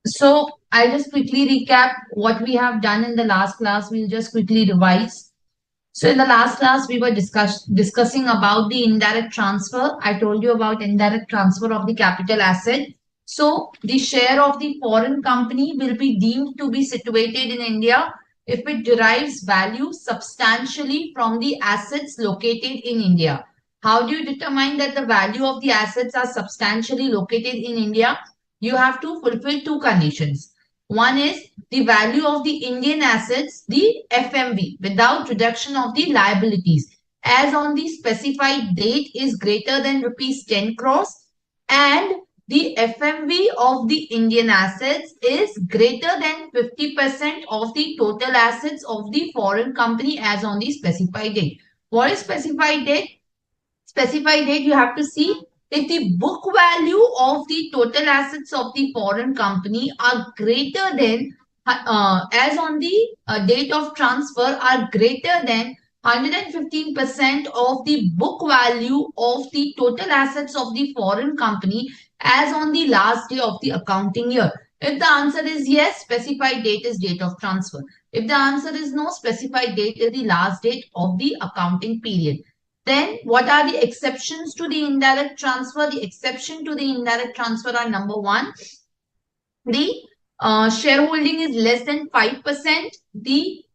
So I'll just quickly recap what we have done in the last class. We'll just quickly revise. So in the last class, we were discussing about the indirect transfer. I told you about indirect transfer of the capital asset. So the share of the foreign company will be deemed to be situated in India if it derives value substantially from the assets located in India. How do you determine that the value of the assets are substantially located in India? You have to fulfill two conditions. One is the value of the Indian assets, the FMV, without reduction of the liabilities, as on the specified date is greater than rupees 10 crores, and the FMV of the Indian assets is greater than 50% of the total assets of the foreign company as on the specified date. What is specified date? Specified date, you have to see if the book value of the total assets of the foreign company are greater than as on the date of transfer are greater than 115% of the book value of the total assets of the foreign company as on the last day of the accounting year. If the answer is yes, specified date is date of transfer. If the answer is no, specified date is the last date of the accounting period. Then what are the exceptions to the indirect transfer? The exception to the indirect transfer are number one, the shareholding is less than 5%.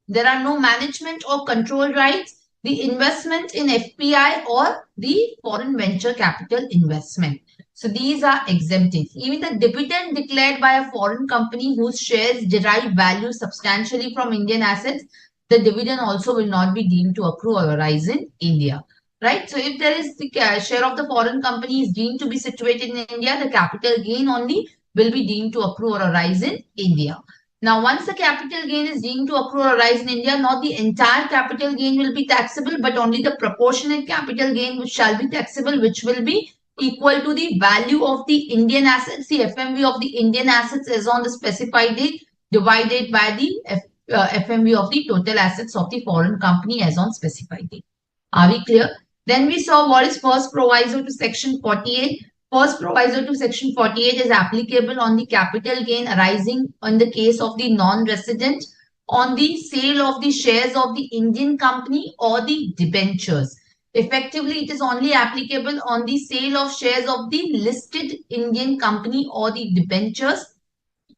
There are no management or control rights. The investment in FPI or the foreign venture capital investment. So these are exempted. Even the dividend declared by a foreign company whose shares derive value substantially from Indian assets, the dividend also will not be deemed to accrue or arise in India. Right. So if there is the share of the foreign company is deemed to be situated in India, the capital gain only will be deemed to accrue or arise in India. Now, once the capital gain is deemed to accrue or arise in India, not the entire capital gain will be taxable, but only the proportionate capital gain which shall be taxable, which will be equal to the value of the Indian assets, the FMV of the Indian assets as on the specified date, divided by the FMV of the total assets of the foreign company as on specified date. Are we clear? Then we saw what is first proviso to section 48. First proviso to section 48 is applicable on the capital gain arising in the case of the non-resident on the sale of the shares of the Indian company or the debentures. Effectively, it is only applicable on the sale of shares of the listed Indian company or the debentures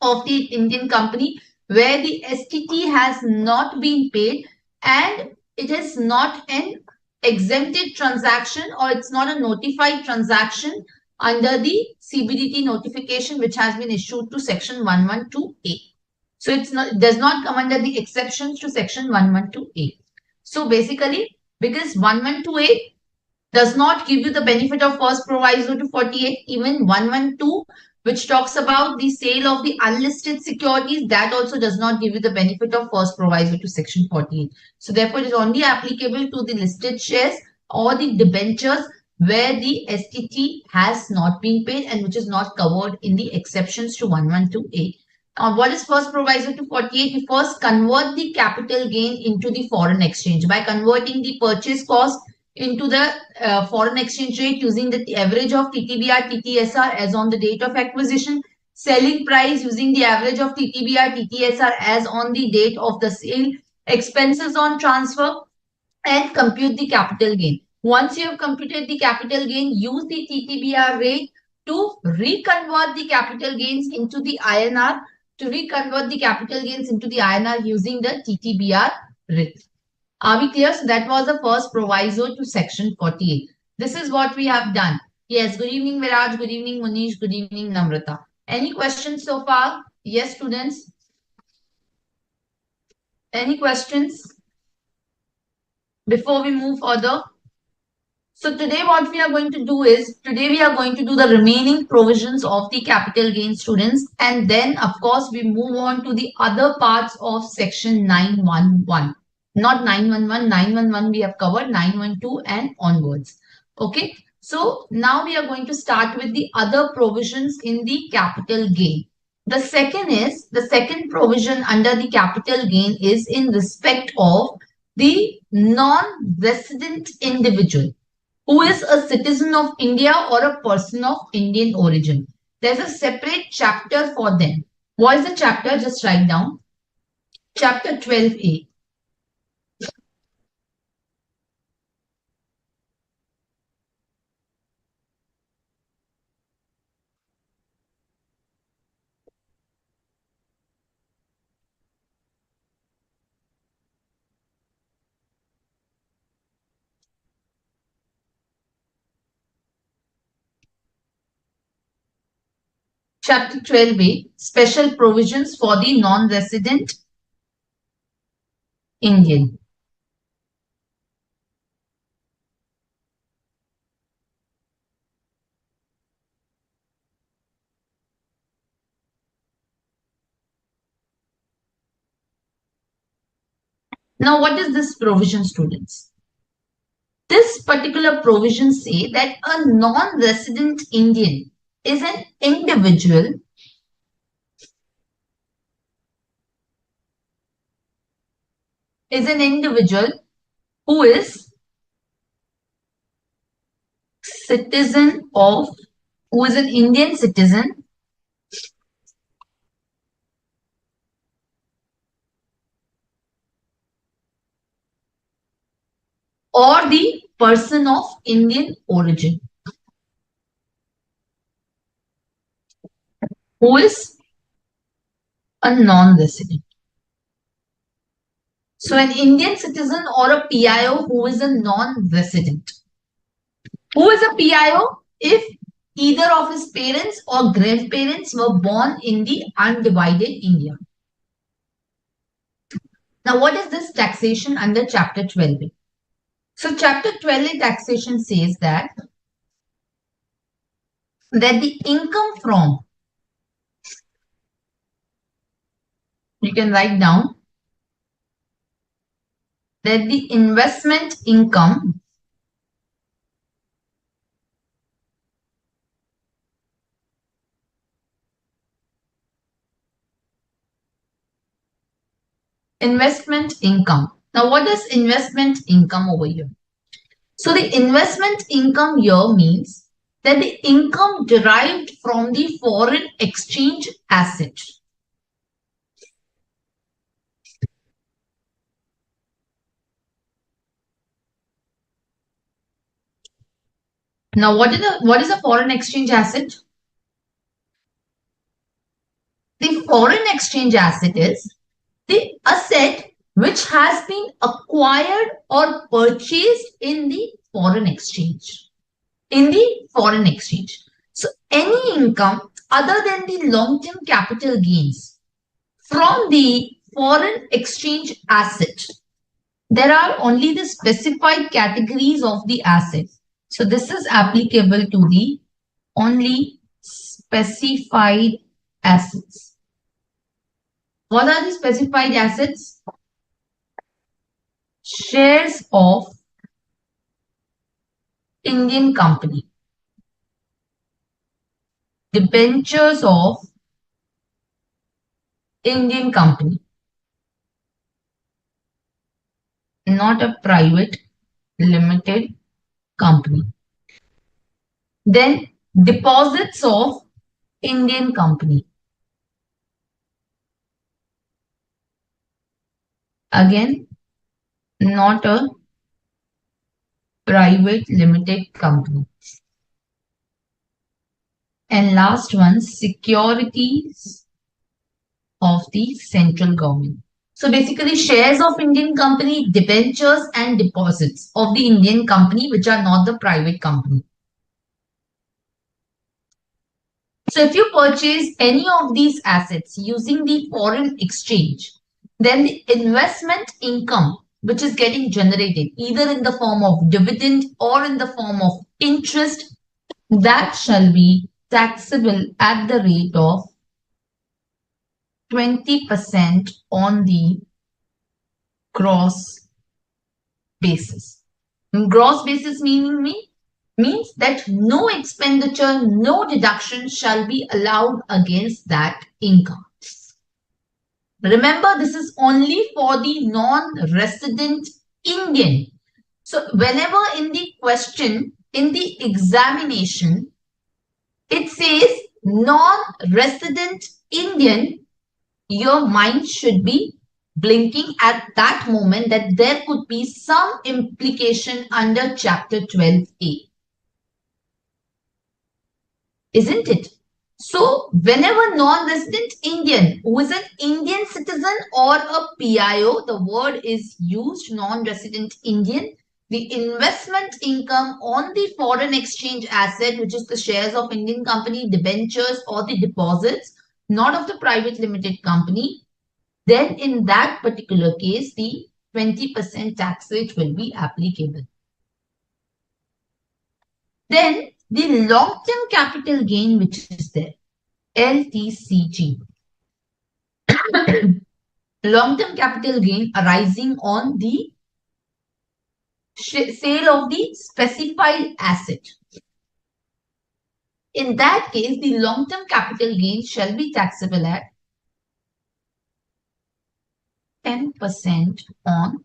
of the Indian company where the STT has not been paid and it is not an exempted transaction or it's not a notified transaction under the CBDT notification which has been issued to section 112A. So it does not come under the exceptions to section 112A. So basically, because 112A does not give you the benefit of first proviso to 48, even 112, which talks about the sale of the unlisted securities, that also does not give you the benefit of first proviso to section 48. So therefore, it is only applicable to the listed shares or the debentures where the STT has not been paid and which is not covered in the exceptions to 112A. Now, what is first proviso to 48? We first convert the capital gain into the foreign exchange by converting the purchase cost into the foreign exchange rate using the average of TTBR TTSR as on the date of acquisition, selling price using the average of TTBR TTSR as on the date of the sale, expenses on transfer, and compute the capital gain. Once you have computed the capital gain, use the TTBR rate to reconvert the capital gains into the INR, using the TTBR rate. Are we clear? So that was the first proviso to section 48. This is what we have done. Yes, good evening Viraj, good evening Munish, good evening Namrata. Any questions so far? Yes, students. Any questions before we move further? So today what we are going to do is, we are going to do the remaining provisions of the capital gain, students. And then of course we move on to the other parts of section 911. Not 911, 911 we have covered, 912 and onwards. Okay. So now we are going to start with the other provisions in the capital gain. The second provision under the capital gain is in respect of the non-resident individual who is a citizen of India or a person of Indian origin. There's a separate chapter for them. What is the chapter? Just write down. Chapter 12A. Chapter 12A, special provisions for the non-resident Indian. Now, what is this provision, students? This particular provision say that a non-resident Indian is an individual who is citizen of, who is an Indian citizen or the person of Indian origin, who is a non-resident. So an Indian citizen or a PIO who is a non-resident. Who is a PIO? If either of his parents or grandparents were born in the undivided India. Now, what is this taxation under Chapter 12? So, Chapter 12 taxation says that the income from, you can write down, that the investment income Now, what is investment income over here? So, the investment income here means that the income derived from the foreign exchange asset. Now, what is a foreign exchange asset? The foreign exchange asset is the asset which has been acquired or purchased in the foreign exchange. So any income other than the long-term capital gains from the foreign exchange asset, there are only the specified categories of the assets. So this is applicable to the only specified assets. What are the specified assets? Shares of Indian company, debentures of Indian company, not a private limited company. Then deposits of Indian company. Again, not a private limited company. And last one, securities of the central government. So basically shares of Indian company, debentures and deposits of the Indian company which are not the private company. So if you purchase any of these assets using the foreign exchange, then the investment income which is getting generated either in the form of dividend or in the form of interest, that shall be taxable at the rate of 20% on the gross basis. Gross basis means that no expenditure, no deduction shall be allowed against that income. Remember, this is only for the non-resident Indian. So whenever in the question, in the examination, it says non-resident Indian, your mind should be blinking at that moment that there could be some implication under Chapter 12A. Isn't it? So, whenever non-resident Indian who is an Indian citizen or a PIO, the word is used, non-resident Indian, the investment income on the foreign exchange asset, which is the shares of Indian company, debentures or the deposits, not of the private limited company, then in that particular case, the 20% tax rate will be applicable. Then the long-term capital gain, which is there, LTCG. Long-term capital gain arising on the sale of the specified asset. In that case, the long-term capital gain shall be taxable at 10% on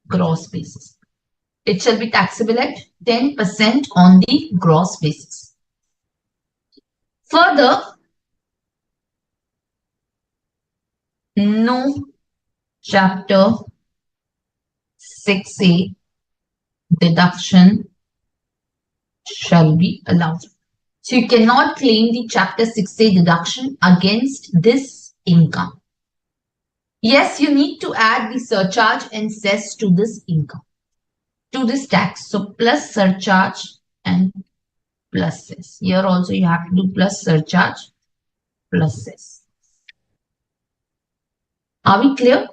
gross basis. It shall be taxable at 10% on the gross basis. Further, no Chapter 6A deduction shall be allowed. So you cannot claim the Chapter 6A deduction against this income. Yes, you need to add the surcharge and cess to this income, to this tax. So plus surcharge and plus cess. Here also you have to do plus surcharge plus cess. Are we clear?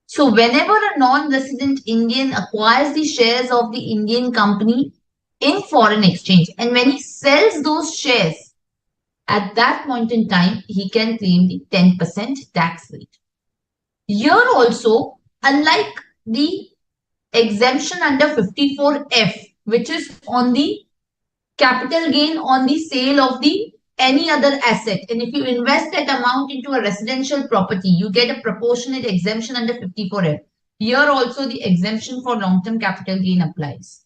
So whenever a non-resident Indian acquires the shares of the Indian company in foreign exchange, and when he sells those shares, at that point in time, he can claim the 10% tax rate. Here also, unlike the exemption under 54F, which is on the capital gain on the sale of the any other asset, and if you invest that amount into a residential property, you get a proportionate exemption under 54F. Here also the exemption for long-term capital gain applies.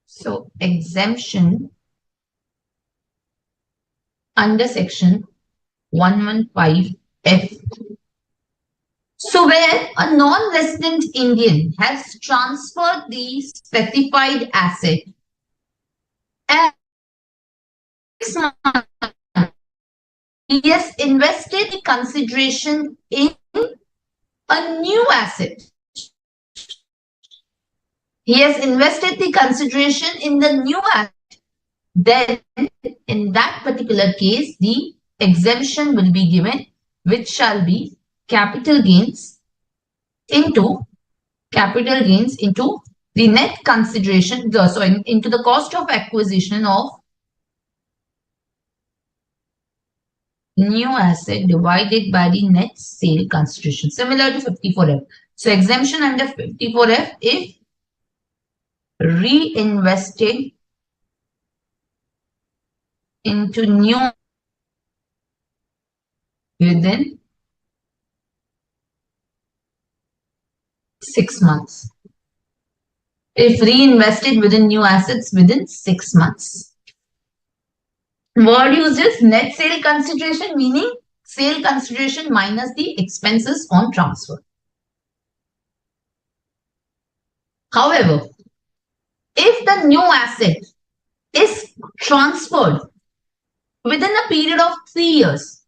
So exemption under section 115F. So where a non-resident Indian has transferred the specified asset and he has invested the consideration in a new asset. He has invested the consideration in the new asset. Then in that particular case, the exemption will be given, which shall be capital gains into the net consideration, into the cost of acquisition of new asset divided by the net sale consideration, similar to 54F. So exemption under 54F if reinvested into new within 6 months. If reinvested within new assets within 6 months. Word used is net sale consideration, meaning sale consideration minus the expenses on transfer. However, if the new asset is transferred within a period of 3 years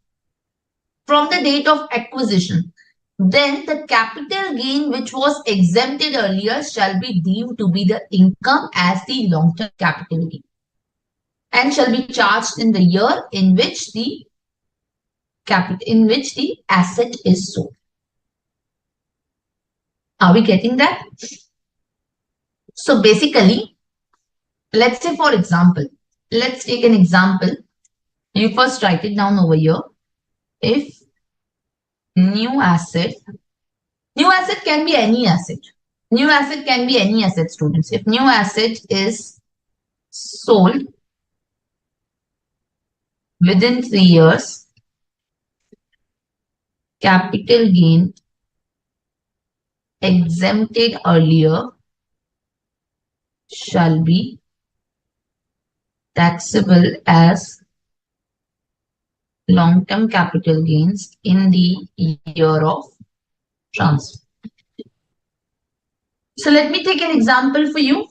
from the date of acquisition, then the capital gain which was exempted earlier shall be deemed to be the income as the long-term capital gain and shall be charged in the year in which the asset is sold. Are we getting that? So basically, let's say for example, let's take an example. You first write it down over here. If new asset can be any asset. New asset can be any asset, students. If new asset is sold within 3 years, capital gain exempted earlier shall be taxable as long-term capital gains in the year of transfer. So let me take an example for you.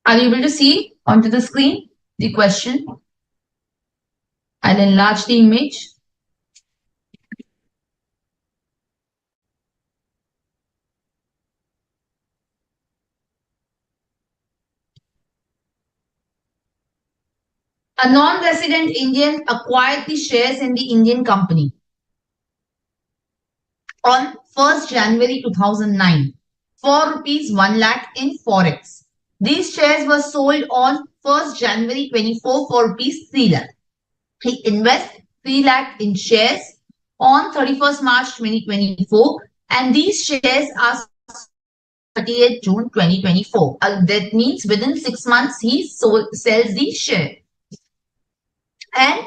Are you able to see onto the screen the question? I'll enlarge the image. A non-resident Indian acquired the shares in the Indian company on 1st January 2009 for rupees 1 lakh in forex. These shares were sold on 1st January 24 for rupees 3 lakh. He invests 3 lakh in shares on 31st March 2024 and these shares are 30th June 2024. That means within 6 months he sells the share. And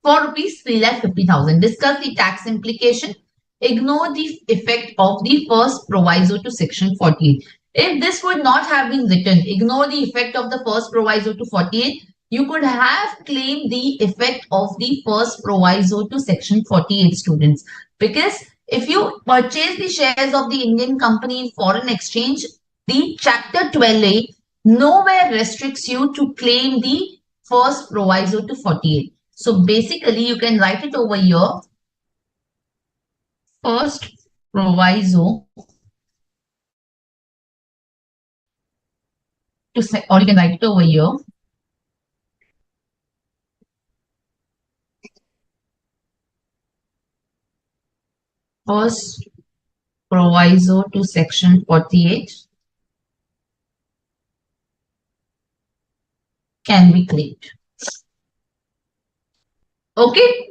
for rupees 3,50,000. Discuss the tax implication. Ignore the effect of the first proviso to section 48. If this would not have been written, ignore the effect of the first proviso to 48, you could have claimed the effect of the first proviso to section 48, students. Because if you purchase the shares of the Indian company in foreign exchange, the chapter 12A nowhere restricts you to claim the first proviso to 48. So basically, you can write it over here. First proviso to say, or you can write it over here. First proviso to section 48 can be claimed. Okay.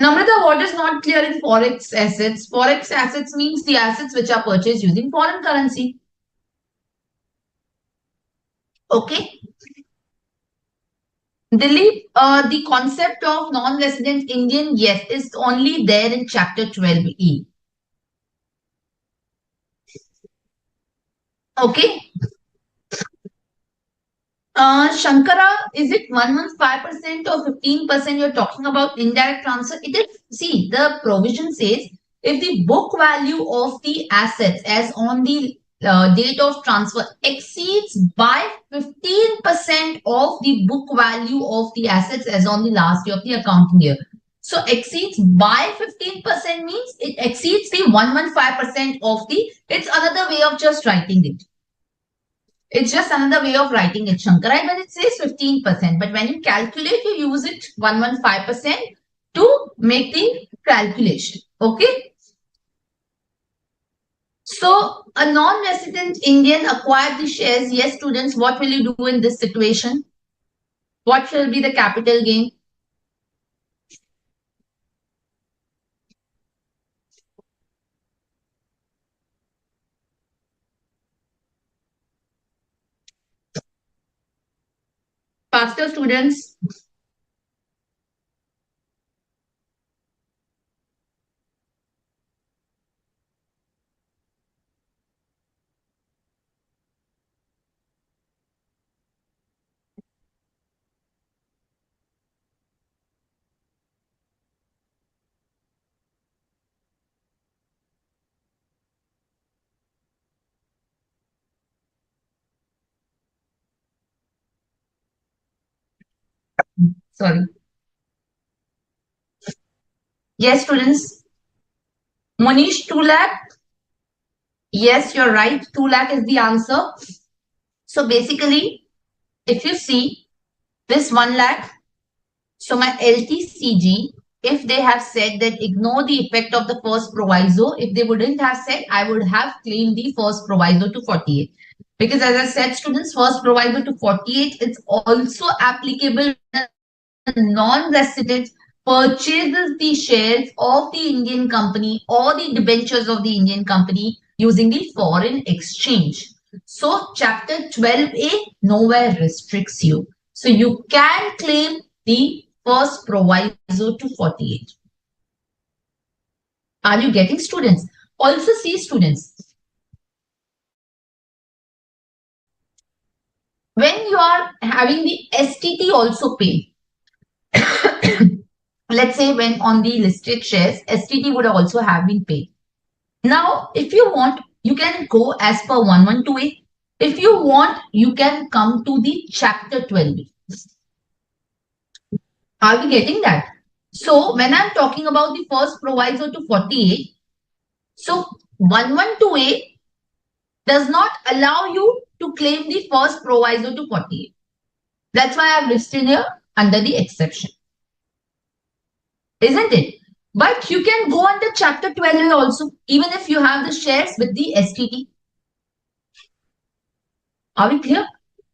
Namrata, what is not clear in forex assets? Forex assets means the assets which are purchased using foreign currency. Okay. Dilip, the concept of non-resident Indian, yes, is only there in chapter 12E. Okay. Shankara, is it 115% or 15% you're talking about indirect transfer? It is, see, the provision says if the book value of the assets as on the date of transfer exceeds by 15% of the book value of the assets as on the last day of the accounting year. So exceeds by 15% means it exceeds the 115% of the, it's another way of just writing it. It's just another way of writing it, Shankar, right? But it says 15%. But when you calculate, you use it 115% to make the calculation. Okay. So a non-resident Indian acquired the shares. Yes, students, what will you do in this situation? What shall be the capital gain? Faster, students. Sorry. Yes, students. Monish, 2 lakh. Yes, you're right. 2 lakh is the answer. So basically, if you see this 1 lakh, so my LTCG, if they have said that ignore the effect of the first proviso, if they wouldn't have said, I would have claimed the first proviso to 48. Because as I said, students, first proviso to 48, it's also applicable when a non-resident purchases the shares of the Indian company or the debentures of the Indian company using the foreign exchange. So chapter 12A nowhere restricts you. So you can claim the first proviso to 48. Are you getting, students? Also see, students, when you are having the STT also paid, let's say when on the listed shares, STT would also have been paid. Now, if you want, you can go as per 112A. If you want, you can come to the chapter 12. Are we getting that? So when I'm talking about the first proviso to 48, so 112A does not allow you to claim the first proviso to 48. That's why I've listed here under the exception. Isn't it? But you can go under chapter 12 also, even if you have the shares with the STT. Are we clear?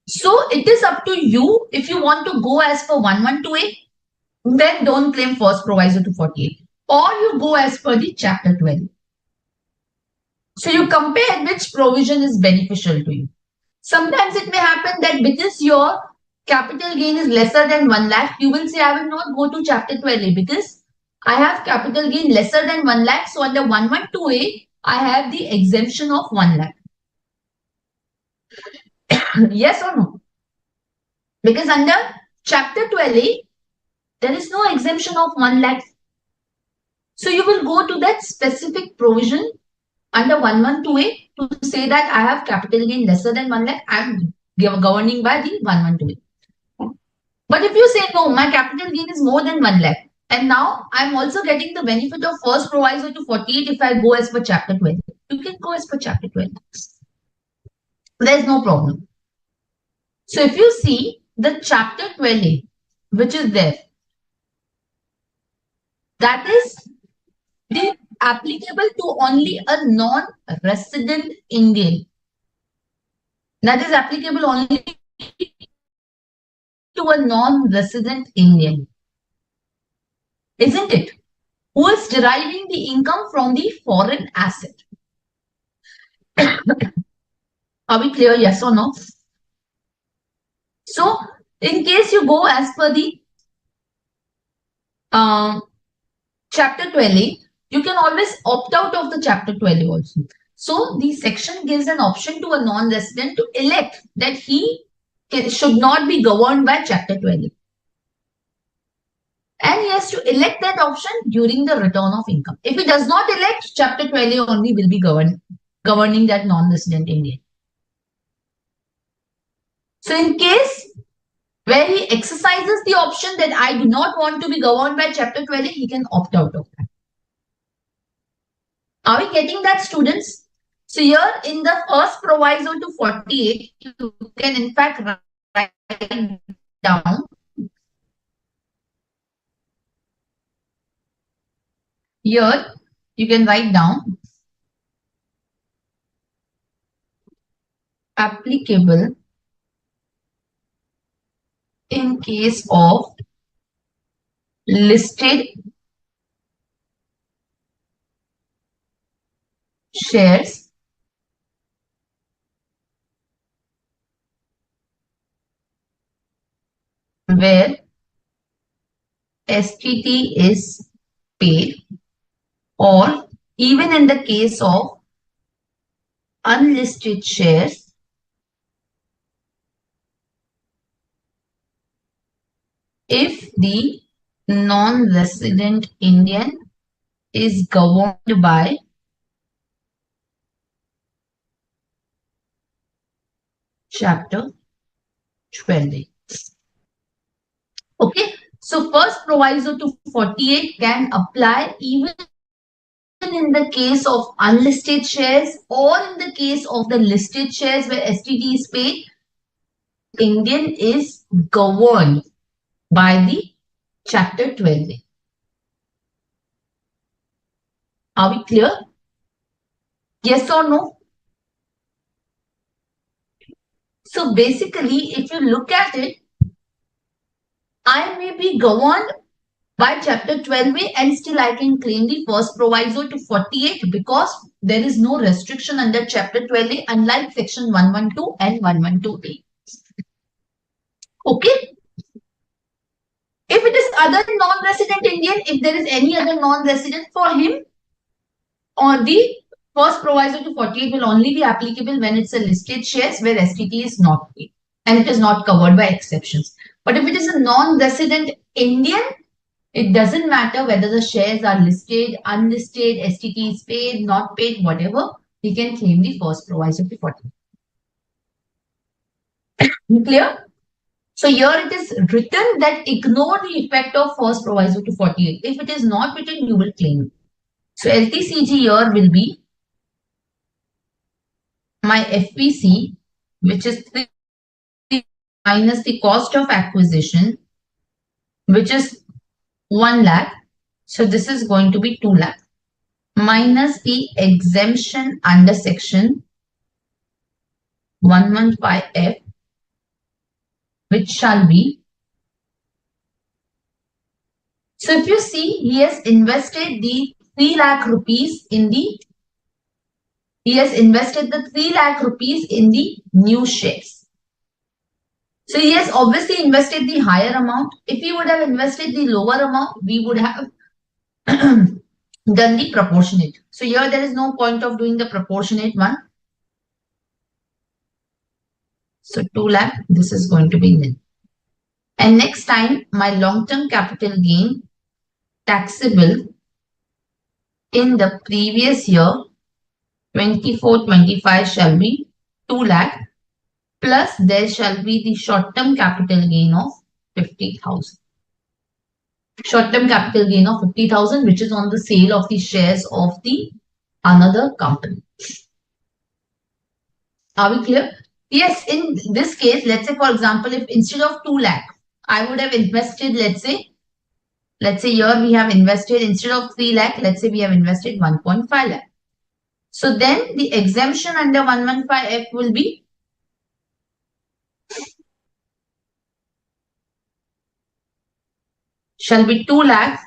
So it is up to you. If you want to go as per 112A, then don't claim first proviso to 48. Or you go as per the chapter 12. So you compare which provision is beneficial to you. Sometimes it may happen that because your capital gain is lesser than 1 lakh, you will say, I will not go to chapter 12A because I have capital gain lesser than 1 lakh. So under 112A, I have the exemption of 1 lakh. Yes or no? Because under chapter 12A, there is no exemption of 1 lakh. So you will go to that specific provision under 112A to say that I have capital gain lesser than 1 lakh. I am governing by the 112A. But if you say, no, my capital gain is more than 1 lakh, and now I'm also getting the benefit of first proviso to 48 if I go as per chapter 12. You can go as per chapter 12. There's no problem. So if you see the chapter 12A, which is there, that is the applicable to only a non-resident Indian. That is applicable only to a non-resident Indian. Isn't it? Who is deriving the income from the foreign asset. Are we clear? Yes or no? So, in case you go as per the chapter 12, you can always opt out of the chapter 12 also. So, the section gives an option to a non-resident to elect that he should not be governed by chapter 12. And he has to elect that option during the return of income. If he does not elect, chapter 12 only will be governing that non-resident Indian. So in case where he exercises the option that I do not want to be governed by chapter 12, he can opt out of that. Are we getting that, students? So here in the first proviso to 48, you can in fact write down here, you can write down applicable in case of listed shares where STT is paid, or even in the case of unlisted shares if the non-resident Indian is governed by chapter 12. Okay, so first proviso to 48 can apply even in the case of unlisted shares or in the case of the listed shares where STT is paid. Indian is governed by the chapter 12. Are we clear? Yes or no? So basically, if you look at it, I may be governed by chapter 12A and still I can claim the first proviso to 48 because there is no restriction under chapter 12A unlike section 112 and 112A. Okay. If it is other than non-resident Indian, if there is any other non-resident for him, or the first proviso to 48 will only be applicable when it's a listed shares where STT is not paid and it is not covered by exceptions. But if it is a non-resident Indian, it doesn't matter whether the shares are listed, unlisted, STT is paid, not paid, whatever, he can claim the first proviso to 48. Clear? So here it is written that ignore the effect of first proviso to 48. If it is not written, you will claim it. So LTCG here will be my FPC, which is 3 minus the cost of acquisition, which is 1 lakh. So this is going to be 2 lakh minus the exemption under section 115F, which shall be. So if you see, he has invested the 3 lakh rupees in the, he has invested the 3 lakh rupees in the new shares. So he has obviously invested the higher amount. If he would have invested the lower amount, we would have done the proportionate. So here there is no point of doing the proportionate one. So 2 lakh, this is going to be nil. And next time, my long-term capital gain taxable in the previous year, 24-25 shall be 2 lakh plus there shall be the short-term capital gain of 50,000. Short-term capital gain of 50,000, which is on the sale of the shares of the another company. Are we clear? Yes, in this case, let's say, for example, if instead of 2 lakh, I would have invested, let's say here we have invested instead of 3 lakh, let's say we have invested 1.5 lakh. So then the exemption under 115F will be shall be 2 lakh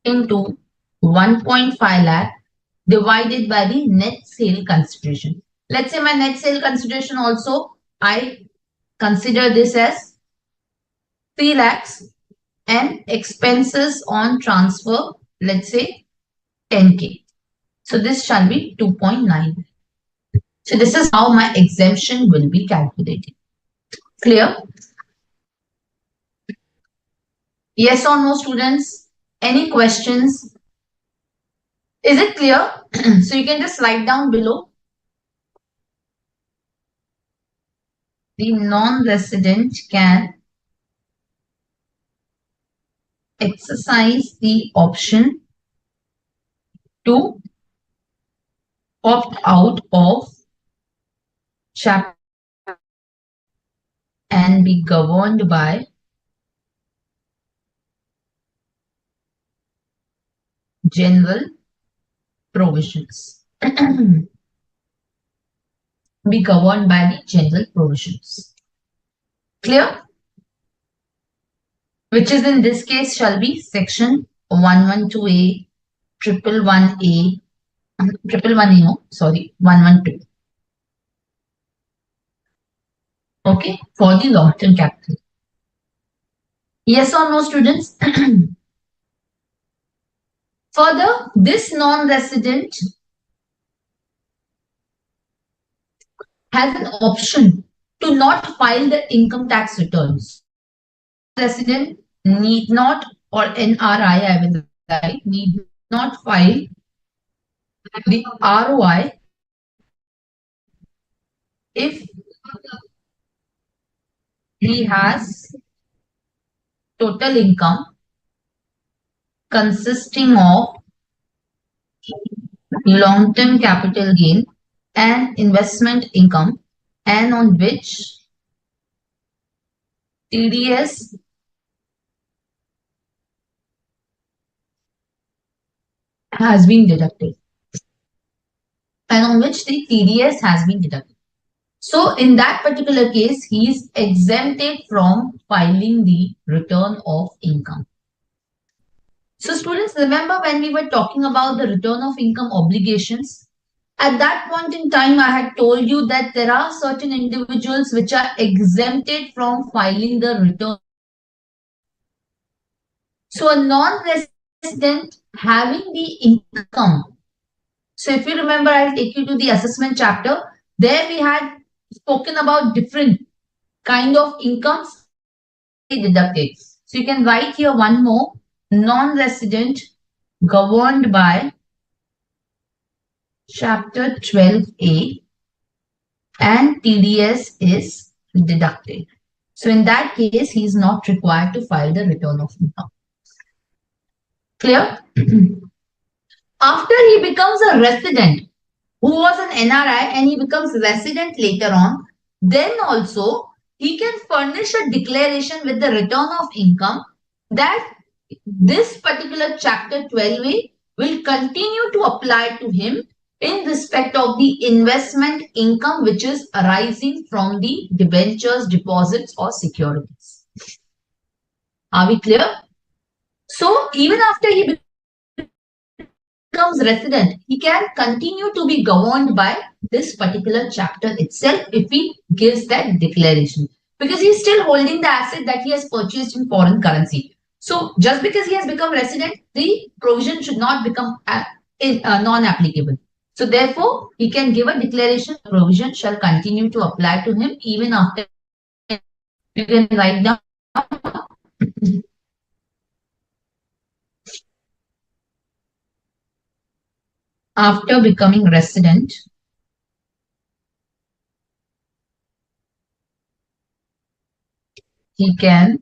into 1.5 lakh divided by the net sale consideration. Let's say my net sale consideration also, I consider this as 3 lakhs and expenses on transfer, let's say 10K. So this shall be 2.9. So this is how my exemption will be calculated. Clear? Yes or no, students? Any questions? Is it clear? So you can just write down below. The non-resident can exercise the option to opt out of chapter and be governed by general provisions. Be governed by the general provisions. Clear? Which is in this case shall be section 112A, 111A, 111A, no, sorry, 112. Okay, for the long-term capital. Yes or no, students? Further, this non-resident has an option to not file the income tax returns. Resident need not, or NRI, I will write, need not file the ROI if he has total income consisting of long-term capital gain and investment income and on which TDS has been deducted and on which the TDS has been deducted. So in that particular case, he is exempted from filing the return of income. So students, remember when we were talking about the return of income obligations? At that point in time, I had told you that there are certain individuals which are exempted from filing the return. So a non-resident having the income. So if you remember, I'll take you to the assessment chapter. There we had spoken about different kind of incomes deducted. So you can write here one more, non-resident governed by chapter 12A and TDS is deducted. So in that case, he is not required to file the return of income. Clear? After he becomes a resident, who was an NRI and he becomes resident later on, then also he can furnish a declaration with the return of income that this particular chapter 12A will continue to apply to him in respect of the investment income which is arising from the debentures, deposits or securities. Are we clear? So even after he becomes resident, he can continue to be governed by this particular chapter itself if he gives that declaration. Because he's still holding the asset that he has purchased in foreign currency. So just because he has become resident, the provision should not become non-applicable. So therefore, he can give a declaration, provision shall continue to apply to him even after. You can write down after becoming resident, he can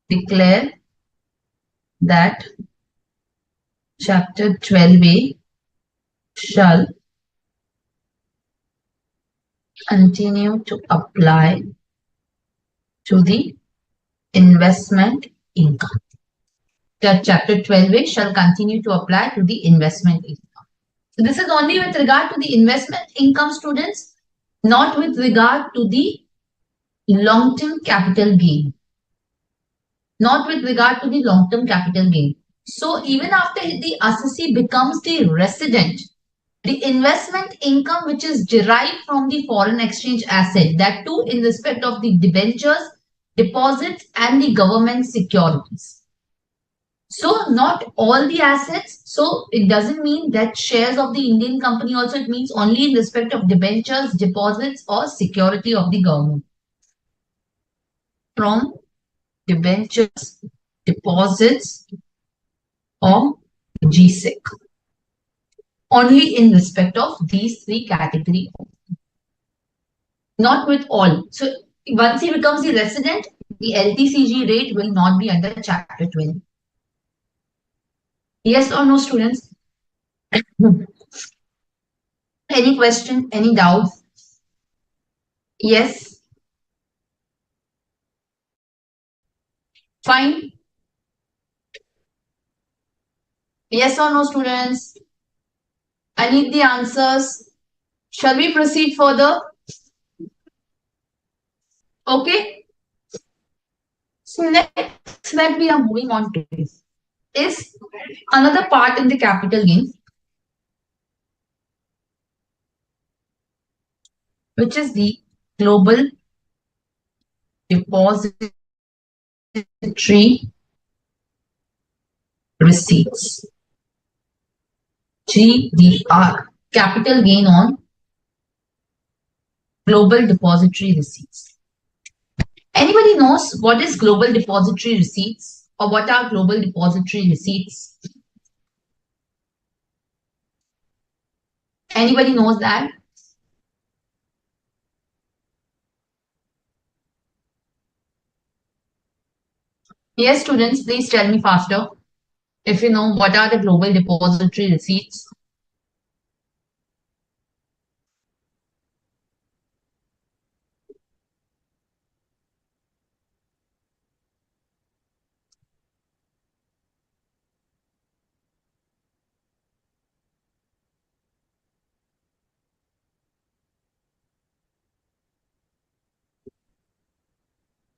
declare that chapter 12A shall continue to apply to the investment income. That chapter 12A shall continue to apply to the investment income. So this is only with regard to the investment income, students, not with regard to the long-term capital gain. Not with regard to the long-term capital gain. So even after the assessee becomes the resident, the investment income which is derived from the foreign exchange asset, that too in respect of the debentures, deposits and the government securities. So not all the assets. So it doesn't mean that shares of the Indian company also, it means only in respect of debentures, deposits or security of the government. From debentures, deposits or GSEC. Only in respect of these three categories. Not with all. So once he becomes the resident, the LTCG rate will not be under chapter 12. Yes or no, students? Any question? Any doubts? Yes. Fine. Yes or no, students? I need the answers. Shall we proceed further? Okay. So next that we are moving on to is another part in the capital gain, which is the global depository receipts. GDR, capital gain on global depository receipts. Anybody knows what is global depository receipts or what are global depository receipts? Anybody knows that? Yes, students, please tell me faster if you know what are the global depository receipts.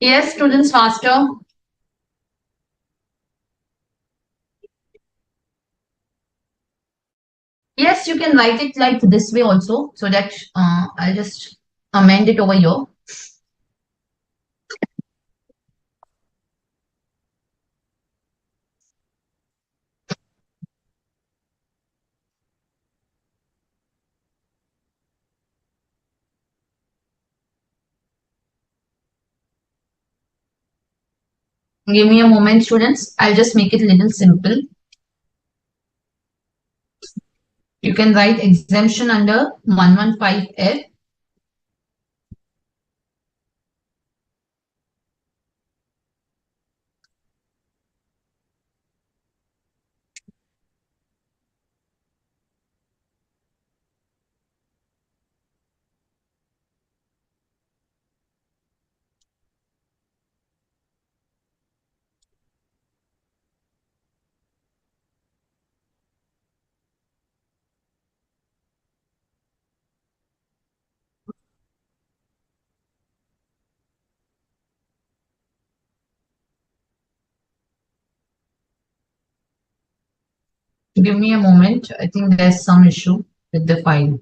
Yes, students, faster. Yes, you can write it like this way also, so that I'll just amend it over here. Give me a moment, students. I'll just make it a little simple. You can write exemption under 115F. Give me a moment. I think there's some issue with the file.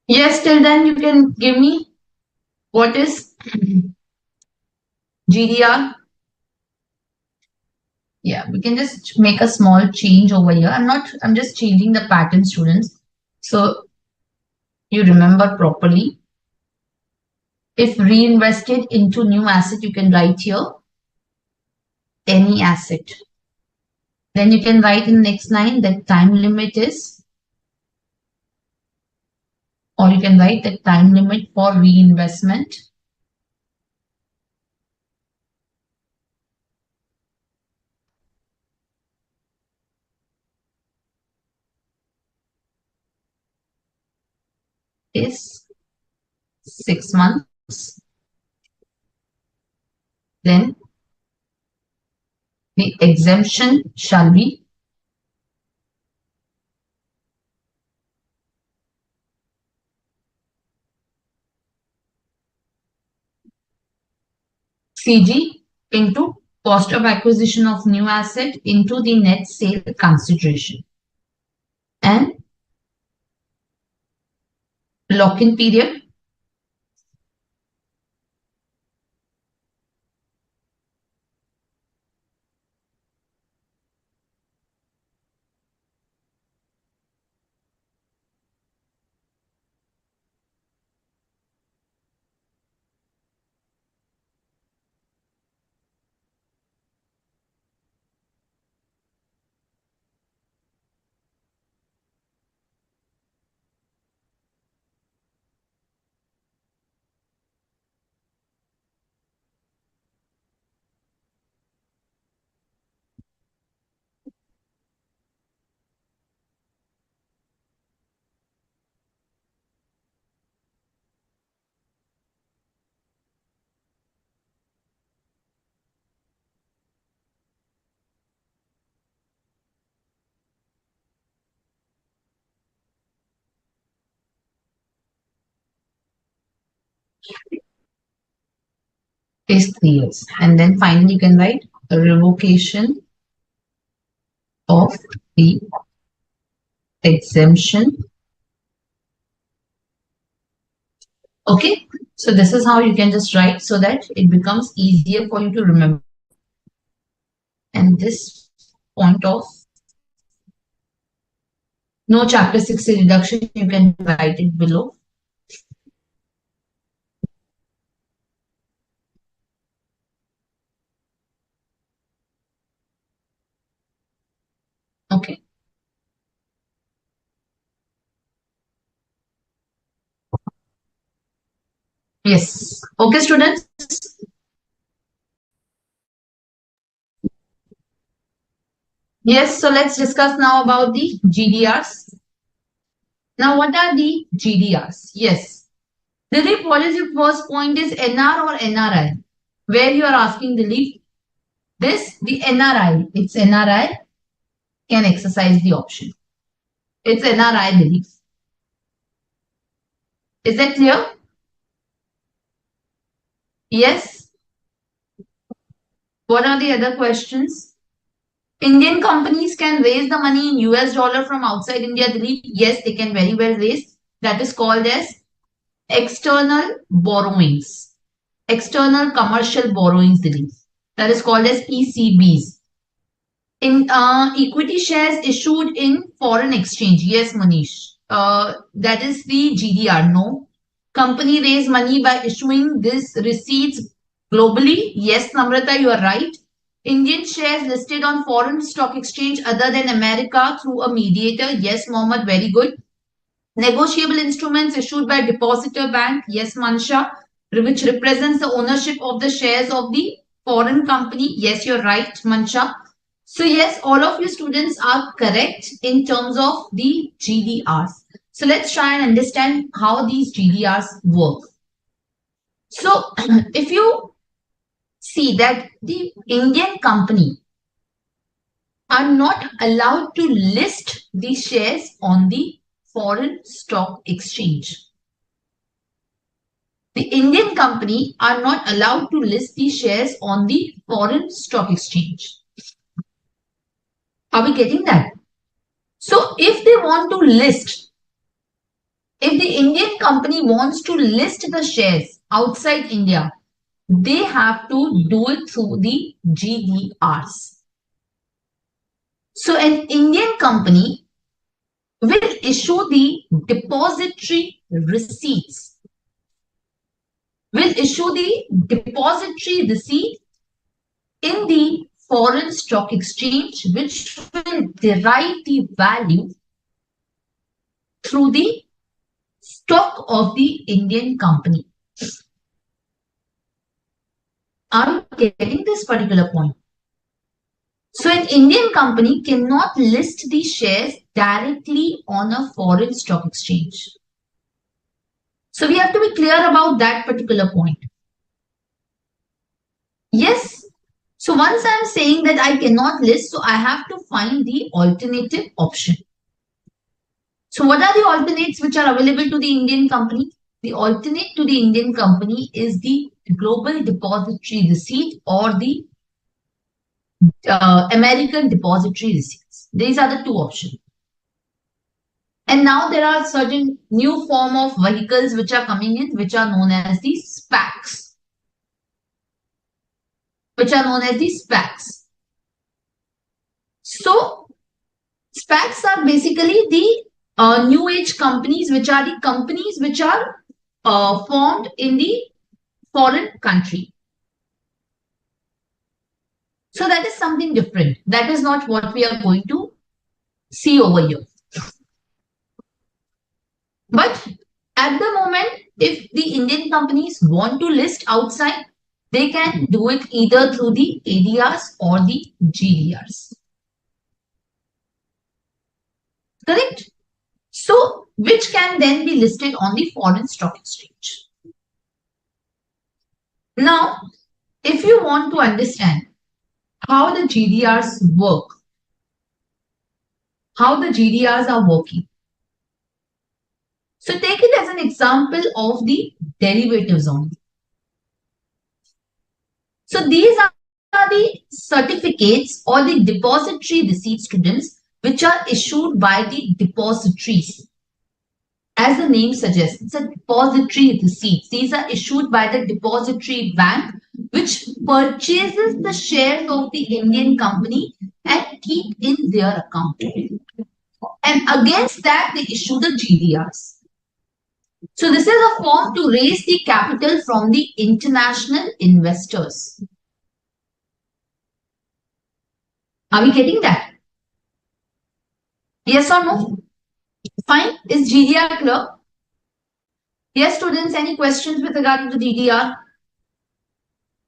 Yes, till then you can give me what is GDR. Yeah, we can just make a small change over here. I'm just changing the pattern, students. So you remember properly. If reinvested into new asset, you can write here any asset. Then you can write in the next line that time limit is, or you can write that time limit for reinvestment is 6 months. Then the exemption shall be CG into cost of acquisition of new asset into the net sale consideration. And lock-in period is 3 years. And then finally you can write a revocation of the exemption. Okay, so this is how you can just write so that it becomes easier for you to remember. And this point of no chapter 60 reduction, you can write it below. Okay. Yes. Okay, students. Yes, so let's discuss now about the GDRs. Now, what are the GDRs? Yes. Dilip, what is your first point? Is NR or NRI? Where you are asking Dilip? This, the NRI. It's NRI can exercise the option. It's NRI, Dilip. Is that clear? Yes. What are the other questions? Indian companies can raise the money in US dollar from outside India, Dilip. Yes, they can very well raise. That is called as external borrowings. External commercial borrowings, Dilip. That is called as ECBs. In equity shares issued in foreign exchange. Yes, Manish. That is the GDR. No. Company raise money by issuing these receipts globally. Yes, Namrata, you are right. Indian shares listed on foreign stock exchange other than America through a mediator. Yes, Mohammed, very good. Negotiable instruments issued by depositor bank. Yes, Mansha, which represents the ownership of the shares of the foreign company. Yes, you're right, Mansha. So yes, all of you students are correct in terms of the GDRs. So let's try and understand how these GDRs work. So if you see that the Indian company are not allowed to list the shares on the foreign stock exchange. The Indian company are not allowed to list the shares on the foreign stock exchange. Are we getting that? So if they want to list, if the Indian company wants to list the shares outside India, they have to do it through the GDRs. So an Indian company will issue the depository receipts, will issue the depository receipt in the foreign stock exchange, which will derive the value through the stock of the Indian company. Are you getting this particular point? So an Indian company cannot list the shares directly on a foreign stock exchange. So we have to be clear about that particular point. Yes. So once I'm saying that I cannot list, so I have to find the alternative option. So what are the alternates which are available to the Indian company? The alternate to the Indian company is the global depository receipt or the American depository receipts. These are the two options. And now there are certain new form of vehicles which are coming in, which are known as the SPACs. Which are known as the SPACs. So SPACs are basically the new age companies, which are the companies which are formed in the foreign country. So that is something different. That is not what we are going to see over here. But at the moment, if the Indian companies want to list outside, they can do it either through the ADRs or the GDRs. Correct? So, which can then be listed on the foreign stock exchange. Now, if you want to understand how the GDRs work, how the GDRs are working. So take it as an example of the derivatives only. So these are the certificates or the depository receipt, students, which are issued by the depositories. As the name suggests, it's a depository receipts. These are issued by the depository bank, which purchases the shares of the Indian company and keep in their account. And against that, they issue the GDRs. So this is a form to raise the capital from the international investors. Are we getting that? Yes or no? Fine. Is GDR clear? Yes, students, any questions with regard to the DDR?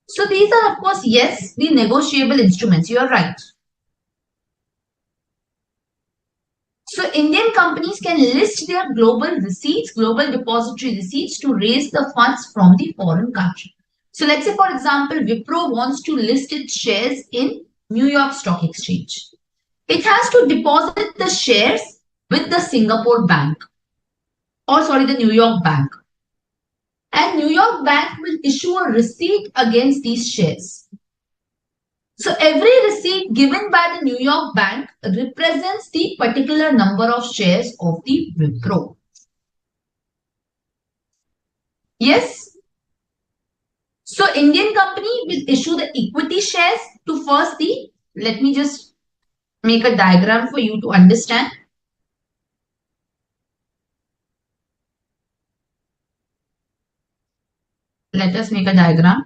So these are, of course, yes, the negotiable instruments. You are right. So Indian companies can list their global receipts, global depository receipts to raise the funds from the foreign country. So let's say, for example, Wipro wants to list its shares in New York Stock Exchange. It has to deposit the shares with the Singapore bank, or sorry, the New York bank. And New York bank will issue a receipt against these shares. So every receipt given by the New York bank represents the particular number of shares of the Wipro. Yes. So Indian company will issue the equity shares to first the, let me just make a diagram for you to understand. Let us make a diagram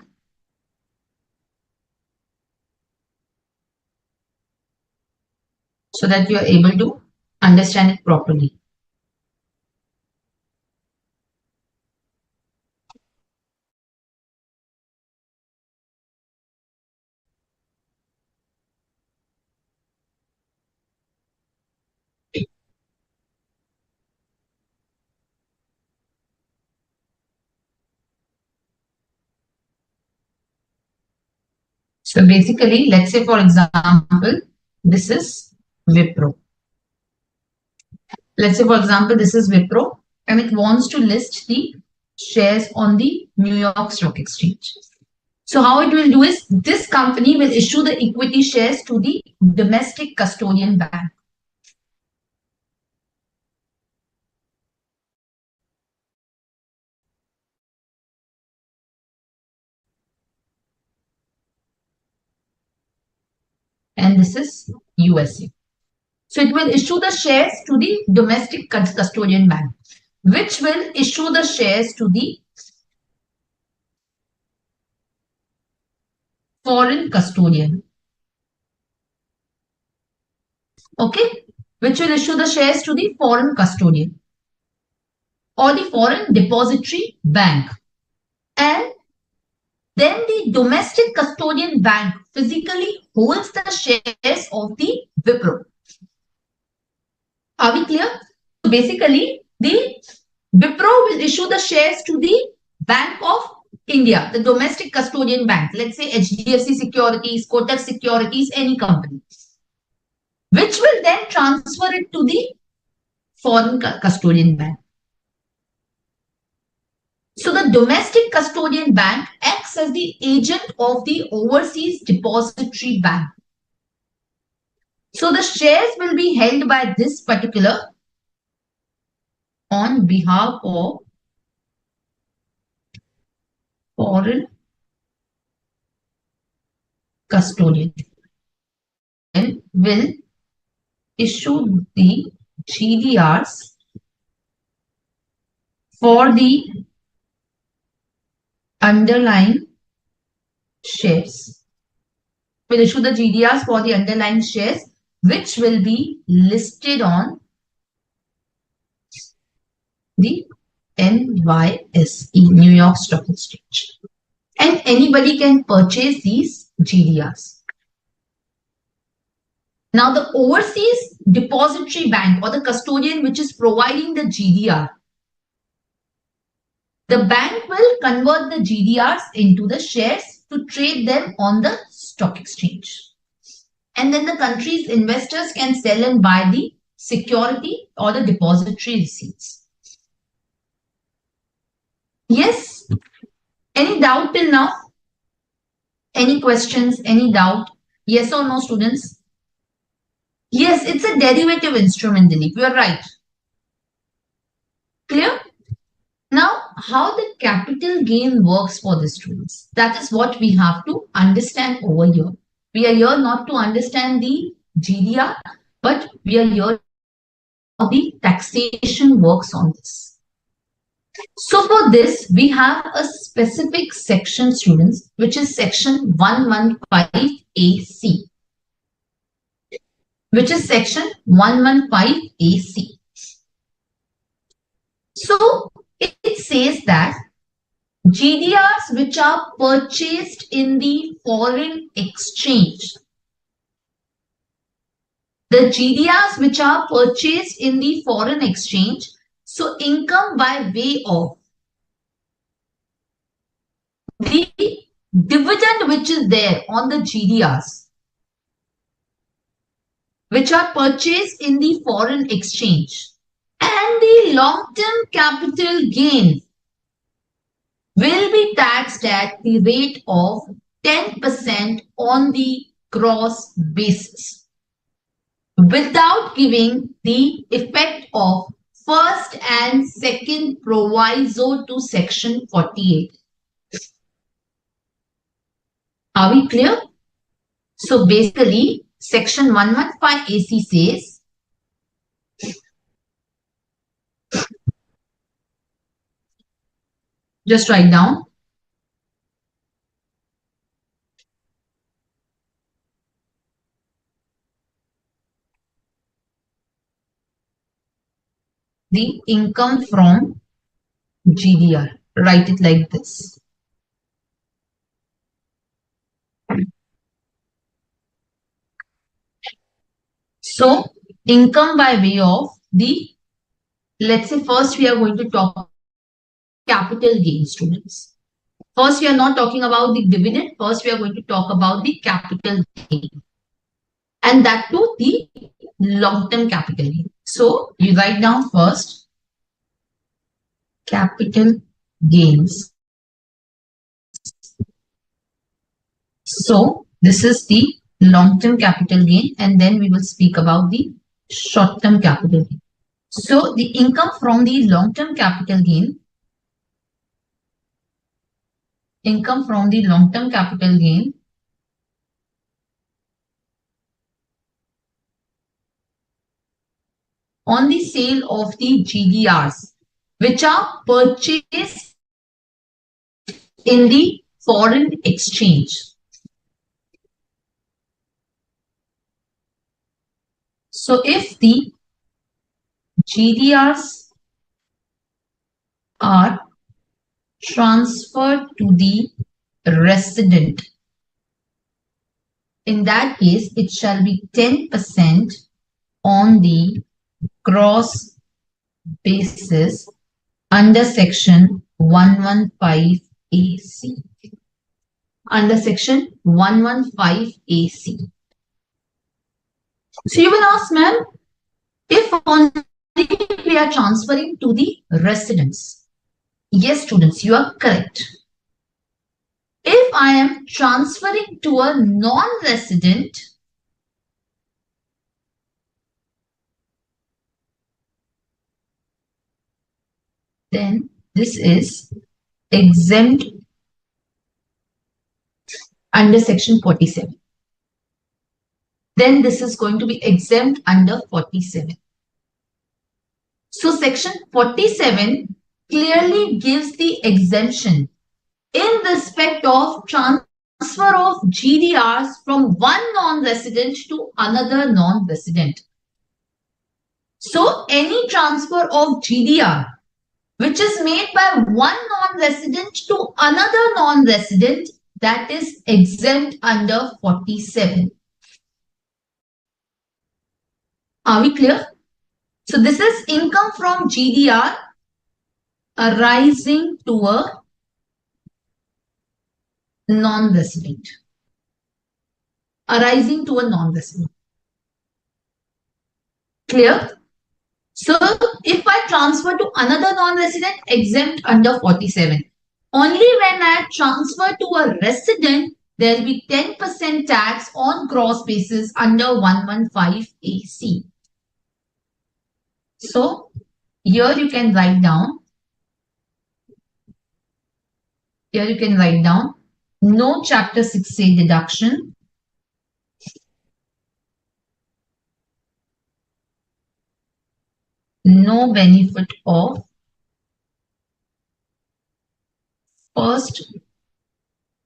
so that you are able to understand it properly. So basically, let's say for example, this is Wipro. Let's say for example, this is Wipro and it wants to list the shares on the New York Stock Exchange. So how it will do is this company will issue the equity shares to the domestic custodian bank. And this is USA. So it will issue the shares to the domestic custodian bank, which will issue the shares to the foreign custodian. Okay, which will issue the shares to the foreign custodian or the foreign depository bank. And then the domestic custodian bank physically holds the shares of the Wipro. Are we clear? So basically, the Wipro will issue the shares to the Bank of India, the domestic custodian bank. Let's say HDFC Securities, Kotak Securities, any company, which will then transfer it to the foreign custodian bank. So the domestic custodian bank acts as the agent of the overseas depository bank. So the shares will be held by this particular on behalf of foreign custodian and will issue the GDRs for the underlying shares. Will issue the GDRs for the underlying shares, which will be listed on the NYSE, New York Stock Exchange. And anybody can purchase these GDRs. Now, the overseas depository bank or the custodian which is providing the GDR, the bank will convert the GDRs into the shares to trade them on the stock exchange. And then the country's investors can sell and buy the security or the depository receipts. Yes? Any doubt till now? Any questions? Any doubt? Yes or no, students? Yes, it's a derivative instrument, Dilip. You are right. Clear? Now, how the capital gain works for the students, that is what we have to understand over here. We are here not to understand the GDR, but we are here how the taxation works on this. So for this, we have a specific section, students, which is section 115AC, which is section 115AC. So It says that GDRs which are purchased in the foreign exchange, the GDRs which are purchased in the foreign exchange, so income by way of the dividend which is there on the GDRs, which are purchased in the foreign exchange, and the long-term capital gain will be taxed at the rate of 10% on the gross basis, without giving the effect of first and second proviso to section 48. Are we clear? So basically, section 115 AC says just write down the income from GDR. Write it like this. So income by way of the, let's say first we are going to talk capital gain, students. First, we are not talking about the dividend. First, we are going to talk about the capital gain. And that too, the long-term capital gain. So, you write down first capital gains. So, this is the long-term capital gain, and then we will speak about the short-term capital gain. So, the income from the long-term capital gain, on the sale of the GDRs, which are purchased in the foreign exchange. So if the GDRs are transferred to the resident, in that case, it shall be 10% on the gross basis under section 115 AC. Under section 115 AC. So you will ask, ma'am, if only we are transferring to the residents. Yes, students, you are correct. If I am transferring to a non-resident, then this is exempt under section 47. Then this is going to be exempt under 47. So section 47 clearly gives the exemption in respect of transfer of GDRs from one non-resident to another non-resident. So any transfer of GDR which is made by one non-resident to another non-resident, that is exempt under 47. Are we clear? So this is income from GDR arising to a non-resident. Arising to a non-resident. Clear? So if I transfer to another non-resident, exempt under 47. Only when I transfer to a resident, there will be 10% tax on gross basis under 115 AC. So here you can write down. No chapter 6A deduction. No benefit of first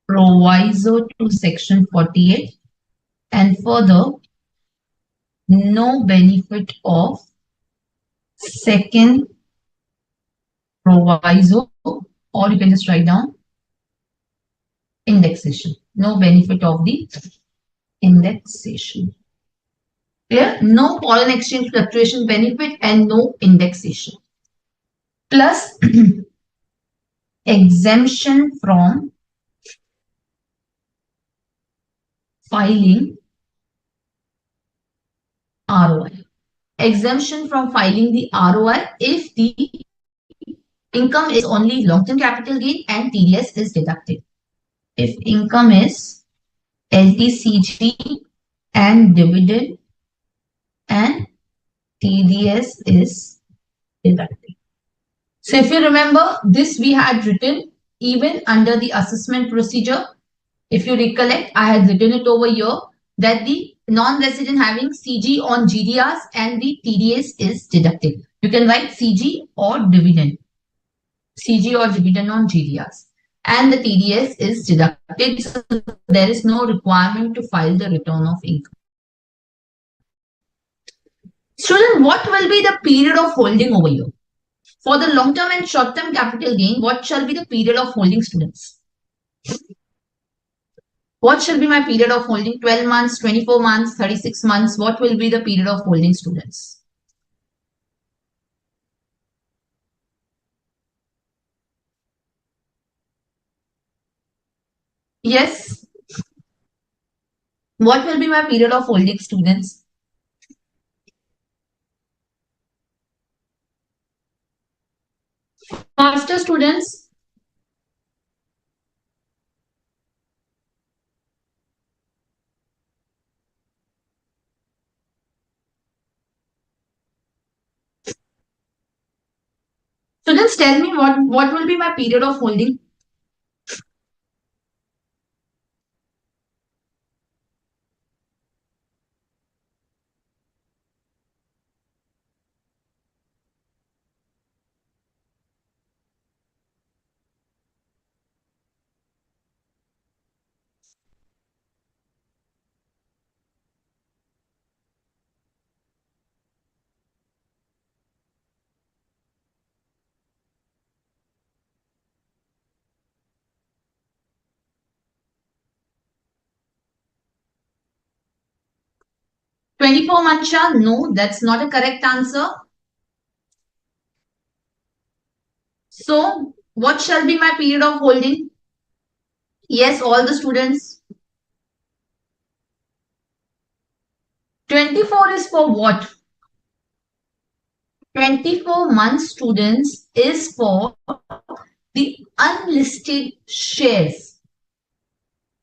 proviso to section 48, and further no benefit of second proviso, or you can just write down indexation. No benefit of the indexation. Clear? No foreign exchange fluctuation benefit and no indexation. Plus exemption from filing ROI. Exemption from filing the ROI if the income is only long-term capital gain and TDS is deducted. If income is LTCG and dividend and TDS is deducted. So if you remember, this we had written even under the assessment procedure. If you recollect, I had written it over here that the non-resident having CG on GDRs and the TDS is deducted. You can write CG or dividend. CG or dividend on GDRs. And the TDS is deducted. So there is no requirement to file the return of income. Student, what will be the period of holding over here? For the long-term and short-term capital gain, what shall be the period of holding, students? What shall be my period of holding? 12 months, 24 months, 36 months. What will be the period of holding, students? Yes. What will be my period of holding, students? Faster, students. Students, tell me what will be my period of holding? Twenty-four months? No, that's not a correct answer. So, what shall be my period of holding? Yes, all the students. 24 is for what? 24 months, students, is for the unlisted shares,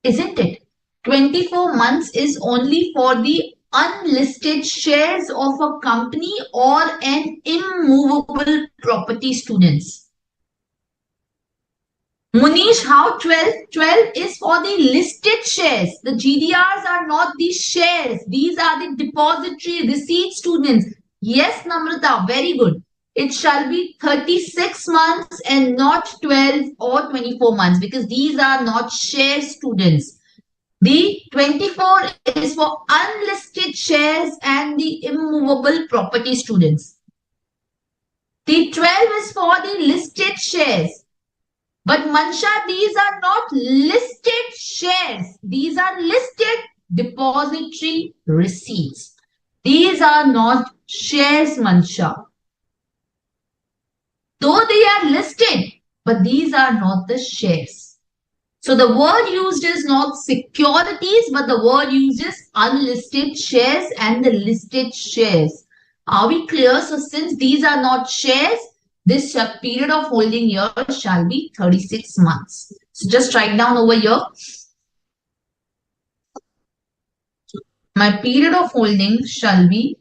isn't it? 24 months is only for the unlisted shares of a company or an immovable property, students. Munish, how 12? 12 is for the listed shares. The GDRs are not the shares. These are the depository receipts, students. Yes, Namrata, very good. It shall be 36 months and not 12 or 24 months because these are not share, students. The 24 is for unlisted shares and the immovable property, students. The 12 is for the listed shares. But Mansha, these are not listed shares. These are listed depository receipts. These are not shares, Mansha. Though they are listed, but these are not the shares. So the word used is not securities, but the word used is unlisted shares and the listed shares. Are we clear? So since these are not shares, this period of holding here shall be 36 months. So just write down over here. My period of holding shall be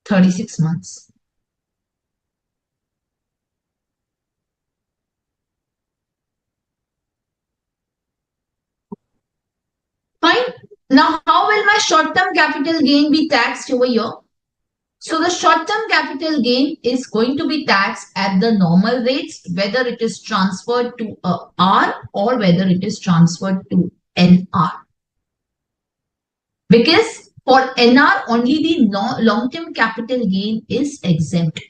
36 months. Fine. Now, how will my short-term capital gain be taxed over here? So the short-term capital gain is going to be taxed at the normal rates, whether it is transferred to a R or whether it is transferred to NR. Because for NR, only the long-term capital gain is exempt.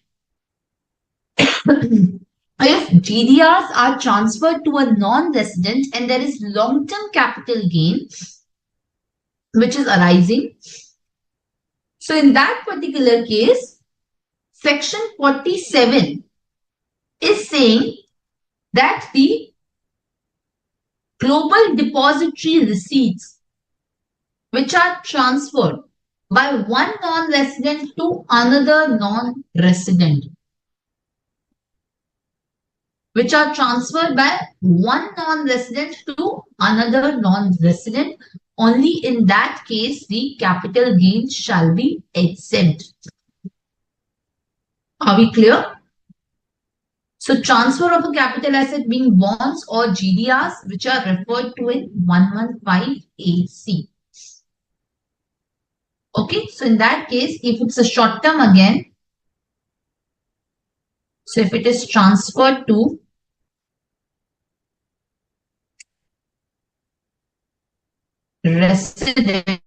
If GDRs are transferred to a non-resident and there is long-term capital gain which is arising, so in that particular case, section 47 is saying that the global depository receipts which are transferred by one non-resident to another non-resident, which are transferred by one non-resident to another non-resident, only in that case the capital gain shall be exempt. Are we clear? So transfer of a capital asset being bonds or GDRs which are referred to in 115 AC. Okay, so in that case, if it's a short term again, so if it is transferred to resident,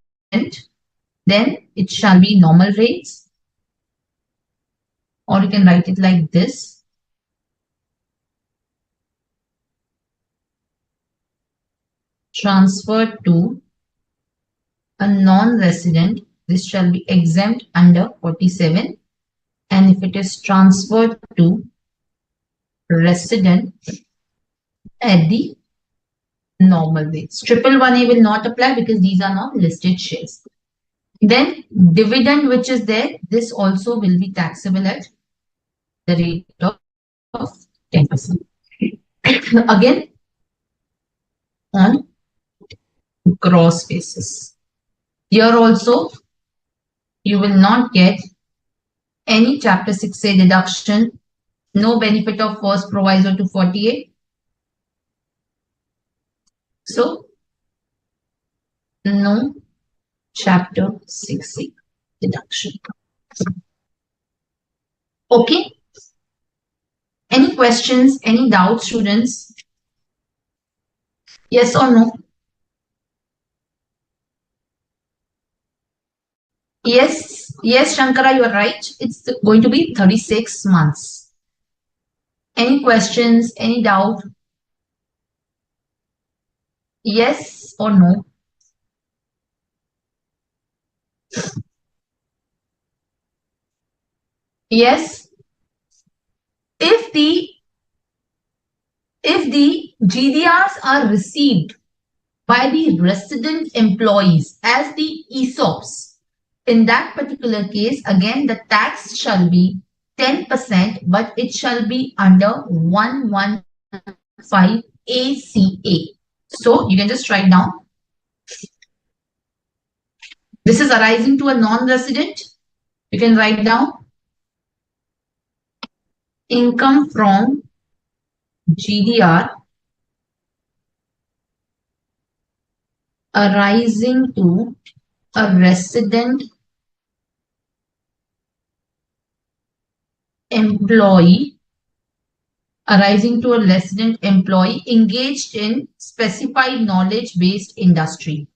then it shall be normal rates, or you can write it like this. Transferred to a non-resident, this shall be exempt under 47. And if it is transferred to resident at the normal rates. 111A will not apply because these are not listed shares. Then dividend which is there, this also will be taxable at the rate of 10%. Again, on gross basis. Here also, you will not get any Chapter 6A deduction, no benefit of first proviso to 48. So, no Chapter 6A deduction. Okay. Any questions, any doubts, students? Yes or no? Yes, yes, Shankara, you are right. It's going to be 36 months. Any questions, any doubt? Yes or no? Yes. If the GDRs are received by the resident employees as the ESOPs, in that particular case, again, the tax shall be 10%, but it shall be under 115 ACA. So you can just write down. This is arising to a non-resident. You can write down income from GDR arising to a resident employee engaged in specified knowledge-based industry.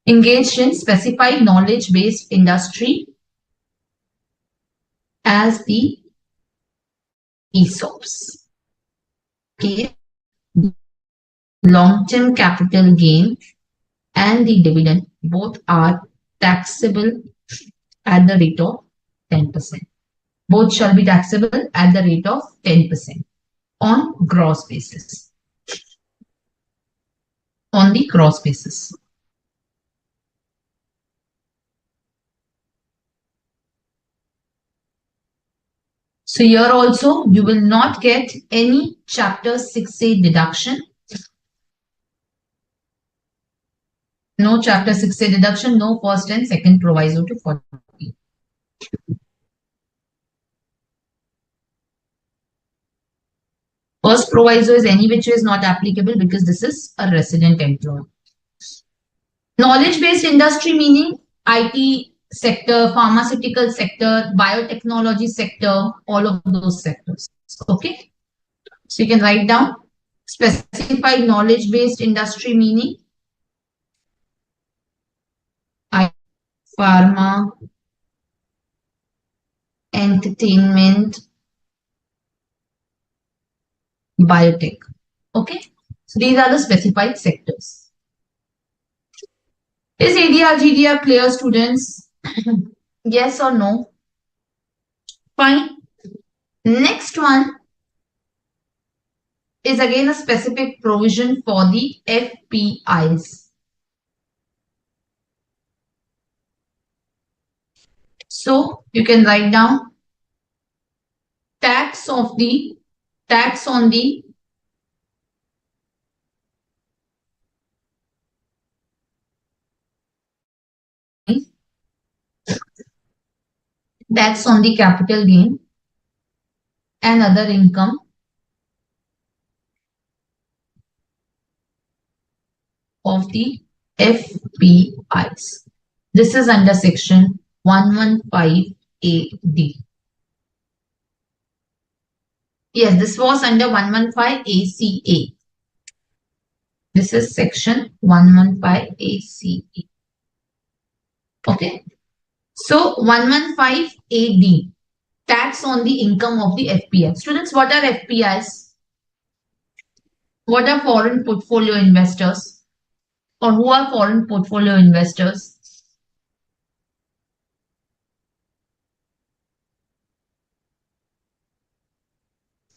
Engaged in specified knowledge-based industry as the ESOPs. Okay. Long-term capital gain and the dividend both are taxable at the rate of 10%. Both shall be taxable at the rate of 10% on gross basis. On the gross basis. So here also you will not get any Chapter 6A deduction. No Chapter 6A deduction, no first and second proviso to 40. First proviso is any which is not applicable because this is a resident employee. Knowledge-based industry meaning IT sector, pharmaceutical sector, biotechnology sector, all of those sectors. Okay. So you can write down specified knowledge-based industry meaning pharma, entertainment, biotech. Okay. So these are the specified sectors. Is ADR, clear, students? Yes or no? Fine. Next one is again a specific provision for the FPIs. So you can write down tax on the tax on capital gain and other income of the FPIs. This is under section 115AD. Yes, this was under 115 ACA. This is section 115 ACA. Okay. So 115 AD, tax on the income of the FPI. Students, what are FPIs? What are foreign portfolio investors? Or who are foreign portfolio investors?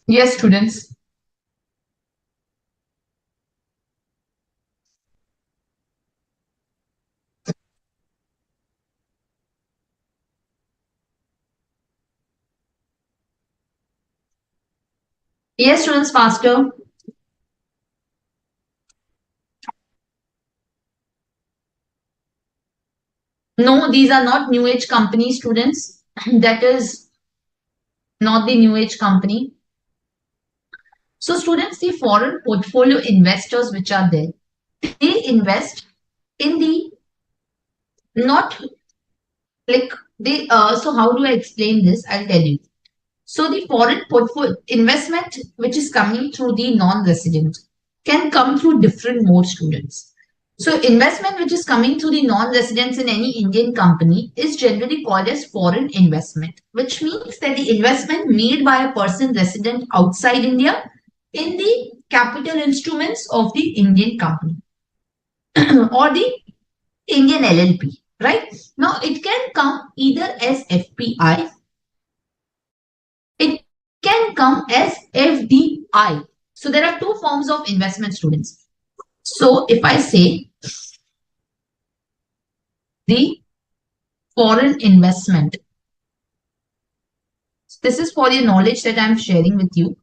Yes, students. Yes, students, faster. No, these are not new age company, students. That is not the new age company. So, students, the foreign portfolio investors which are there, they invest in the not like they. So, how do I explain this? I'll tell you. So the foreign portfolio investment which is coming through the non-resident can come through different modes, students. So investment which is coming through the non-residents in any Indian company is generally called as foreign investment, which means that the investment made by a person resident outside India in the capital instruments of the Indian company or the Indian LLP, right? Now it can come either as FPI, it can come as FDI. So there are two forms of investment, students. So if I say the foreign investment, this is for the knowledge that I'm sharing with you.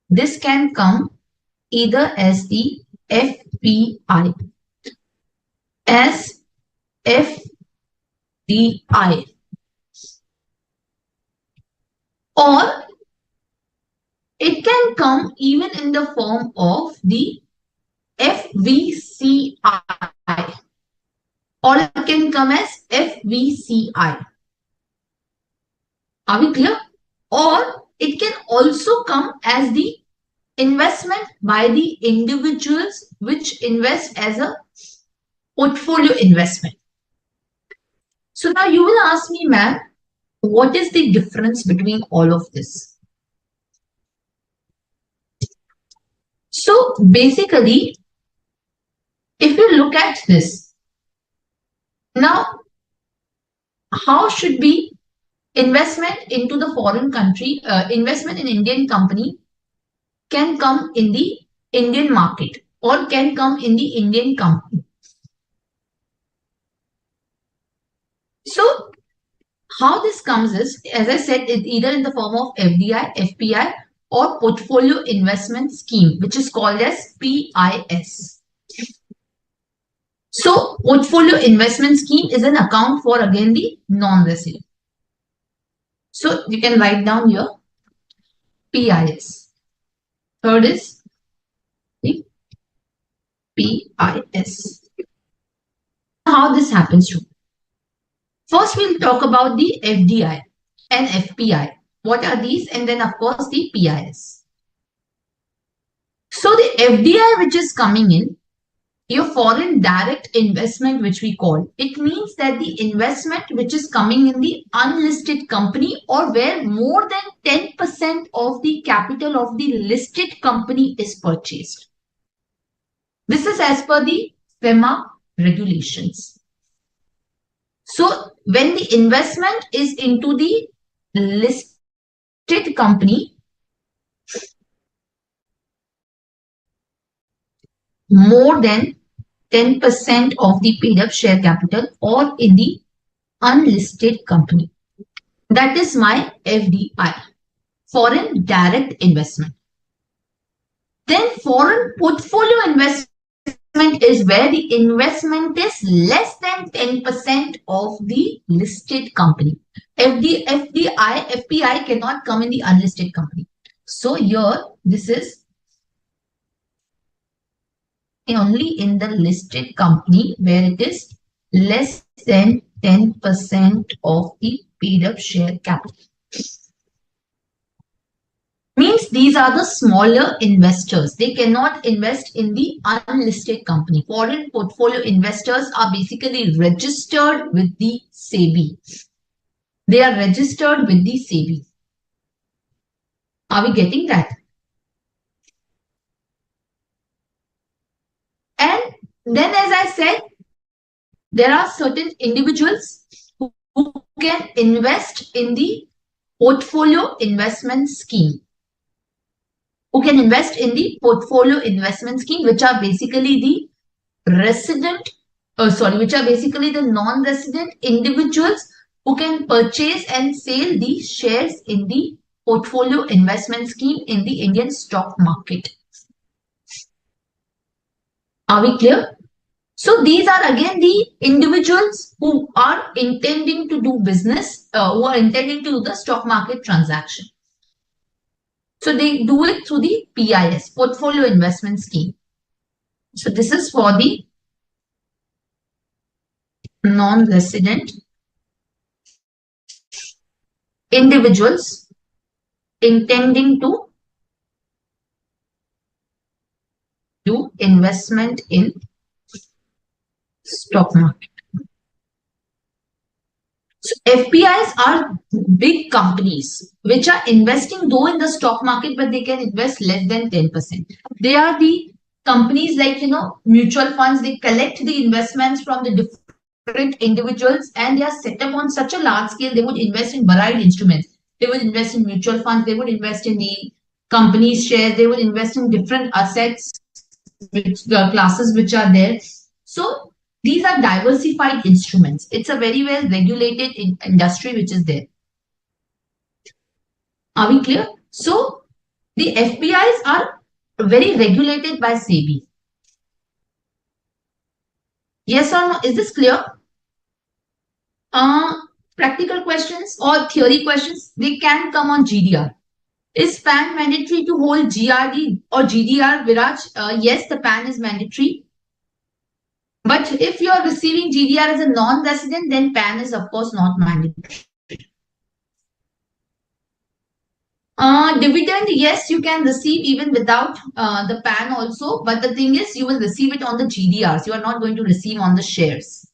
This can come either as the FPI, as FDI, or it can come even in the form of the FVCI, or it can come as FVCI. Are we clear? Or it can also come as the investment by the individuals which invest as a portfolio investment. So now you will ask me, ma'am, what is the difference between all of this? So basically, if you look at this, now how should be investment into the foreign country, investment in Indian company can come in the Indian market or can come in the Indian company. So how this comes is, as I said, it either in the form of FDI, FPI, or portfolio investment scheme, which is called as PIS. So portfolio investment scheme is an account for again the non-resident. So you can write down here PIS. Third is the PIS. How this happens to? First, we'll talk about the FDI and FPI. What are these? And then, of course, the PIS. So, the FDI, which is coming in, your foreign direct investment, which we call, it means that the investment which is coming in the unlisted company or where more than 10% of the capital of the listed company is purchased. This is as per the FEMA regulations. So when the investment is into the listed company, more than 10% of the paid up share capital or in the unlisted company. That is my FDI, foreign direct investment. Then foreign portfolio investment is where the investment is less than 10% of the listed company. FPI cannot come in the unlisted company. So here, this is only in the listed company where it is less than 10% of the paid up share capital. Means these are the smaller investors. They cannot invest in the unlisted company. Foreign portfolio investors are basically registered with the SEBI. They are registered with the SEBI. Are we getting that? And then, as I said, there are certain individuals who can invest in the portfolio investment scheme. Who can invest in the portfolio investment scheme, which are basically the which are basically the non-resident individuals who can purchase and sell the shares in the portfolio investment scheme in the Indian stock market. Are we clear? So these are again the individuals who are intending to do business, who are intending to do the stock market transaction. So they do it through the PIS, portfolio investment scheme. So this is for the non-resident individuals intending to do investment in stock market. So FPIs are big companies which are investing though in the stock market, but they can invest less than 10%. They are the companies like, mutual funds. They collect the investments from the different individuals and they are set up on such a large scale. They would invest in varied instruments. They would invest in mutual funds. They would invest in the company's shares. They would invest in different assets, classes which are there. So these are diversified instruments. It's a very well regulated industry which is there. Are we clear? So the FPIs are very regulated by SEBI. Yes or no? Is this clear? Practical questions or theory questions, they can come on GDR. Is PAN mandatory to hold GRD or GDR, Viraj? Yes, the PAN is mandatory. But if you are receiving GDR as a non-resident, then PAN is of course not mandatory. Dividend, yes, you can receive even without the PAN also. But the thing is, you will receive it on the GDRs. You are not going to receive on the shares.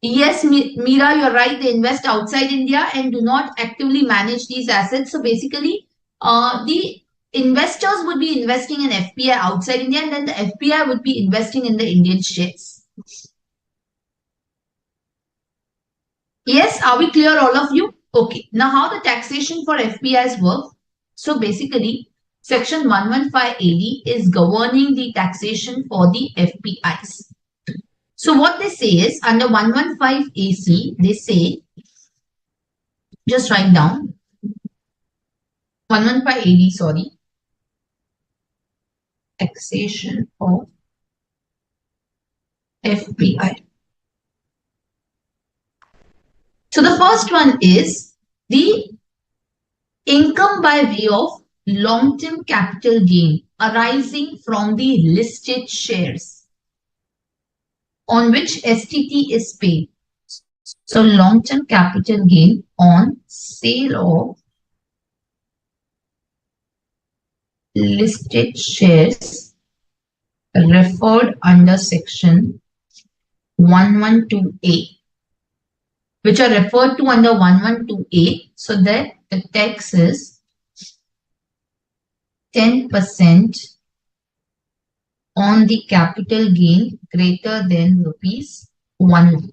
Yes, Meera, you're right. They invest outside India and do not actively manage these assets. So basically, the investors would be investing in FPI outside India, and then the FPI would be investing in the Indian shares. Yes, are we clear, all of you? Okay. Now, how the taxation for FPIs work? So basically, Section 115AD is governing the taxation for the FPIs. So what they say is under 115AC, they say, just write down 115AD, sorry, taxation of FPI. So the first one is the income by way of long-term capital gain arising from the listed shares on which STT is paid. So long-term capital gain on sale of listed shares referred under section 112A, which are referred to under 112A, so that the tax is 10% on the capital gain greater than rupees 1 lakh.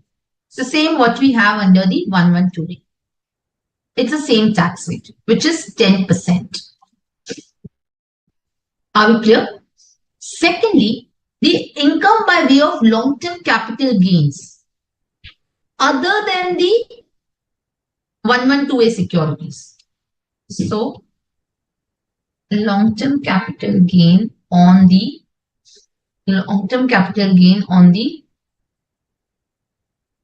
So same what we have under the 112A. It's the same tax rate, which is 10%. Are we clear? Secondly, the income by way of long-term capital gains other than the 112A securities. So long-term capital gain on the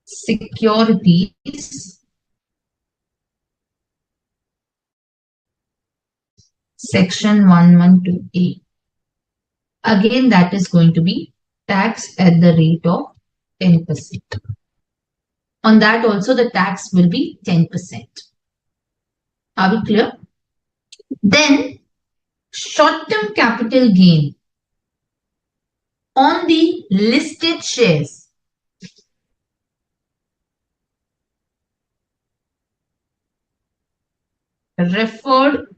securities section 112A. Again, that is going to be taxed at the rate of 10%. On that also, the tax will be 10%. Are we clear? Then, short-term capital gain on the listed shares referred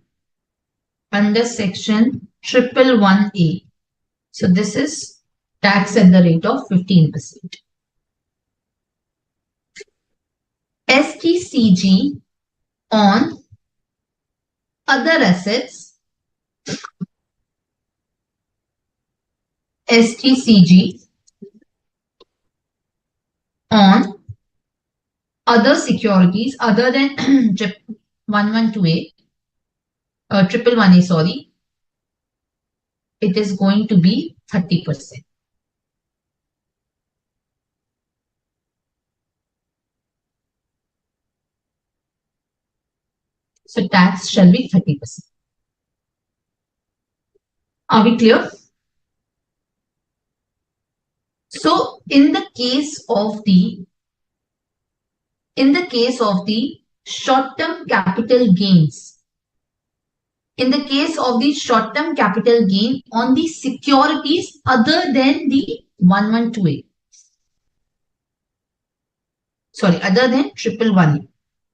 under section 111A. So this is tax at the rate of 15%. STCG on other assets, STCG on other securities other than 112A, 111A, sorry, it is going to be 30%. So tax shall be 30%. Are we clear? So in the case of the short-term capital gains, in the case of the short-term capital gain on the securities other than the 112A, sorry, other than 111A,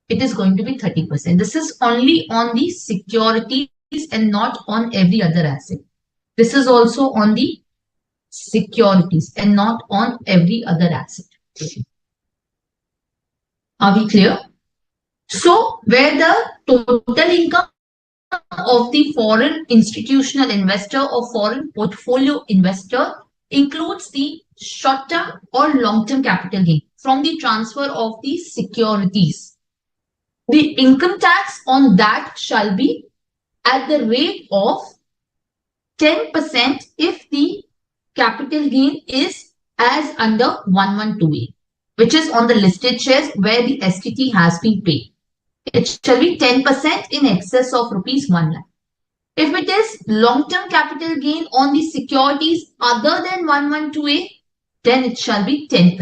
it is going to be 30%. This is only on the securities and not on every other asset. This is also on the securities and not on every other asset. Are we clear? So, where the total income of the foreign institutional investor or foreign portfolio investor includes the short-term or long-term capital gain from the transfer of the securities, the income tax on that shall be at the rate of 10% if the capital gain is as under 112A, which is on the listed shares where the STT has been paid. It shall be 10% in excess of rupees 1 lakh. If it is long-term capital gain on the securities other than 112A, then it shall be 10%.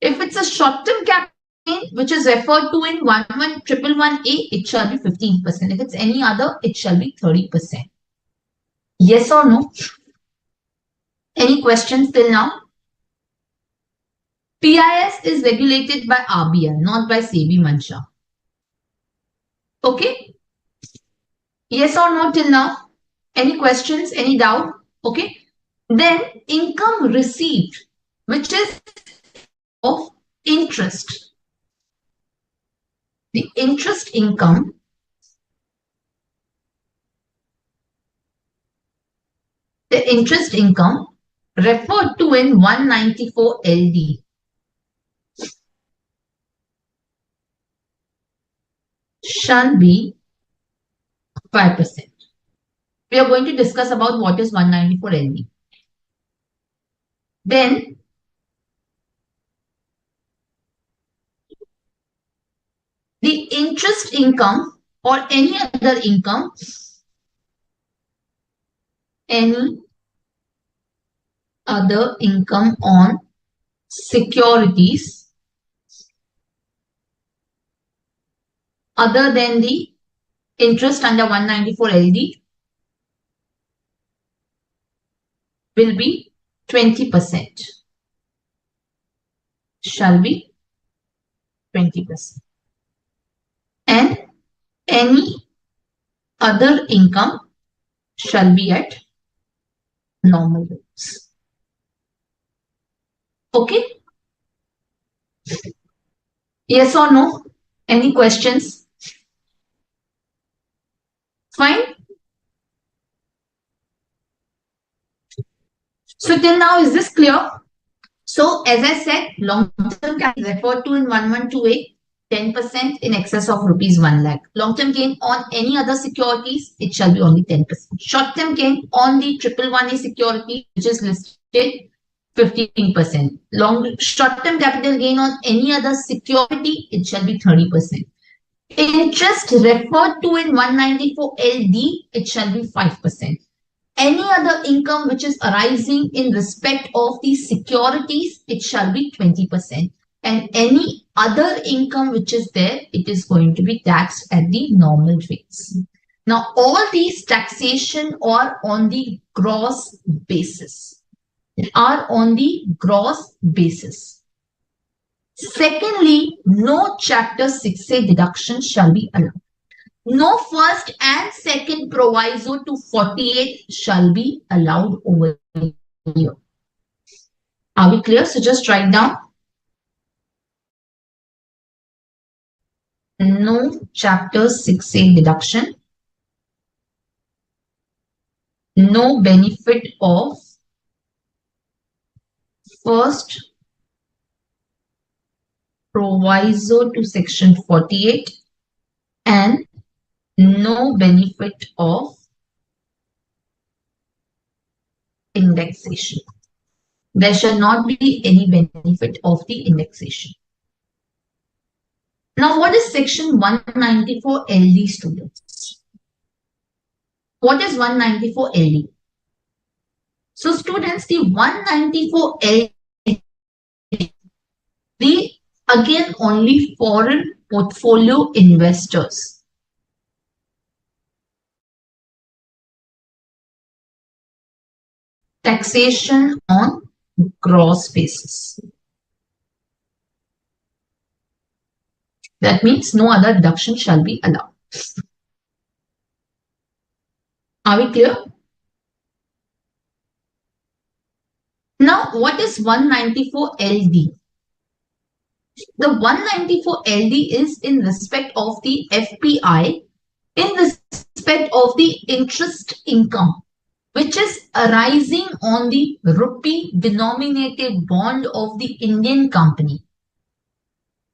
If it's a short-term capital gain which is referred to in 111A, it shall be 15%. If it's any other, it shall be 30%. Yes or no? Any questions till now? PIS is regulated by RBI, not by SEBI Mansha. Okay? Yes or no till now? Any questions? Any doubt? Okay. Then income received, which is of interest. The interest income referred to in 194 LD shall be 5%. We are going to discuss about what is 194 LD. Then the interest income or any other income, on securities other than the interest under 194 LD will be 20%. Shall be 20%. And any other income shall be at normal rates. Okay? Yes or no? Any questions? Fine. So till now, is this clear? So as I said, long-term can be referred to in 1128, 10% in excess of rupees 1 lakh. Long-term gain on any other securities, it shall be only 10%. Short-term gain on the 111A security, which is listed, 15%. Short-term capital gain on any other security, it shall be 30%. Interest referred to in 194 LD, it shall be 5%. Any other income which is arising in respect of these securities, it shall be 20%. And any other income which is there, it is going to be taxed at the normal rates. Now, all these taxation are on the gross basis. Secondly, no Chapter 6A deduction shall be allowed. No first and second proviso to 48 shall be allowed over here. Are we clear? So just write down. No Chapter 6A deduction. No benefit of first proviso to section 48 and no benefit of indexation. There shall not be any benefit of the indexation. Now, what is section 194 LD, students? What is 194 LD? So, students, the 194 LD, the again only foreign portfolio investors. Taxation on gross basis. That means no other deduction shall be allowed. Are we clear? Now, what is 194 LD? The 194 LD is in respect of the FPI, in respect of the interest income, which is arising on the rupee denominated bond of the Indian company,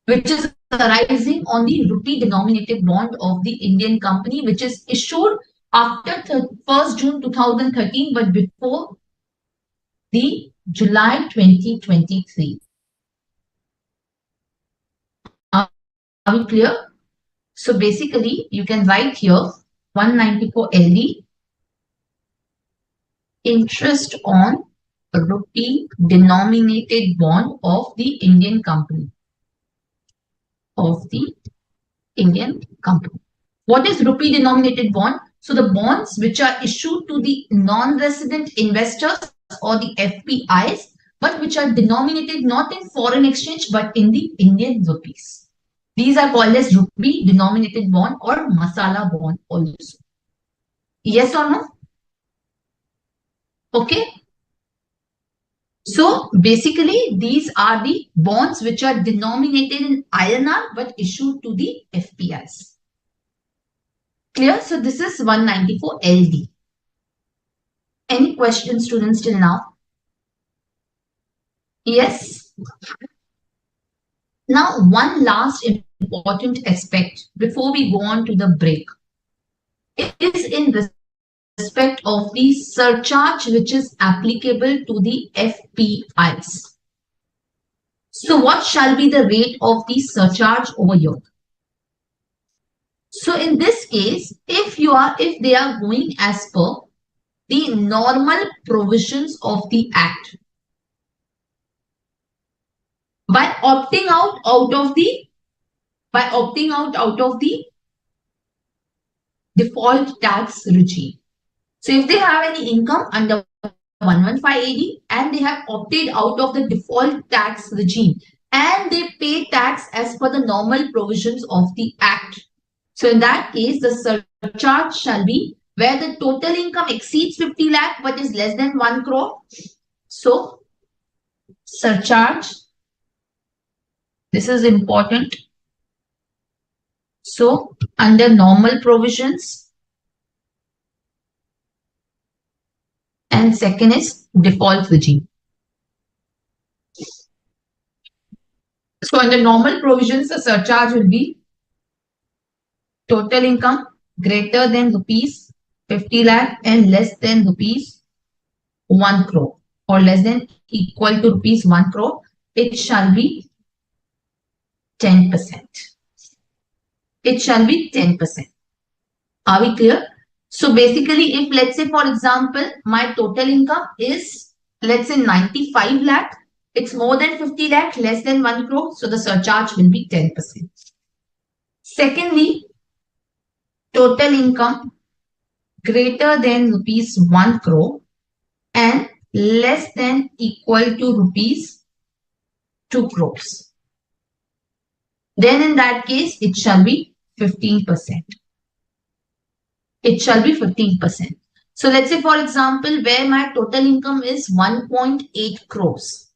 which is arising on the rupee denominated bond of the Indian company, which is issued after 1st June 2013, but before the July 2023. Are we clear? So basically, you can write here 194 LD, interest on rupee denominated bond of the Indian company. What is rupee denominated bond? So the bonds which are issued to the non-resident investors or the FPIs, but which are denominated not in foreign exchange but in the Indian rupees. These are called as rupee denominated bond or masala bond also. Yes or no? Okay. So basically, these are the bonds which are denominated in INR but issued to the FPIs. Clear? So this is 194 LD. Any questions, students, till now? Yes. Now, one last important aspect before we go on to the break is in respect of the surcharge which is applicable to the FPIs. So what shall be the rate of the surcharge over here? So in this case, if they are going as per the normal provisions of the Act, by opting out of the default tax regime. So if they have any income under 11580 and they have opted out of the default tax regime and they pay tax as per the normal provisions of the Act. So in that case, the surcharge shall be where the total income exceeds 50 lakh but is less than 1 crore. So surcharge, this is important. So under normal provisions, and second is default regime. So under normal provisions, the surcharge will be total income greater than rupees 50 lakh and less than rupees 1 crore or less than equal to rupees 1 crore. It shall be 10%. It shall be 10%. Are we clear? So basically, if let's say, for example, my total income is, let's say 95 lakh, it's more than 50 lakh, less than 1 crore. So the surcharge will be 10%. Secondly, total income greater than rupees 1 crore and less than equal to rupees 2 crores. Then in that case, it shall be 15%. It shall be 15%. So let's say, for example, where my total income is 1.8 crores,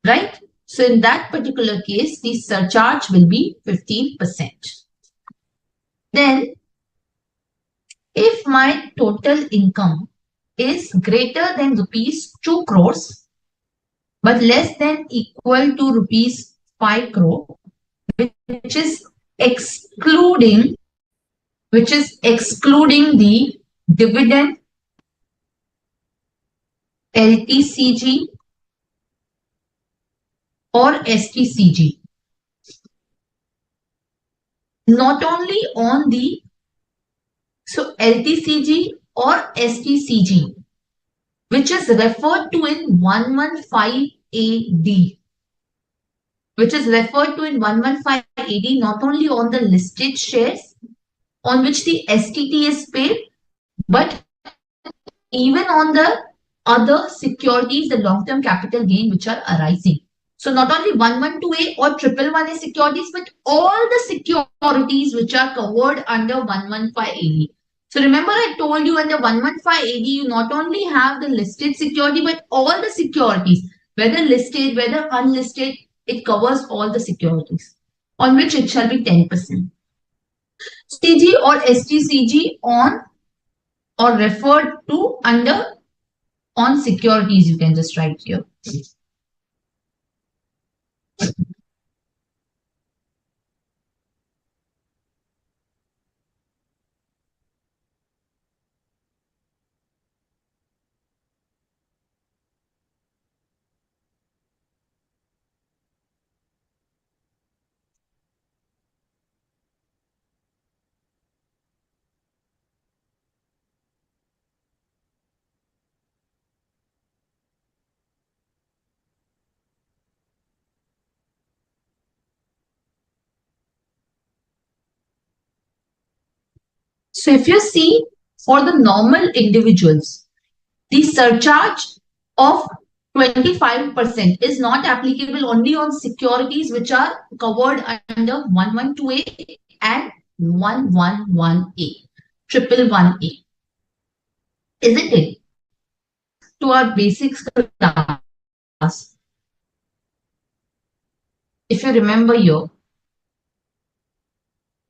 right? So in that particular case, the surcharge will be 15%. Then, if my total income is greater than rupees 2 crores, but less than equal to rupees 5 crore, which is excluding the dividend, LTCG or STCG. Not only on the, so LTCG or STCG, which is referred to in 115AD, which is referred to in 115AD, not only on the listed shares on which the STT is paid, but even on the other securities, the long-term capital gain which are arising. So not only 112A or 111A securities, but all the securities which are covered under 115AD. So remember I told you under 115AD, you not only have the listed security, but all the securities, whether listed, whether unlisted, it covers all the securities on which it shall be 10%. CG or STCG on or referred to under on securities, you can just write here. So if you see for the normal individuals, the surcharge of 25% is not applicable only on securities which are covered under 112A and 111A, 111A. Isn't it? To our basics class. If you remember here,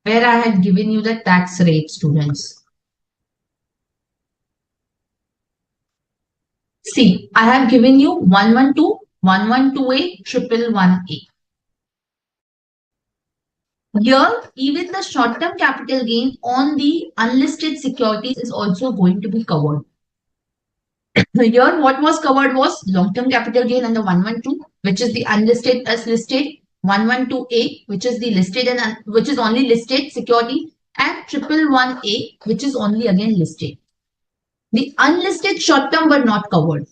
where I had given you the tax rate, students. See, I have given you 112, 112A, 111A. Here, even the short-term capital gain on the unlisted securities is also going to be covered. Here, what was covered was long-term capital gain under 112, which is the unlisted as listed, 112A, which is the listed and which is only listed security, and 111A, which is only again listed. The unlisted short-term were not covered,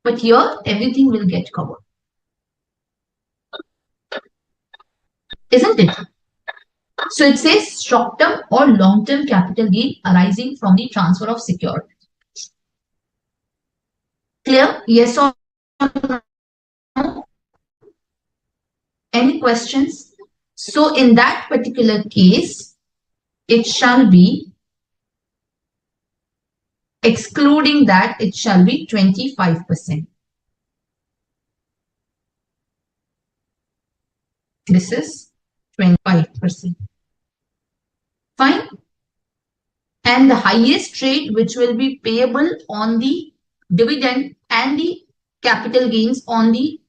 but here everything will get covered. Isn't it? So it says short-term or long-term capital gain arising from the transfer of security. Clear? Yes or no? Any questions? So in that particular case, it shall be, excluding that, it shall be 25%. This is 25%. Fine. And the highest rate which will be payable on the dividend and the capital gains on the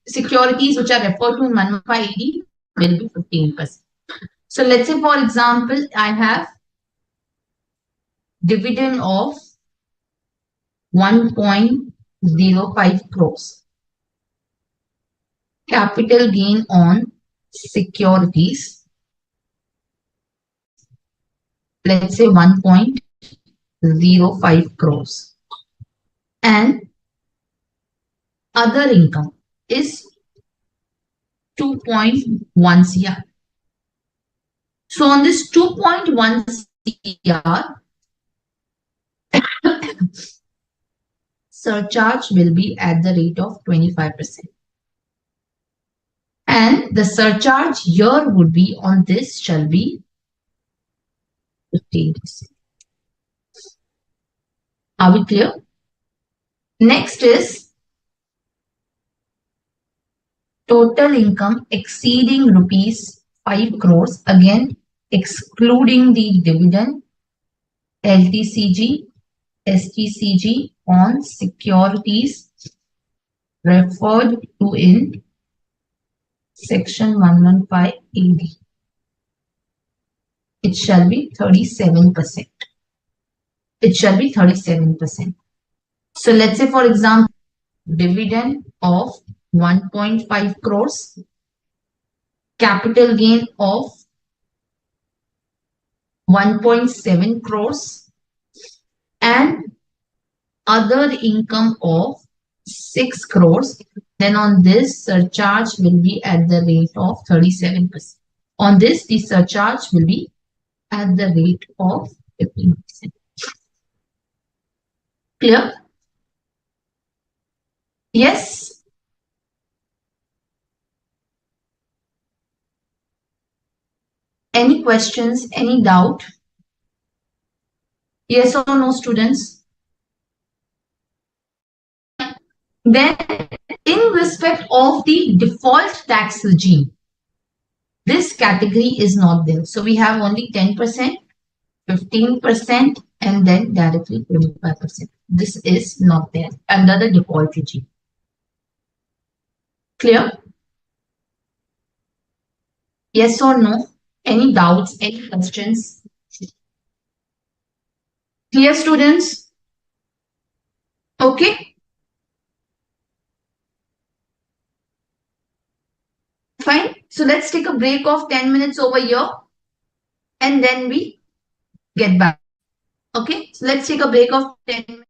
securities which are referred to in 11580 will be 15%. So let's say, for example, I have dividend of 1.05 crores. Capital gain on securities, let's say 1.05 crores. And other income is 2.1 CR. So on this 2.1 CR, surcharge will be at the rate of 25%. And the surcharge here would be on this shall be 15%. Are we clear? Next is total income exceeding rupees 5 crores, again excluding the dividend, LTCG, STCG on securities referred to in section 115 AD. It shall be 37%. It shall be 37%. So let's say, for example, dividend of 1.5 crores, capital gain of 1.7 crores, and other income of 6 crores, then on this surcharge will be at the rate of 37%. On this, the surcharge will be at the rate of 15%. Clear? Yes? Any questions? Any doubt? Yes or no, students? Then, in respect of the default tax regime, this category is not there. So we have only 10%, 15%, and then directly 25%. This is not there under the default regime. Clear? Yes or no? Any doubts? Any questions? Clear, students? Okay. Fine. So let's take a break of 10 minutes over here and then we get back. Okay. So let's take a break of 10 minutes.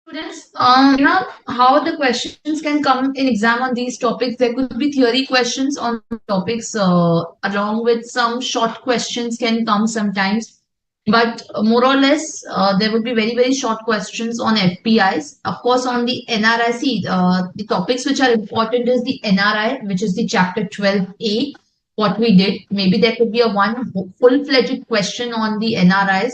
Students, how the questions can come in exam on these topics. There could be theory questions on topics, along with some short questions can come sometimes. But more or less, there would be very, very short questions on FPIs. Of course, on the NRIC, the topics which are important is the NRI, which is the chapter 12A, what we did. Maybe there could be a one full-fledged question on the NRIs,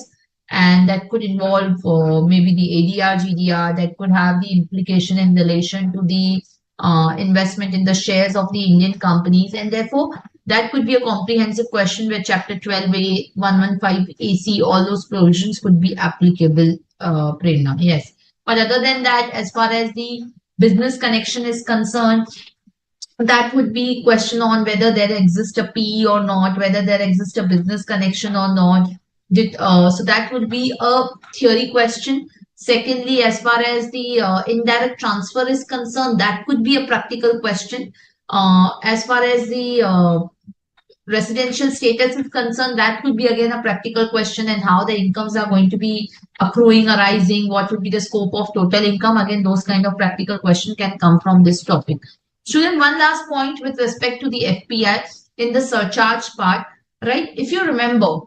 and that could involve maybe the ADR, GDR, that could have the implication in relation to the investment in the shares of the Indian companies, and therefore that could be a comprehensive question where Chapter 12A, 115 AC, all those provisions could be applicable, Prerna. Yes. But other than that, as far as the business connection is concerned, that would be question on whether there exists a PE or not, whether there exists a business connection or not. So that would be a theory question. Secondly, as far as the indirect transfer is concerned, that could be a practical question. As far as the residential status is concerned, that could be again a practical question, and how the incomes are going to be accruing, arising, what would be the scope of total income. Again, those kind of practical questions can come from this topic. Student, one last point with respect to the FPI in the surcharge part, right? If you remember,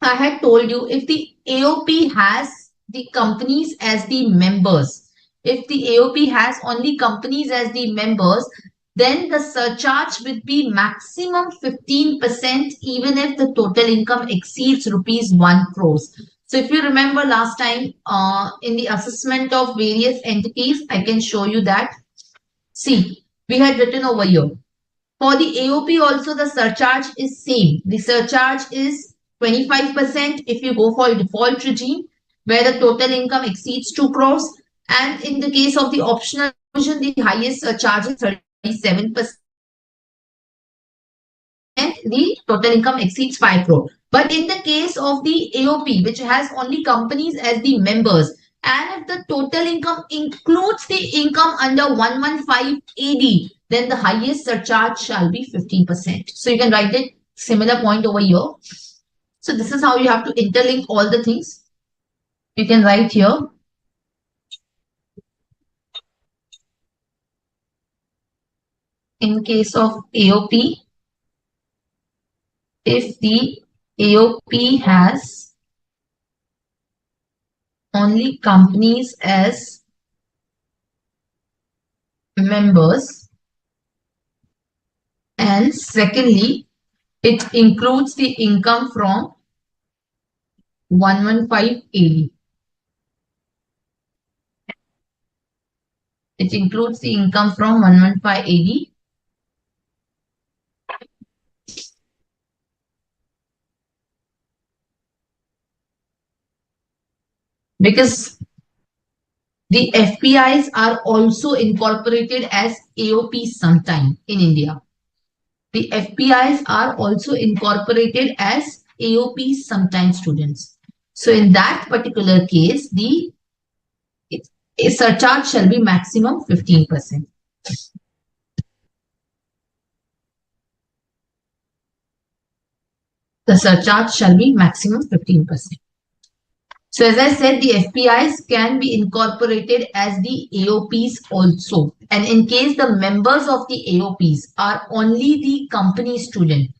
I had told you if the AOP has the companies as the members, if the AOP has only companies as the members, then the surcharge would be maximum 15% even if the total income exceeds rupees 1 crores. So if you remember last time in the assessment of various entities, I can show you that. See, we had written over here. For the AOP also the surcharge is same. The surcharge is 25% if you go for a default regime where the total income exceeds 2 crores. And in the case of the optional provision, the highest surcharge is 37%. The total income exceeds 5 crore. But in the case of the AOP, which has only companies as the members, and if the total income includes the income under 115 AD, then the highest surcharge shall be 15%. So you can write it similar point over here. So this is how you have to interlink all the things. You can write here. In case of AOP, if the AOP has only companies as members, and secondly, it includes the income from 115 AD. It includes the income from 115 AD. Because the FPIs are also incorporated as AOP sometime in India. The FPIs are also incorporated as AOP sometimes, students. So in that particular case, the surcharge shall be maximum 15%. The surcharge shall be maximum 15%. So as I said, the FPIs can be incorporated as the AOPs also. And in case the members of the AOPs are only the company student,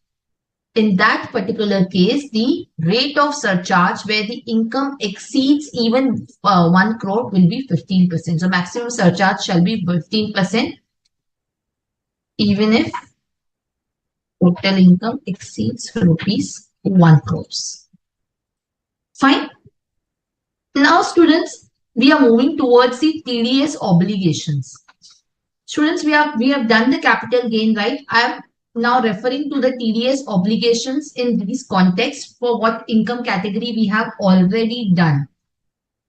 in that particular case, the rate of surcharge where the income exceeds even 1 crore will be 15%. So maximum surcharge shall be 15% even if total income exceeds rupees 1 crores. Fine. Now, students, we are moving towards the TDS obligations. Students, we have done the capital gain, right? I am now referring to the TDS obligations in this context for what income category we have already done.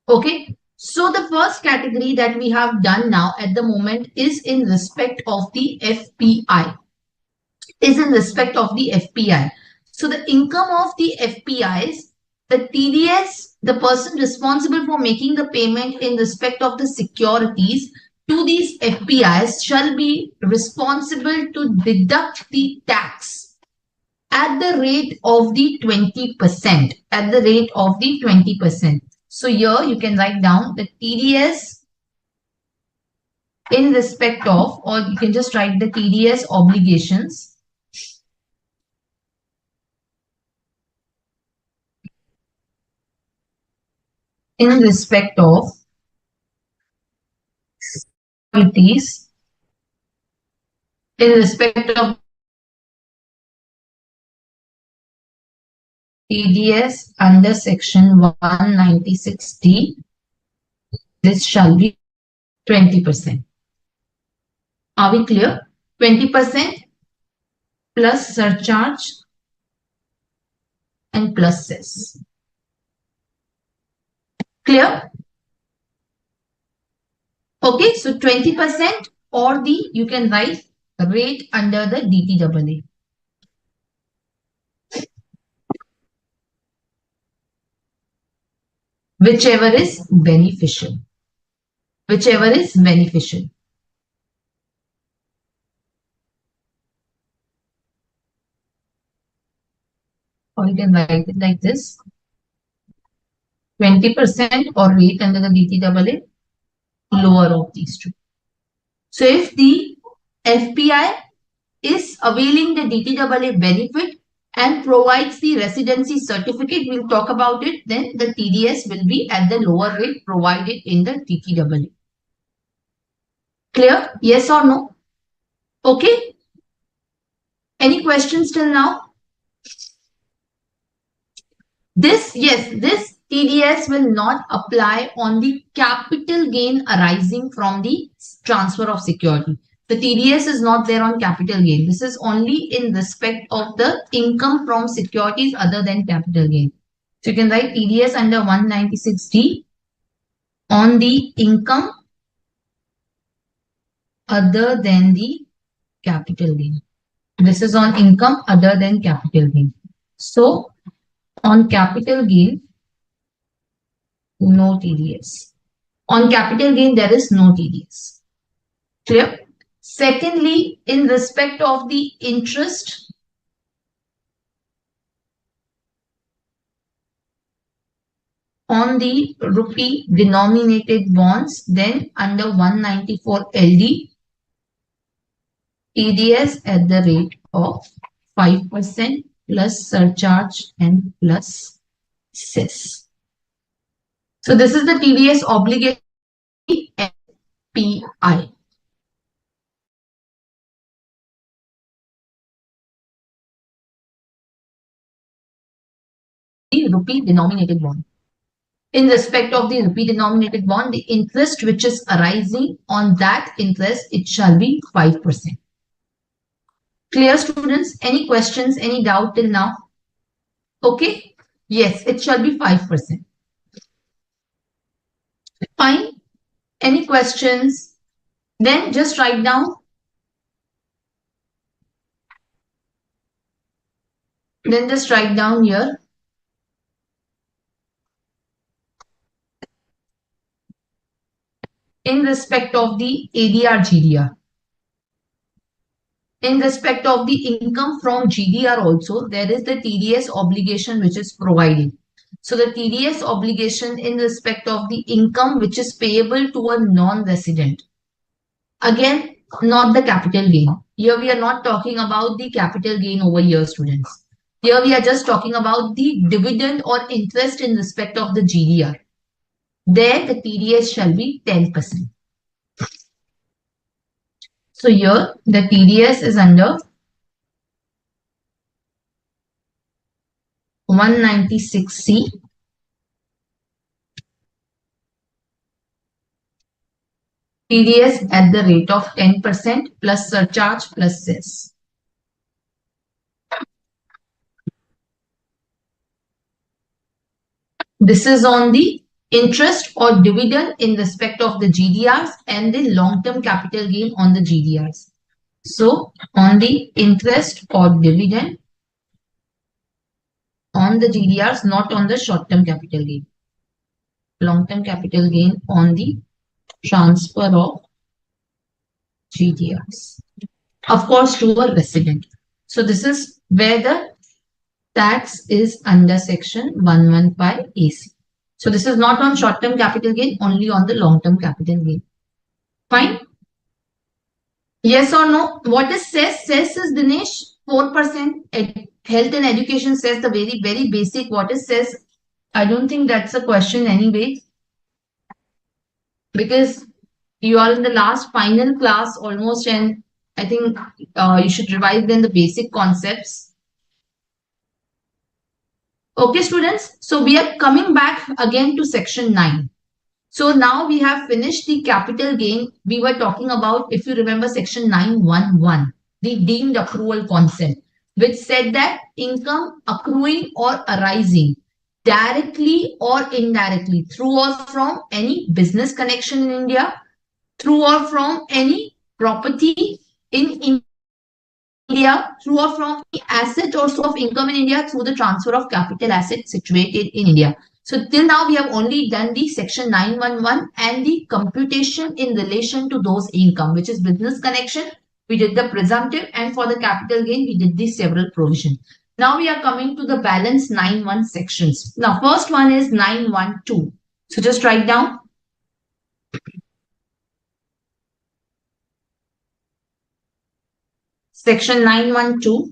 Okay. So the first category that we have done now at the moment is in respect of the FPI. So the income of the FPIs, the TDS, the person responsible for making the payment in respect of the securities to these FPIs shall be responsible to deduct the tax at the rate of the 20%. At the rate of the 20%. So here you can write down the TDS in respect of, or you can just write the TDS obligations in respect of royalties in respect of TDS under section 196D, this shall be 20%. Are we clear? 20% plus surcharge and plus cess. Clear? Okay, so 20% or you can write rate under the DTAA. Whichever is beneficial. Whichever is beneficial. Or you can write it like this. 20% or rate under the DTAA, lower of these two. So if the FPI is availing the DTAA benefit and provides the residency certificate, we'll talk about it, then the TDS will be at the lower rate provided in the DTAA. Clear? Yes or no? Okay. Any questions till now? This TDS will not apply on the capital gain arising from the transfer of security. The TDS is not there on capital gain. This is only in respect of the income from securities other than capital gain. So you can write TDS under 196D on the income other than the capital gain. This is on income other than capital gain. So on capital gain, no TDS. On capital gain, there is no TDS. Clear? Secondly, in respect of the interest on the rupee denominated bonds, then under 194 LD, TDS at the rate of 5% plus surcharge and plus cess. So this is the TDS obligation FPI. The rupee denominated bond. In respect of the rupee denominated bond, the interest which is arising on that interest, it shall be 5%. Clear, students? Any questions, any doubt till now? Okay. Yes, it shall be 5%. Fine. Any questions? Then just write down. Then just write down here. In respect of the ADR GDR. In respect of the income from GDR also, there is the TDS obligation which is provided. So the TDS obligation in respect of the income which is payable to a non-resident. Again, not the capital gain. Here we are not talking about the capital gain over here, students. Here we are just talking about the dividend or interest in respect of the GDR. There the TDS shall be 10%. So here the TDS is under 196C. TDS at the rate of 10% plus surcharge plus cess. This is on the interest or dividend in respect of the GDRs and the long-term capital gain on the GDRs. So on the interest or dividend on the GDRs, not on the short-term capital gain. Long-term capital gain on the transfer of GDRs. Of course, to a resident. So this is where the tax is under section 115 AC. So this is not on short-term capital gain, only on the long-term capital gain. Fine. Yes or no? What is cess? Cess is Dinesh 4%. Health and education says the very, very basic. What is cess? I don't think that's a question anyway, because you are in the last final class almost, and I think you should revise then the basic concepts. Okay, students. So we are coming back again to section 9. So now we have finished the capital gain. We were talking about, if you remember, section 911, the deemed accrual concept, which said that income accruing or arising directly or indirectly through or from any business connection in India, through or from any property in India, through or from the asset or source of income in India through the transfer of capital asset situated in India. So till now we have only done the section 911 and the computation in relation to those income, which is business connection. We did the presumptive, and for the capital gain we did the several provision. Now we are coming to the balance 9-1 sections. Now first one is 912. So just write down section 912.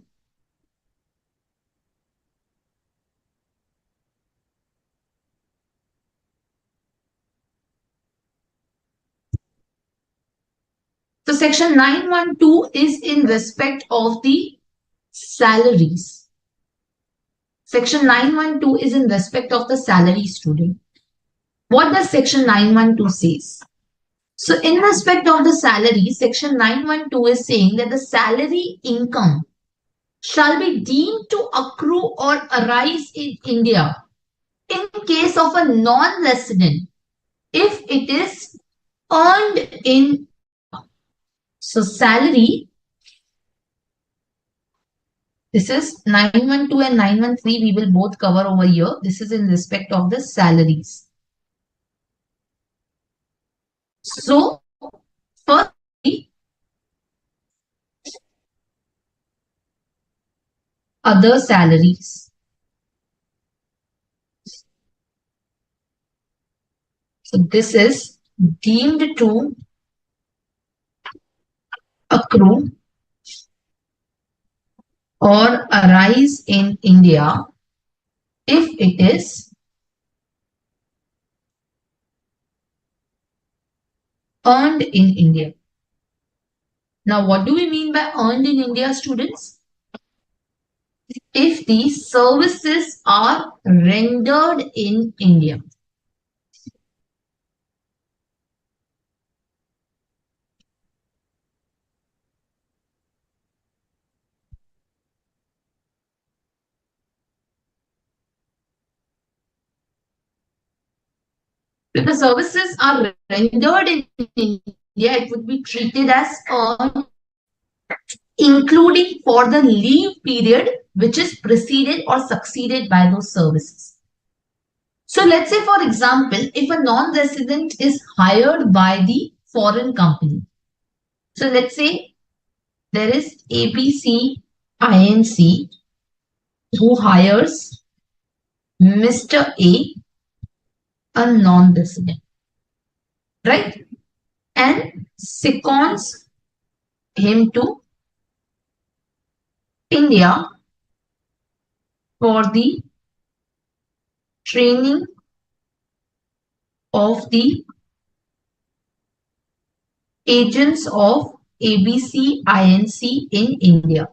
So section 912 is in respect of the salaries. Section 912 is in respect of the salary student. What does section 912 says? So in respect of the salary, section 912 is saying that the salary income shall be deemed to accrue or arise in India in case of a non-resident if it is earned in. So salary, this is 912 and 913, we will both cover over here. This is in respect of the salaries. So first, other salaries. So this is deemed to accrue or arise in India if it is earned in India. Now, what do we mean by earned in India, students? If the services are rendered in India. If the services are rendered in India, it would be treated as earned, including for the leave period which is preceded or succeeded by those services. So let's say, for example, if a non-resident is hired by the foreign company. So let's say there is ABC Inc. who hires Mr. A non-resident, right? And seconds him to India for the training of the agents of ABC Inc. in India.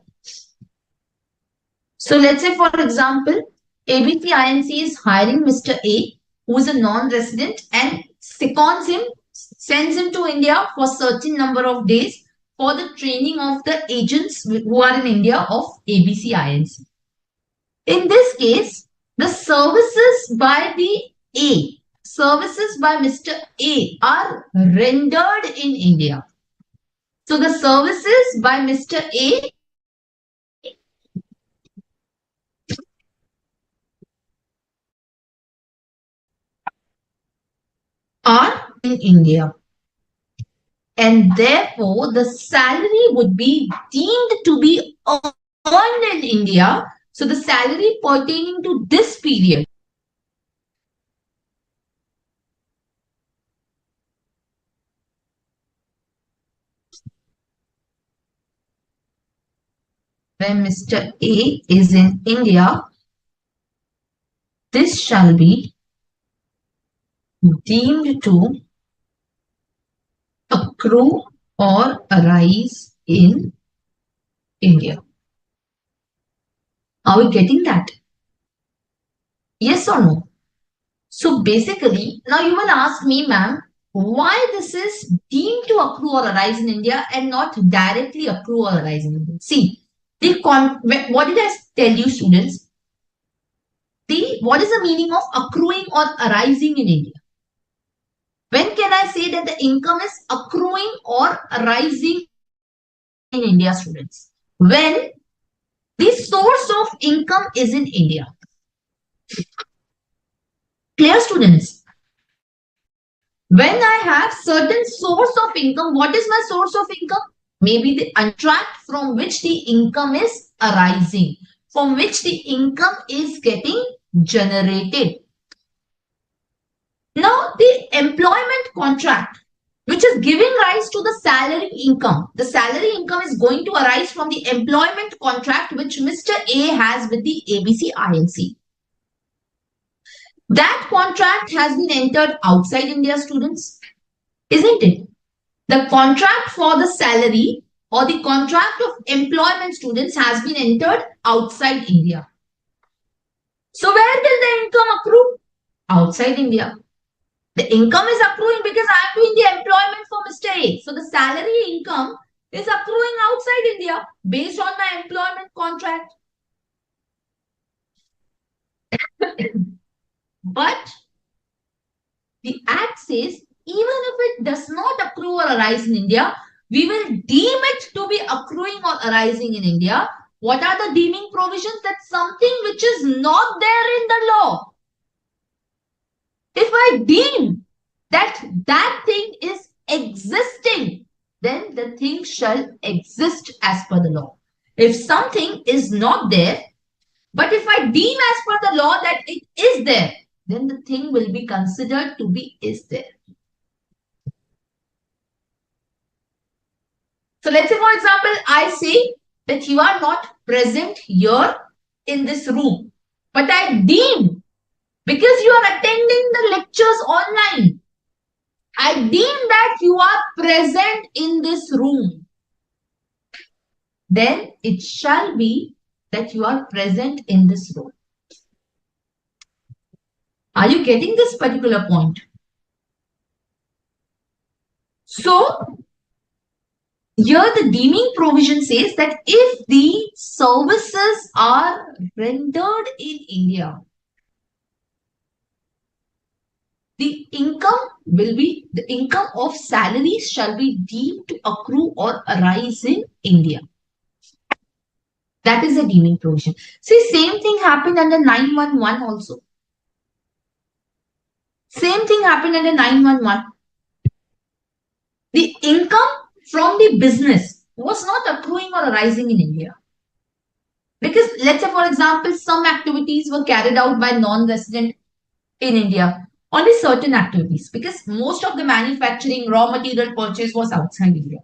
So let's say, for example, ABC Inc. is hiring Mr. A, who is a non-resident, and seconds him, sends him to India for certain number of days for the training of the agents who are in India of ABC Inc. In this case, the services by services by Mr. A are rendered in India. So the services by Mr. A are in India. And therefore, the salary would be deemed to be earned in India. So the salary pertaining to this period when Mr. A is in India, this shall be deemed to accrue or arise in India. Are we getting that? Yes or no? So basically, now you will ask me, ma'am, why this is deemed to accrue or arise in India and not directly accrue or arise in India? See, what did I tell you, students? What is the meaning of accruing or arising in India? When can I say that the income is accruing or arising in India, students? When the source of income is in India. Clear, students? When I have certain source of income, what is my source of income? Maybe the contract from which the income is arising, from which the income is getting generated. Now, the employment contract, which is giving rise to the salary income. The salary income is going to arise from the employment contract which Mr. A has with the ABC INC. That contract has been entered outside India, students, isn't it? The contract for the salary or the contract of employment, students, has been entered outside India. So where will the income accrue? Outside India. The income is accruing because I am doing the employment for Mr. A. So the salary income is accruing outside India based on my employment contract. But the Act says even if it does not accrue or arise in India, we will deem it to be accruing or arising in India. What are the deeming provisions? That's something which is not there in the law. If I deem that that thing is existing, then the thing shall exist as per the law. If something is not there, but if I deem as per the law that it is there, then the thing will be considered to be is there. So let's say, for example, I say that you are not present here in this room, but I deem because you are attending the lectures online, I deem that you are present in this room. Then it shall be that you are present in this room. Are you getting this particular point? So, here the deeming provision says that if the services are rendered in India, the income of salaries shall be deemed to accrue or arise in India. That is the deeming provision. See, same thing happened under 911 also. Same thing happened under 911. The income from the business was not accruing or arising in India. Because let's say, for example, some activities were carried out by non-resident in India. Only certain activities, because most of the manufacturing, raw material purchase was outside India.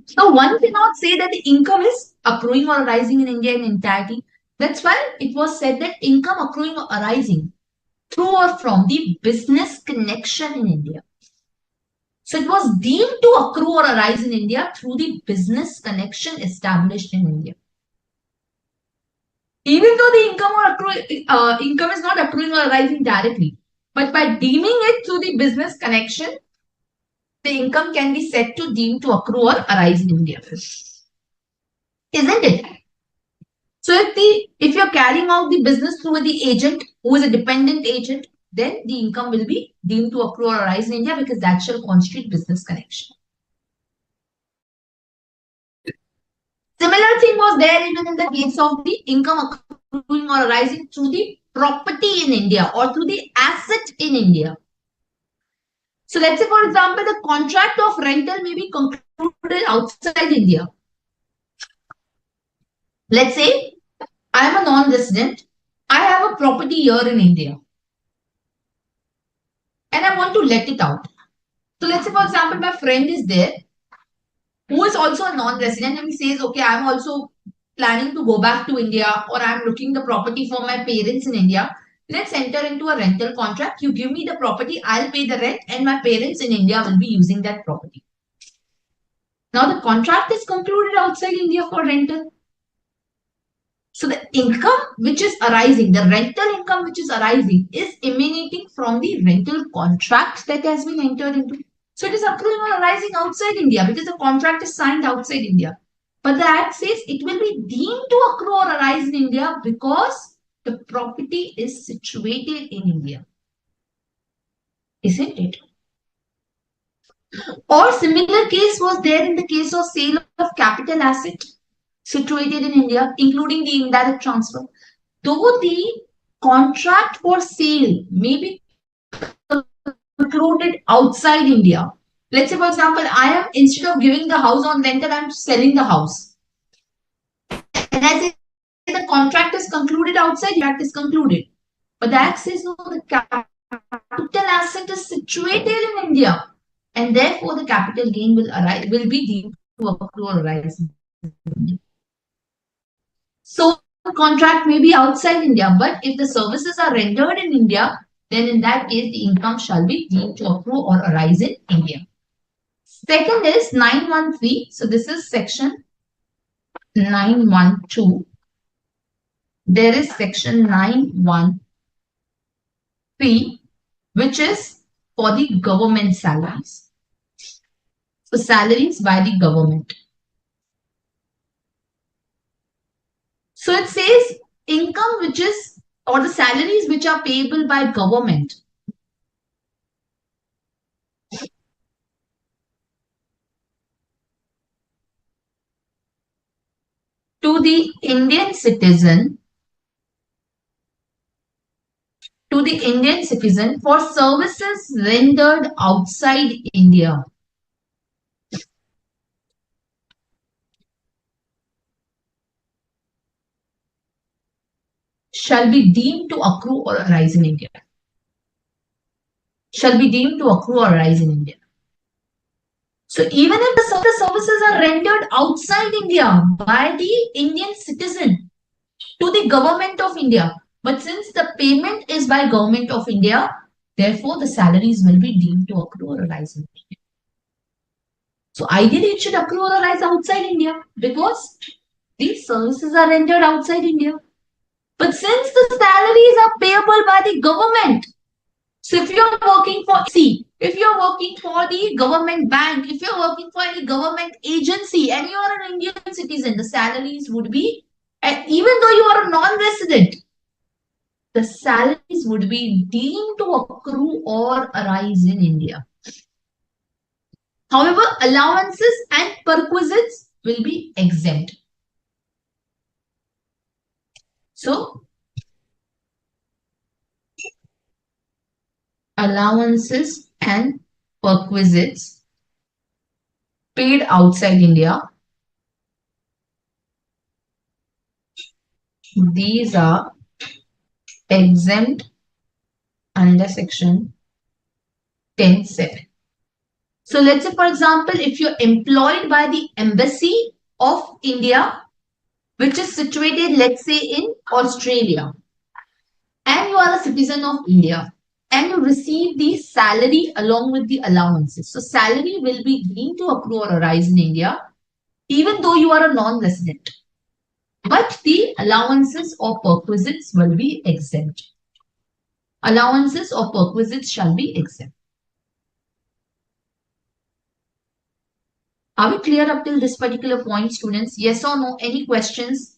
So one cannot say that the income is accruing or arising in India in entirety. That's why it was said that income accruing or arising through or from the business connection in India. So it was deemed to accrue or arise in India through the business connection established in India. Even though the income is not accruing or arising directly, but by deeming it through the business connection, the income can be said to deem to accrue or arise in India. Isn't it? So if you're carrying out the business through the agent who is a dependent agent, then the income will be deemed to accrue or arise in India because that shall constitute business connection. Similar thing was there even in the case of the income accruing or arising through the property in India or through the asset in India. So let's say, for example, the contract of rental may be concluded outside India. Let's say I am a non-resident. I have a property here in India and I want to let it out. So let's say, for example, my friend is there who is also a non-resident and he says, okay, I'm also planning to go back to India or I'm looking the property for my parents in India. Let's enter into a rental contract. You give me the property, I'll pay the rent, and my parents in India will be using that property. Now the contract is concluded outside India for rental. So the income which is arising, the rental income which is arising is emanating from the rental contract that has been entered into. So it is accruing or arising outside India because the contract is signed outside India. But the Act says it will be deemed to accrue or arise in India because the property is situated in India. Isn't it? Or similar case was there in the case of sale of capital asset situated in India, including the indirect transfer. Though the contract for sale may be concluded outside India. Let's say, for example, I am instead of giving the house on rental, I'm selling the house. And as I say, the contract is concluded outside, the contract is concluded. But the Act says no, the capital asset is situated in India. And therefore, the capital gain will be deemed to accrue or arise. So contract may be outside India, but if the services are rendered in India, then in that case, the income shall be deemed to accrue or arise in India. Second is 913. So this is section 912. There is section 913, which is for the government salaries. So salaries by the government. So it says income which is, or the salaries which are payable by government to the Indian citizen for services rendered outside India shall be deemed to accrue or arise in India. Shall be deemed to accrue or arise in India. So even if the services are rendered outside India by the Indian citizen to the government of India, but since the payment is by government of India, therefore the salaries will be deemed to accrue or arise in India. So ideally it should accrue or arise outside India because these services are rendered outside India. But since the salaries are payable by the government, so if you're working for if you're working for the government bank, if you're working for any government agency and you are an Indian citizen, the salaries would be, and even though you are a non-resident, the salaries would be deemed to accrue or arise in India. However, allowances and perquisites will be exempt. So, allowances and perquisites paid outside India, these are exempt under section 10(7). So let's say, for example, if you're employed by the Embassy of India, which is situated, let's say, in Australia, and you are a citizen of India, and you receive the salary along with the allowances. So salary will be deemed to accrue or arise in India, even though you are a non-resident. But the allowances or perquisites will be exempt. Allowances or perquisites shall be exempt. Are we clear up till this particular point, students? Yes or no? Any questions?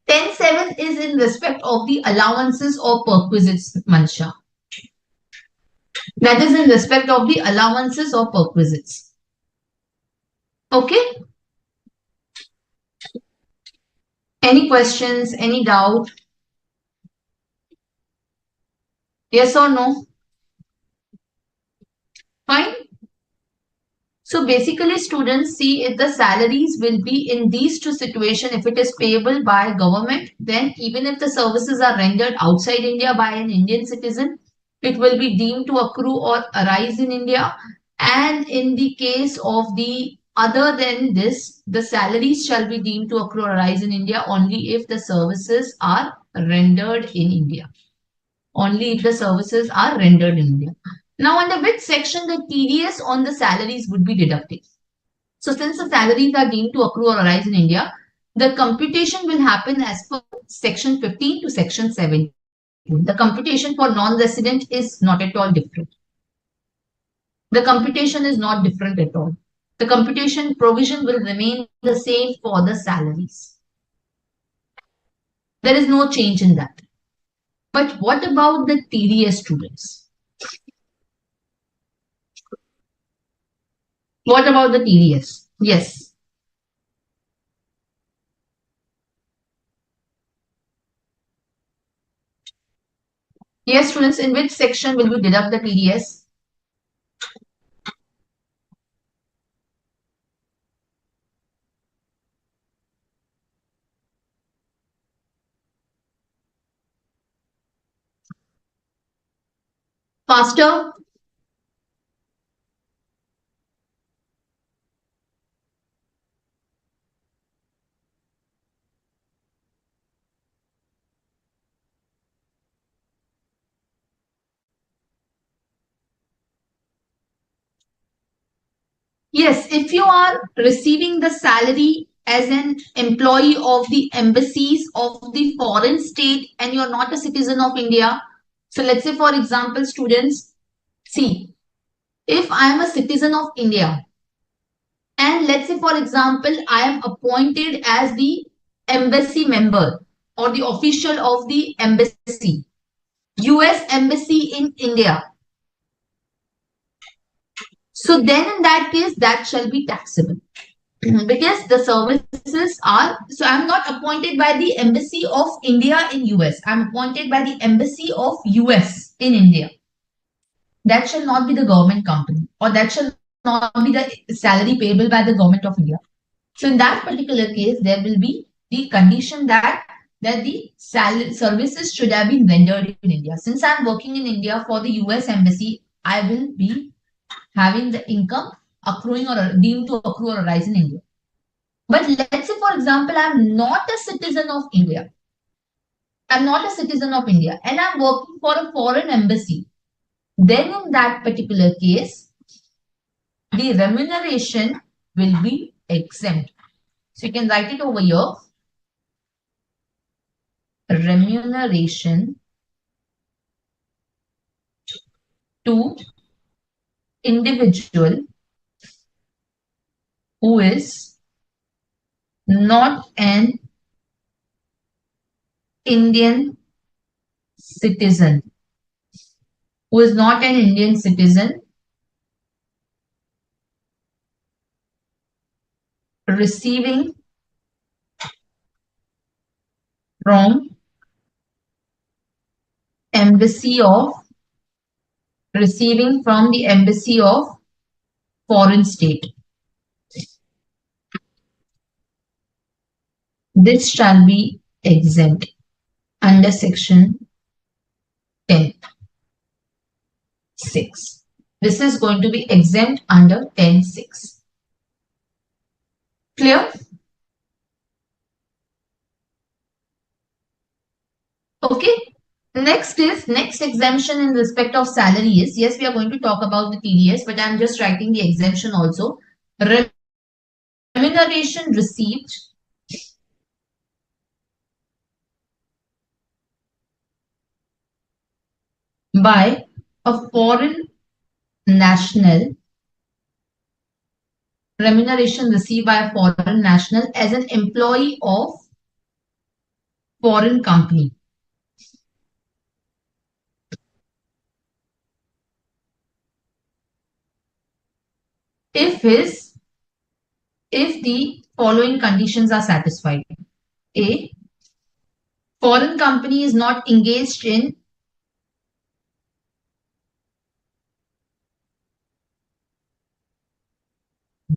10(7) is in respect of the allowances or perquisites, Mansha. That is in respect of the allowances or perquisites. Okay? Any questions? Any doubt? Yes or no? Fine. So basically, students, see if the salaries will be in these two situations. If it is payable by government, then even if the services are rendered outside India by an Indian citizen, it will be deemed to accrue or arise in India. And in the case of the other than this, the salaries shall be deemed to accrue or arise in India only if the services are rendered in India. Only if the services are rendered in India. Now, under which section the TDS on the salaries would be deducted? So, since the salaries are deemed to accrue or arise in India, the computation will happen as per section 15 to section 17. The computation for non-resident is not at all different. The computation is not different at all. The computation provision will remain the same for the salaries. There is no change in that. But what about the TDS students? What about the TDS? Yes. Yes, students, in which section will you deduct the TDS? Faster. Yes, if you are receiving the salary as an employee of the embassies of the foreign state and you're not a citizen of India. So let's say, for example, students, see, if I am a citizen of India and let's say, for example, I am appointed as the embassy member or the official of the embassy, US embassy in India. So then in that case, that shall be taxable. Because the services are, so I'm not appointed by the embassy of India in US. I'm appointed by the embassy of US in India. That shall not be the government company or that shall not be the salary payable by the government of India. So in that particular case, there will be the condition that the services should have been rendered in India. Since I'm working in India for the US embassy, I will be having the income accruing or deemed to accrue or arise in India. But let's say, for example, I'm not a citizen of India. I'm not a citizen of India and I'm working for a foreign embassy. Then in that particular case, the remuneration will be exempt. So you can write it over here. Remuneration to individual who is not an Indian citizen. Who is not an Indian citizen receiving from embassy of receiving from the embassy of foreign state. This shall be exempt under section 10(6). This is going to be exempt under 10(6). Clear? Okay. Next exemption in respect of salary is, yes, we are going to talk about the TDS, but I'm just writing the exemption also. Remuneration received by a foreign national, remuneration received by a foreign national as an employee of foreign company. If the following conditions are satisfied. A, foreign company is not engaged in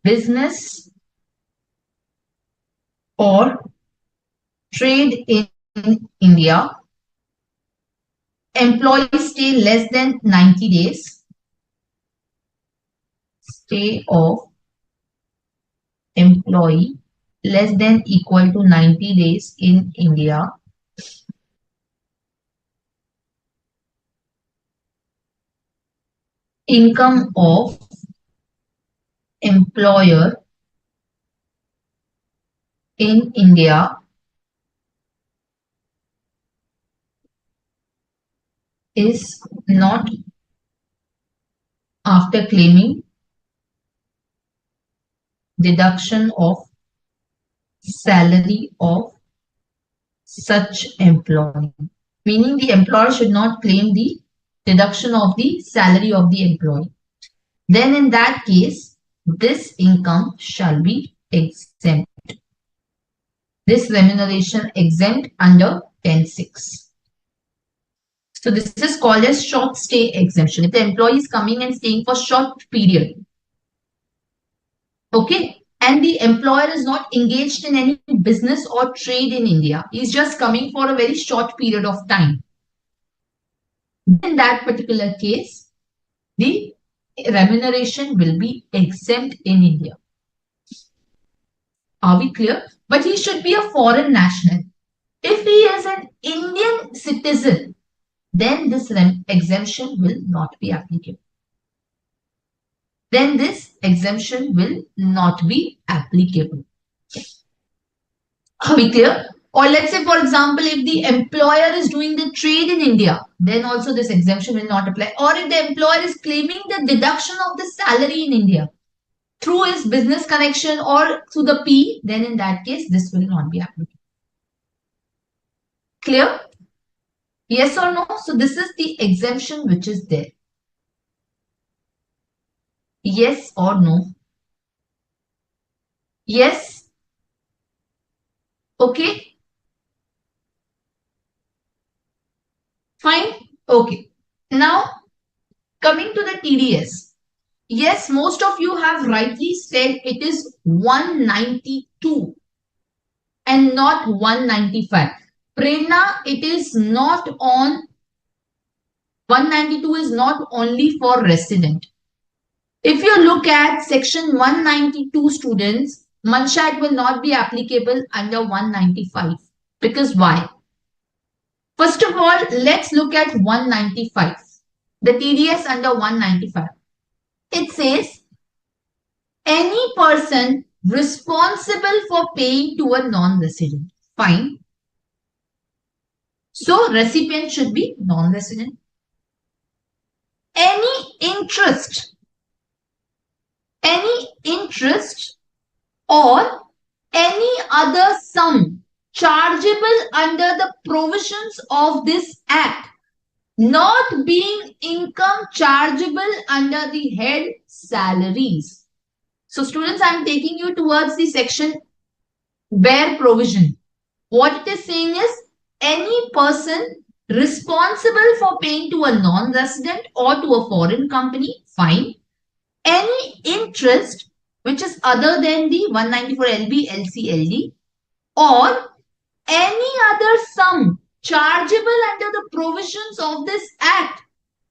business or trade in India employee stay less than 90 days, stay of employee less than equal to 90 days in India, income of employer in India is not after claiming deduction of salary of such employee. Meaning the employer should not claim the deduction of the salary of the employee. Then in that case, this income shall be exempt. This remuneration exempt under 10(6). So this is called as short stay exemption. If the employee is coming and staying for short period, okay, and the employer is not engaged in any business or trade in India, he's just coming for a very short period of time. In that particular case, the remuneration will be exempt in India. Are we clear? But he should be a foreign national. If he is an Indian citizen, then this exemption will not be applicable. Then this exemption will not be applicable. Are we clear? Or let's say, for example, if the employer is doing the trade in India, then also this exemption will not apply. Or if the employer is claiming the deduction of the salary in India through his business connection or through the P, then in that case, this will not be applicable. Clear? Yes or no? So this is the exemption which is there. Yes or no? Yes? Okay? Fine? Okay. Now, coming to the TDS. Yes, most of you have rightly said it is 192 and not 195. Prerna, it is not on 192 is not only for resident. If you look at section 192 students, Mansha, it will not be applicable under 195. Because why? First of all, let's look at 195. The TDS under 195. It says, any person responsible for paying to a non-resident. Fine. So, recipient should be non-resident. Any interest or any other sum chargeable under the provisions of this act, not being income chargeable under the head salaries. So students, I am taking you towards the section where provision. What it is saying is, any person responsible for paying to a non-resident or to a foreign company, fine. Any interest which is other than the 194 LB, LC, LD, or any other sum chargeable under the provisions of this act,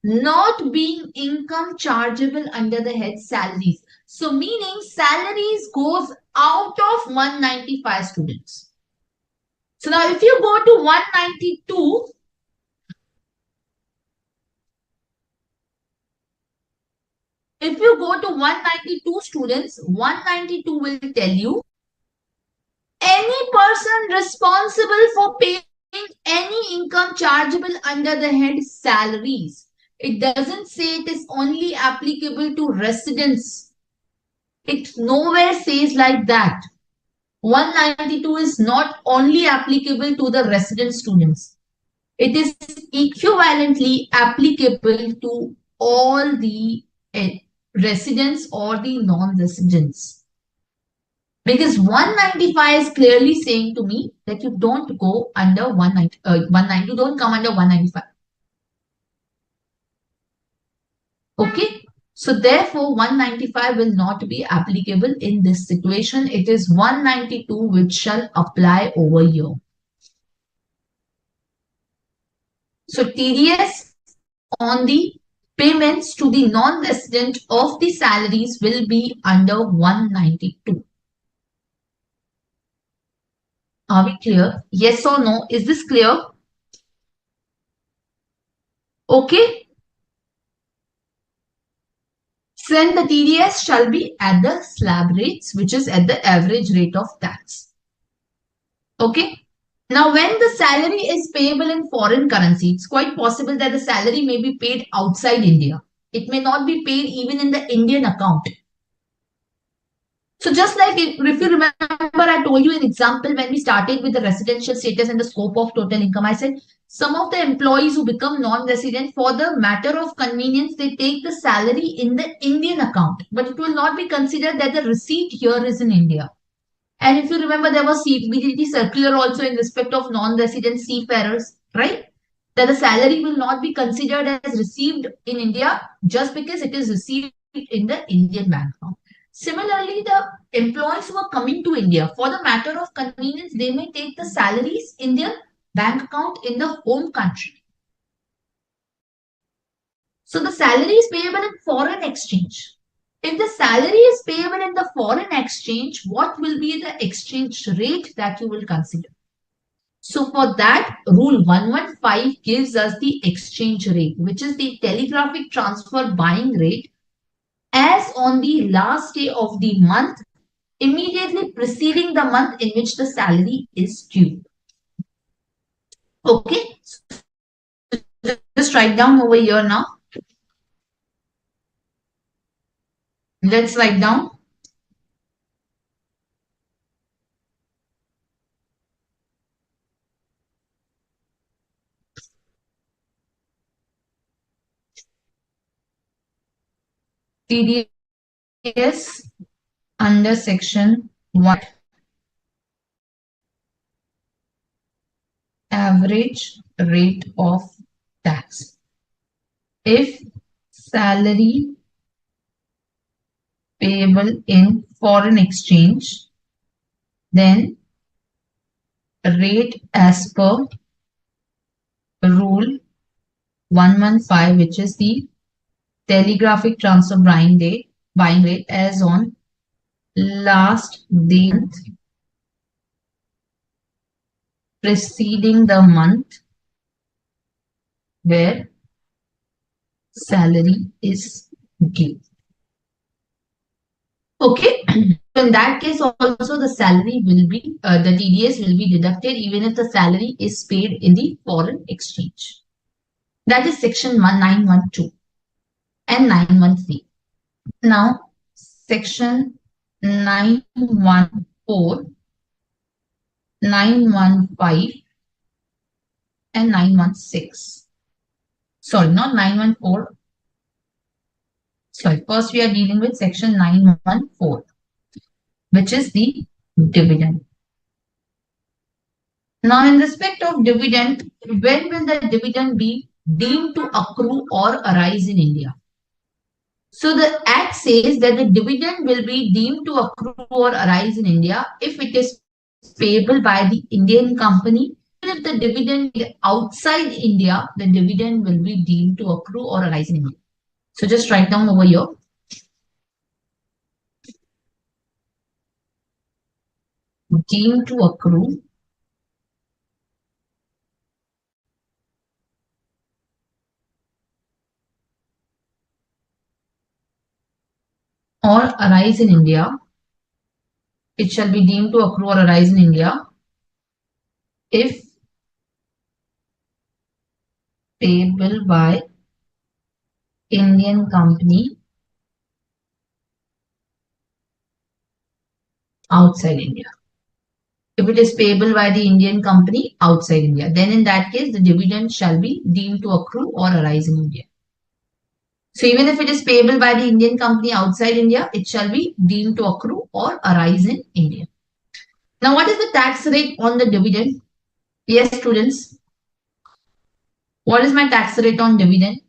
not being income chargeable under the head salaries. So meaning salaries goes out of 195 students. So now if you go to 192, if you go to 192 students, 192 will tell you any person responsible for paying any income chargeable under the head salaries. It doesn't say it is only applicable to residents. It nowhere says like that. 192 is not only applicable to the resident students. It is equivalently applicable to all the residents or the non-residents. Because 195 is clearly saying to me that you don't go under 190, you don't come under 195. Okay. So therefore, 195 will not be applicable in this situation. It is 192 which shall apply over here. So TDS on the payments to the non-resident of the salaries will be under 192. Are we clear? Yes or no? Is this clear? Okay. So then the TDS shall be at the slab rates, which is at the average rate of tax. Okay. Now, when the salary is payable in foreign currency, it's quite possible that the salary may be paid outside India. It may not be paid even in the Indian account. So just like if you remember, I told you an example when we started with the residential status and the scope of total income. I said some of the employees who become non-resident for the matter of convenience, they take the salary in the Indian account, but it will not be considered that the receipt here is in India. And if you remember, there was CBDT circular also in respect of non-resident seafarers, right? That the salary will not be considered as received in India just because it is received in the Indian bank account. Similarly, the employees who are coming to India, for the matter of convenience, they may take the salaries in their bank account in the home country. So the salary is payable in foreign exchange. If the salary is payable in the foreign exchange, what will be the exchange rate that you will consider? So for that, Rule 115 gives us the exchange rate, which is the telegraphic transfer buying rate as on the last day of the month, immediately preceding the month in which the salary is due. Okay, just write down over here now. Let's write down. TDS under section 1, average rate of tax. If salary payable in foreign exchange, then rate as per rule 115, which is the telegraphic transfer buying rate as on last day preceding the month where salary is due. Okay. In that case, also the salary will be, the TDS will be deducted even if the salary is paid in the foreign exchange. That is section 1912 and 913. Now, section 914, 915, and 916. Sorry, not 914. Sorry, first we are dealing with section 914, which is the dividend. Now, in respect of dividend, when will the dividend be deemed to accrue or arise in India? So the Act says that the dividend will be deemed to accrue or arise in India if it is payable by the Indian company. And if the dividend is outside India, the dividend will be deemed to accrue or arise in India. So just write down over here. Deemed to accrue or arise in India. It shall be deemed to accrue or arise in India if payable by Indian company outside India. If it is payable by the Indian company outside India, then in that case, the dividend shall be deemed to accrue or arise in India. So even if it is payable by the Indian company outside India, it shall be deemed to accrue or arise in India. Now, what is the tax rate on the dividend? Yes, students. What is my tax rate on dividend?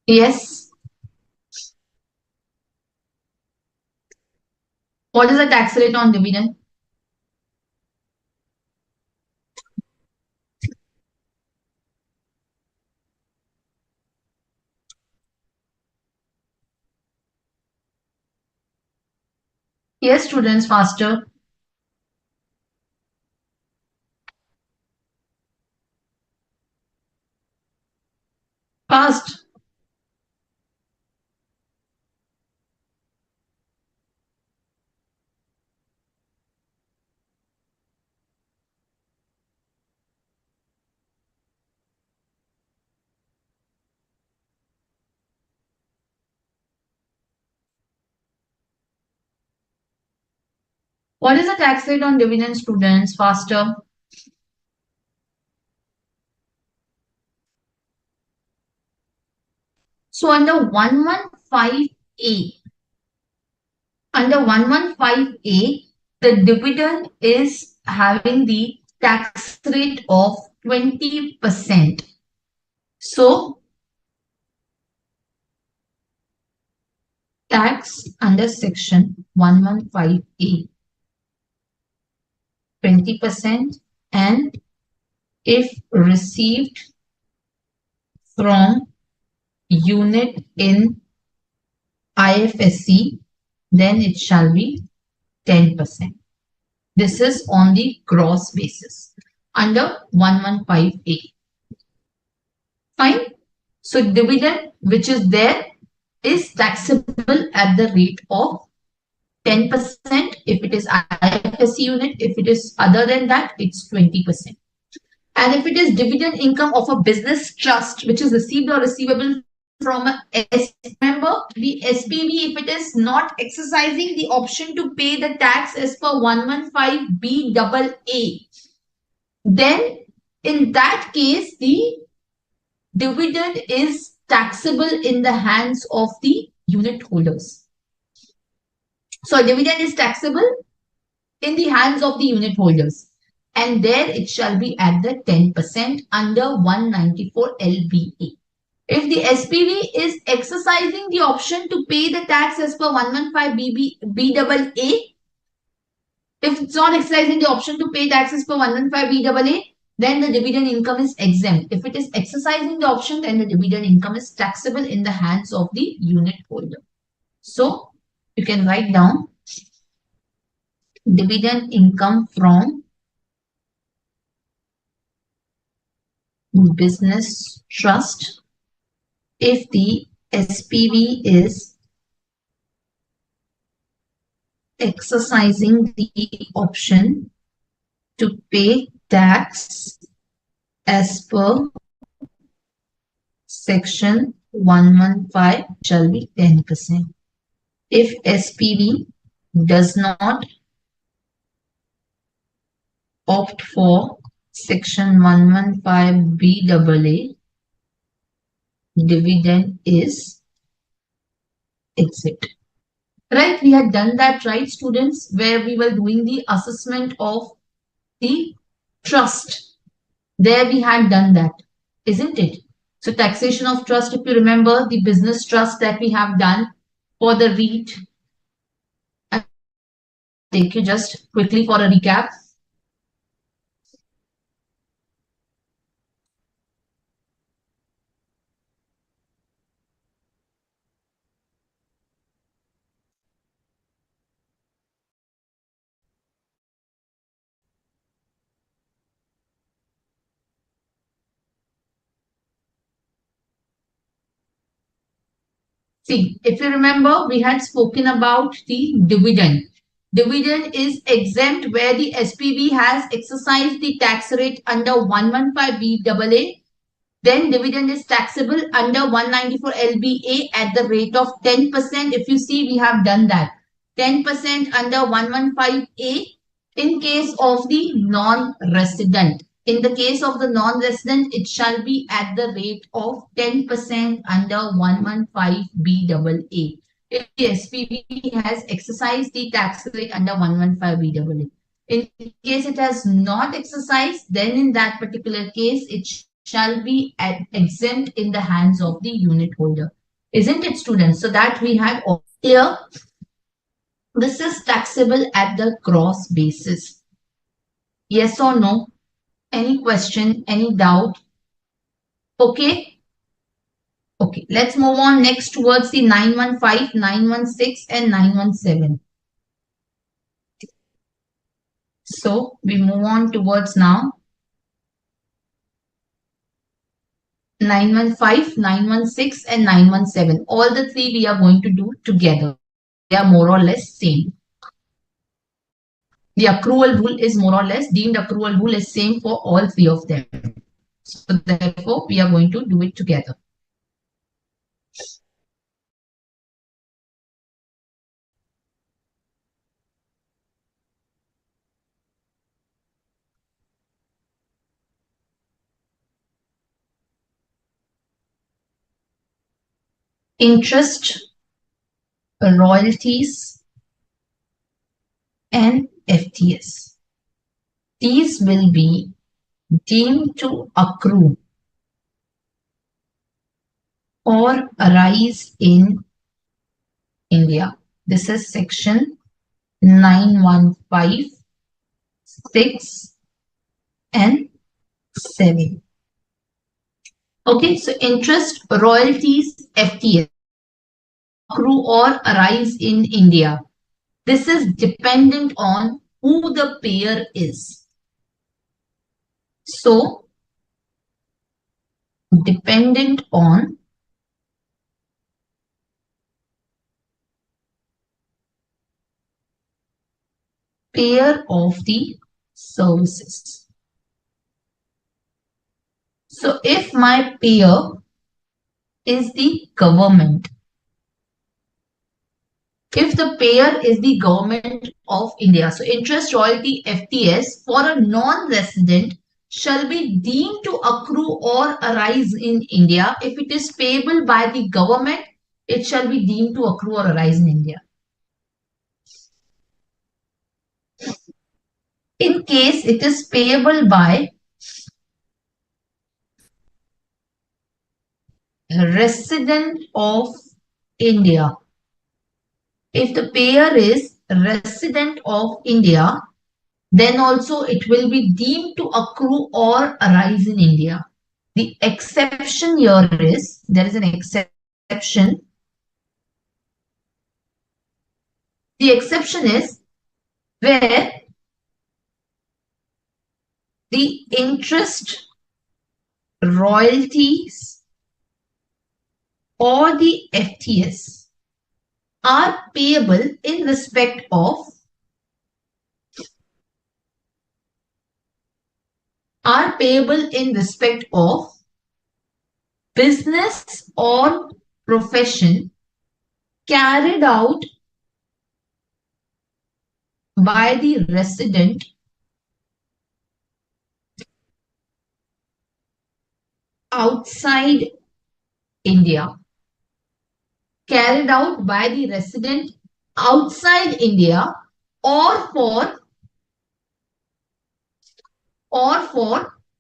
Yes. What is the tax rate on dividend? Yes, students, faster. Fast. What is the tax rate on dividend, students? Faster. So under 115A, the dividend is having the tax rate of 20%. So tax under section 115A, 20%, and if received from unit in IFSC, then it shall be 10%. This is on the gross basis under 115A. Fine. So dividend which is there is taxable at the rate of 10% if it is IFSC unit. If it is other than that, it's 20%. And if it is dividend income of a business trust which is received or receivable from a remember the SPV, if it is not exercising the option to pay the tax as per 115BAA, then in that case the dividend is taxable in the hands of the unit holders. So dividend is taxable in the hands of the unit holders, and there it shall be at the 10% under 194 LBA. If the SPV is exercising the option to pay the tax as per 115BAA, if it's not exercising the option to pay taxes per 115BAA, then the dividend income is exempt. If it is exercising the option, then the dividend income is taxable in the hands of the unit holder. So you can write down dividend income from business trust if the SPV is exercising the option to pay tax as per section 115 shall be 10%. If SPV does not opt for section 115BAA, dividend is exit. Right, we had done that, right, students, where we were doing the assessment of the trust. There we had done that, isn't it? So taxation of trust, if you remember the business trust that we have done for the REIT. I'll take you just quickly for a recap. See, if you remember, we had spoken about the dividend. Dividend is exempt where the SPV has exercised the tax rate under 115BAA. Then dividend is taxable under 194 LBA at the rate of 10%. If you see, we have done that. 10% under 115A in case of the non-resident. In the case of the non-resident, it shall be at the rate of 10% under 115BAA. If the SPV has exercised the tax rate under 115BAA. In case it has not exercised, then in that particular case, it shall be exempt in the hands of the unit holder. Isn't it, students? So that we had all clear. This is taxable at the gross basis. Yes or no? Any question? Any doubt? Okay. Okay, let's move on next towards the 915, 916 and 917. So we move on towards now 915, 916, and 917. All the three we are going to do together. They are more or less same. The accrual rule is more or less, deemed accrual rule is same for all three of them. So therefore, we are going to do it together. Interest, royalties, and FTS. These will be deemed to accrue or arise in India. This is section 915, 6, and 7. Okay, so interest, royalties, FTS accrue or arise in India. This is dependent on who the payer is. So, dependent on payer of the services. So, if my payer is the government, if the payer is the government of India, so interest, royalty, FTS for a non-resident shall be deemed to accrue or arise in India. If it is payable by the government, it shall be deemed to accrue or arise in India. In case it is payable by resident of India, if the payer is resident of India, then also it will be deemed to accrue or arise in India. The exception here is, there is an exception. The exception is where the interest, royalties, or the FTS are payable in respect of business or profession carried out by the resident outside India. Carried out by the resident outside India or for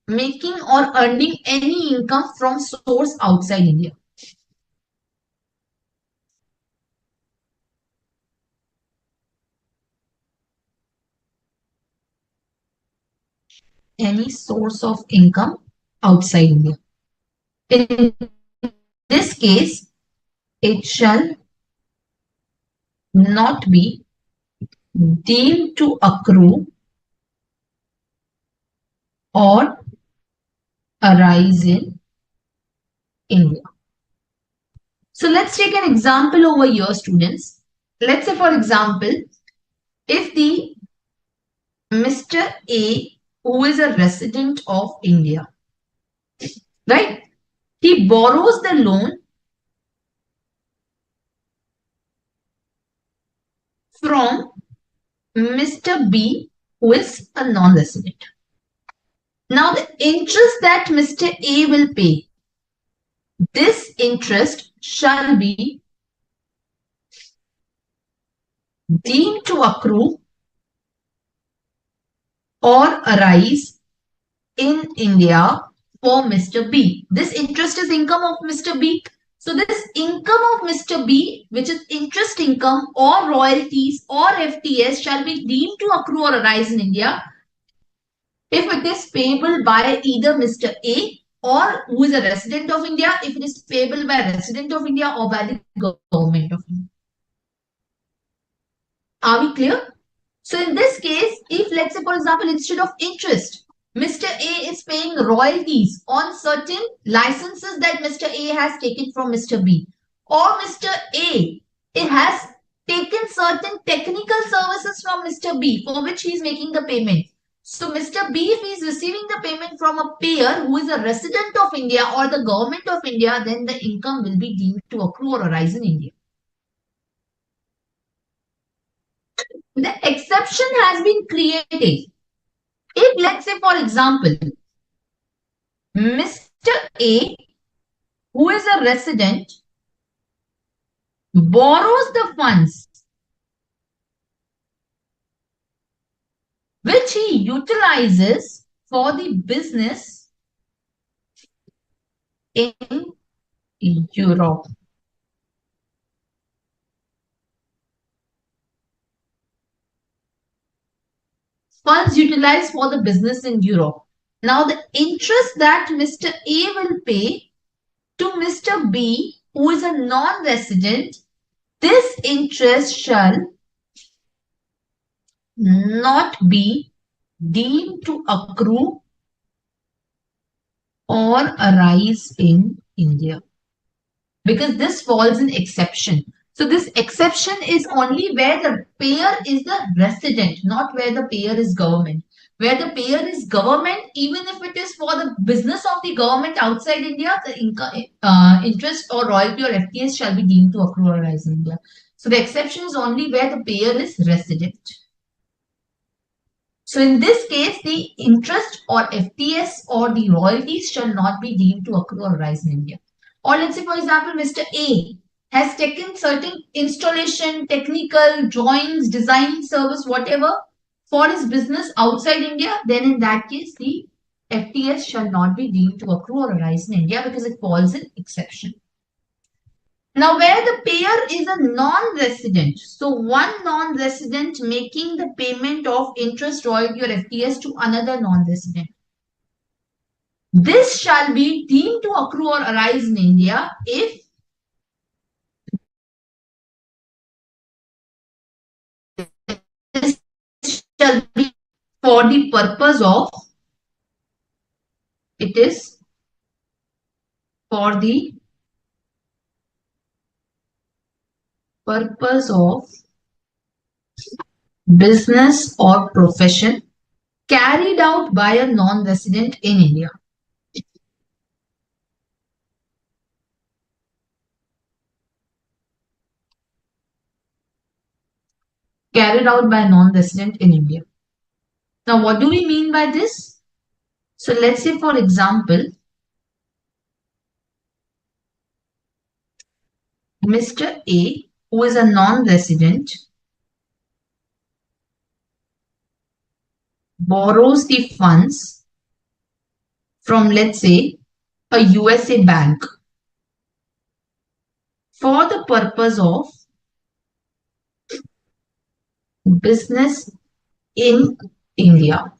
making or earning any income from source outside India. Any source of income outside India. In this case, it shall not be deemed to accrue or arise in India. So let's take an example over here, students. Let's say, for example, if the Mr. A, who is a resident of India, right? He borrows the loan from Mr. B, who is a non-resident. Now, the interest that Mr. A will pay, this interest shall be deemed to accrue or arise in India for Mr. B. This interest is income of Mr. B. So this income of Mr. B, which is interest income or royalties or FTS, shall be deemed to accrue or arise in India if it is payable by either Mr. A or who is a resident of India, if it is payable by a resident of India or by the government of India. Are we clear? So in this case, if let's say for example, instead of interest, Mr. A is paying royalties on certain licenses that Mr. A has taken from Mr. B, or Mr. A it has taken certain technical services from Mr. B for which he is making the payment. So Mr. B, if he is receiving the payment from a payer who is a resident of India or the government of India, then the income will be deemed to accrue or arise in India. The exception has been created. If let's say for example, Mr. A, who is a resident, borrows the funds which he utilizes for the business in Europe. Funds utilized for the business in Europe. Now the interest that Mr. A will pay to Mr. B, who is a non-resident, this interest shall not be deemed to accrue or arise in India, because this falls in exception. So this exception is only where the payer is the resident, not where the payer is government. Where the payer is government, even if it is for the business of the government outside India, the interest or royalty or FTS shall be deemed to accrue or arise in India. So the exception is only where the payer is resident. So in this case, the interest or FTS or the royalties shall not be deemed to accrue or arise in India. Or let's say, for example, Mr. A has taken certain installation, technical, drawings, design service, whatever, for his business outside India, then in that case, the FTS shall not be deemed to accrue or arise in India because it falls in exception. Now, where the payer is a non-resident, so one non-resident making the payment of interest, royalty or FTS to another non-resident. This shall be deemed to accrue or arise in India if this shall be for the purpose of, it is for the purpose of business or profession carried out by a non-resident in India. Carried out by a non-resident in India. Now, what do we mean by this? So, let's say, for example, Mr. A, who is a non-resident, borrows the funds from, let's say, a USA bank for the purpose of business in India.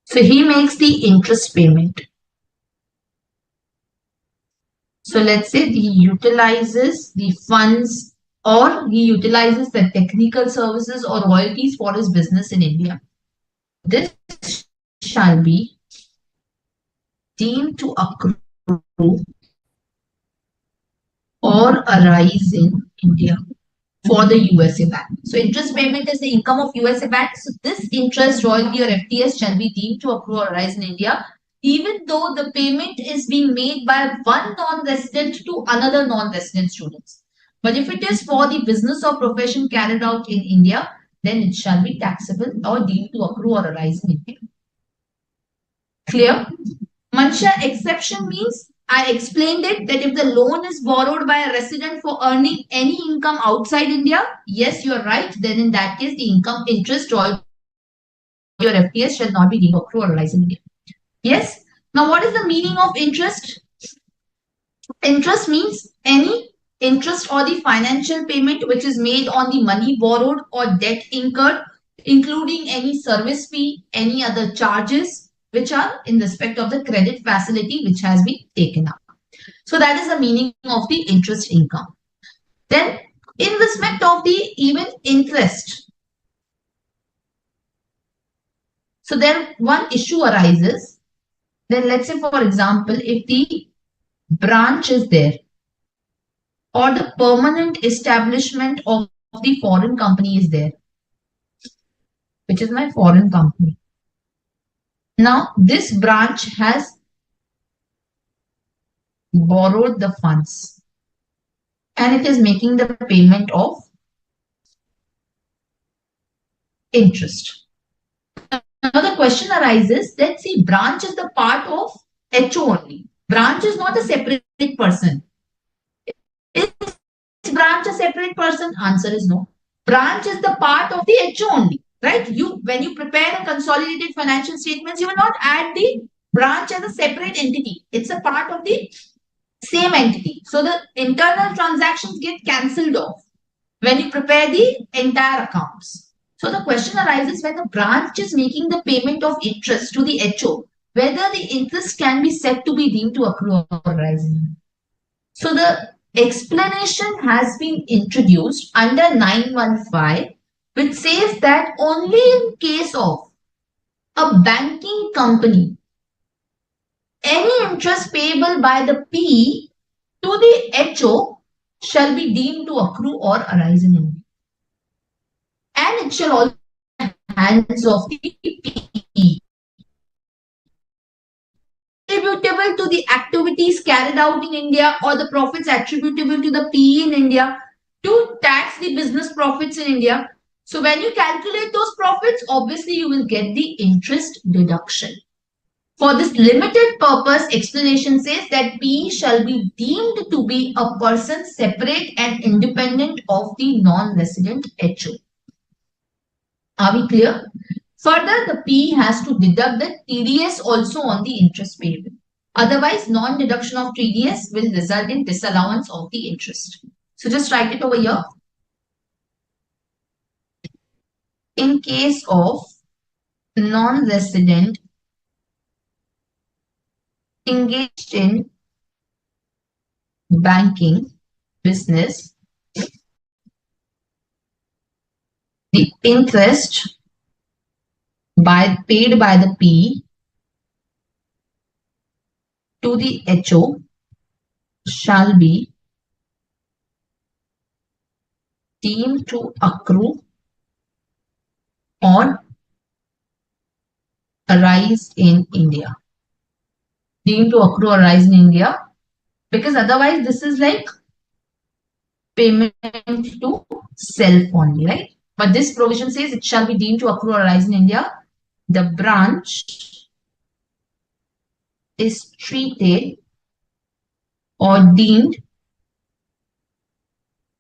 So he makes the interest payment. So let's say he utilizes the funds or he utilizes the technical services or royalties for his business in India. This shall be deemed to accrue or arise in India for the USA bank. So interest payment is the income of USA bank. So this interest, royalty or FTS shall be deemed to accrue or arise in India, even though the payment is being made by one non-resident to another non-resident students. But if it is for the business or profession carried out in India, then it shall be taxable or deemed to accrue or arise in India. Clear? Mansha, exception means I explained it that if the loan is borrowed by a resident for earning any income outside India, yes, you're right. Then in that case, the income, interest, royalty or FTS shall not be deemed to accrue or arise in India. Yes. Now, what is the meaning of interest? Interest means any interest or the financial payment which is made on the money borrowed or debt incurred, including any service fee, any other charges which are in respect of the credit facility which has been taken up. So that is the meaning of the interest income. Then in respect of the even interest, So then one issue arises. Then let's say, for example, if the branch is there or the permanent establishment of the foreign company is there, which is my foreign company. Now, this branch has borrowed the funds and it is making the payment of interest. Now the question arises, let's see, branch is the part of HO only. Branch is not a separate person. Is branch a separate person? Answer is no. Branch is the part of the HO only, right? When you prepare a consolidated financial statements, you will not add the branch as a separate entity. It's a part of the same entity. So the internal transactions get cancelled off when you prepare the entire accounts. So the question arises, when the branch is making the payment of interest to the HO, whether the interest can be said to be deemed to accrue or arising. So the explanation has been introduced under 915, which says that only in case of a banking company, any interest payable by the P to the HO shall be deemed to accrue or arise in India. And it shall also be hands of the P. Attributable to the activities carried out in India or the profits attributable to the PE in India to tax the business profits in India. So when you calculate those profits, obviously you will get the interest deduction. For this limited purpose, explanation says that PE shall be deemed to be a person separate and independent of the non-resident HO. Are we clear? Further, the P has to deduct the TDS also on the interest payable. Otherwise, non-deduction of TDS will result in disallowance of the interest. So just write it over here. In case of non-resident engaged in banking business, the interest paid by the P to the HO shall be deemed to accrue or arise in India. Deemed to accrue or arise in India, because otherwise this is like payment to self only, right? But this provision says it shall be deemed to accrue or arise in India. The branch is treated or deemed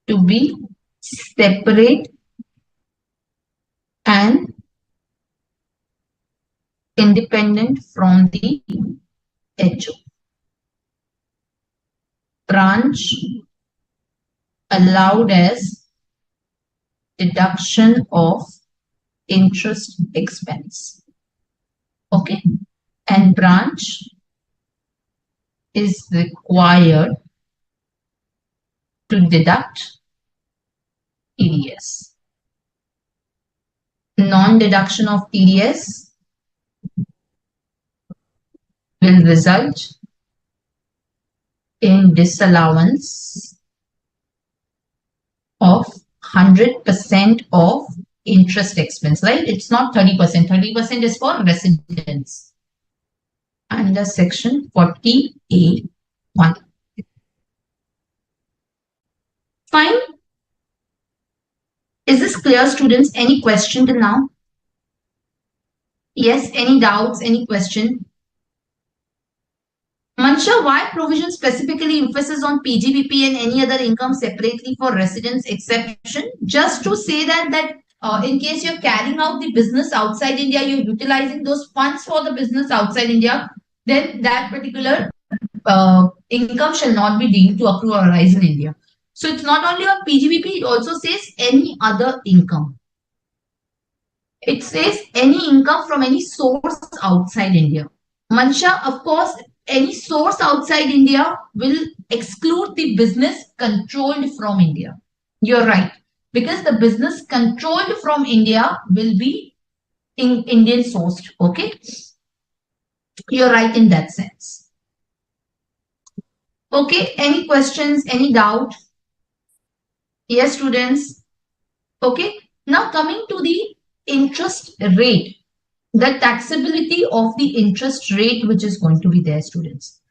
to be separate and independent from the HO. Branch allowed as deduction of interest expense. Okay. And branch is required to deduct TDS. Non-deduction of TDS will result in disallowance of 100% of interest expense, right? It's not 30%. 30% is for residents under section 40A1. Fine. Is this clear, students? Any question till now? Yes, any doubts, any question? Mansha, why provision specifically emphasis on PGBP and any other income separately for residence exception? Just to say that in case you're carrying out the business outside India, you're utilizing those funds for the business outside India, then that particular income shall not be deemed to accrue or arise in India. So it's not only on PGBP, it also says any other income. It says any income from any source outside India. Mansha, of course, any source outside India will exclude the business controlled from India. You're right. Because the business controlled from India will be in Indian sourced. Okay, you're right in that sense. Okay, any questions, any doubt? Yes, students. Okay, now coming to the interest rate, the taxability of the interest rate which is going to be there, students.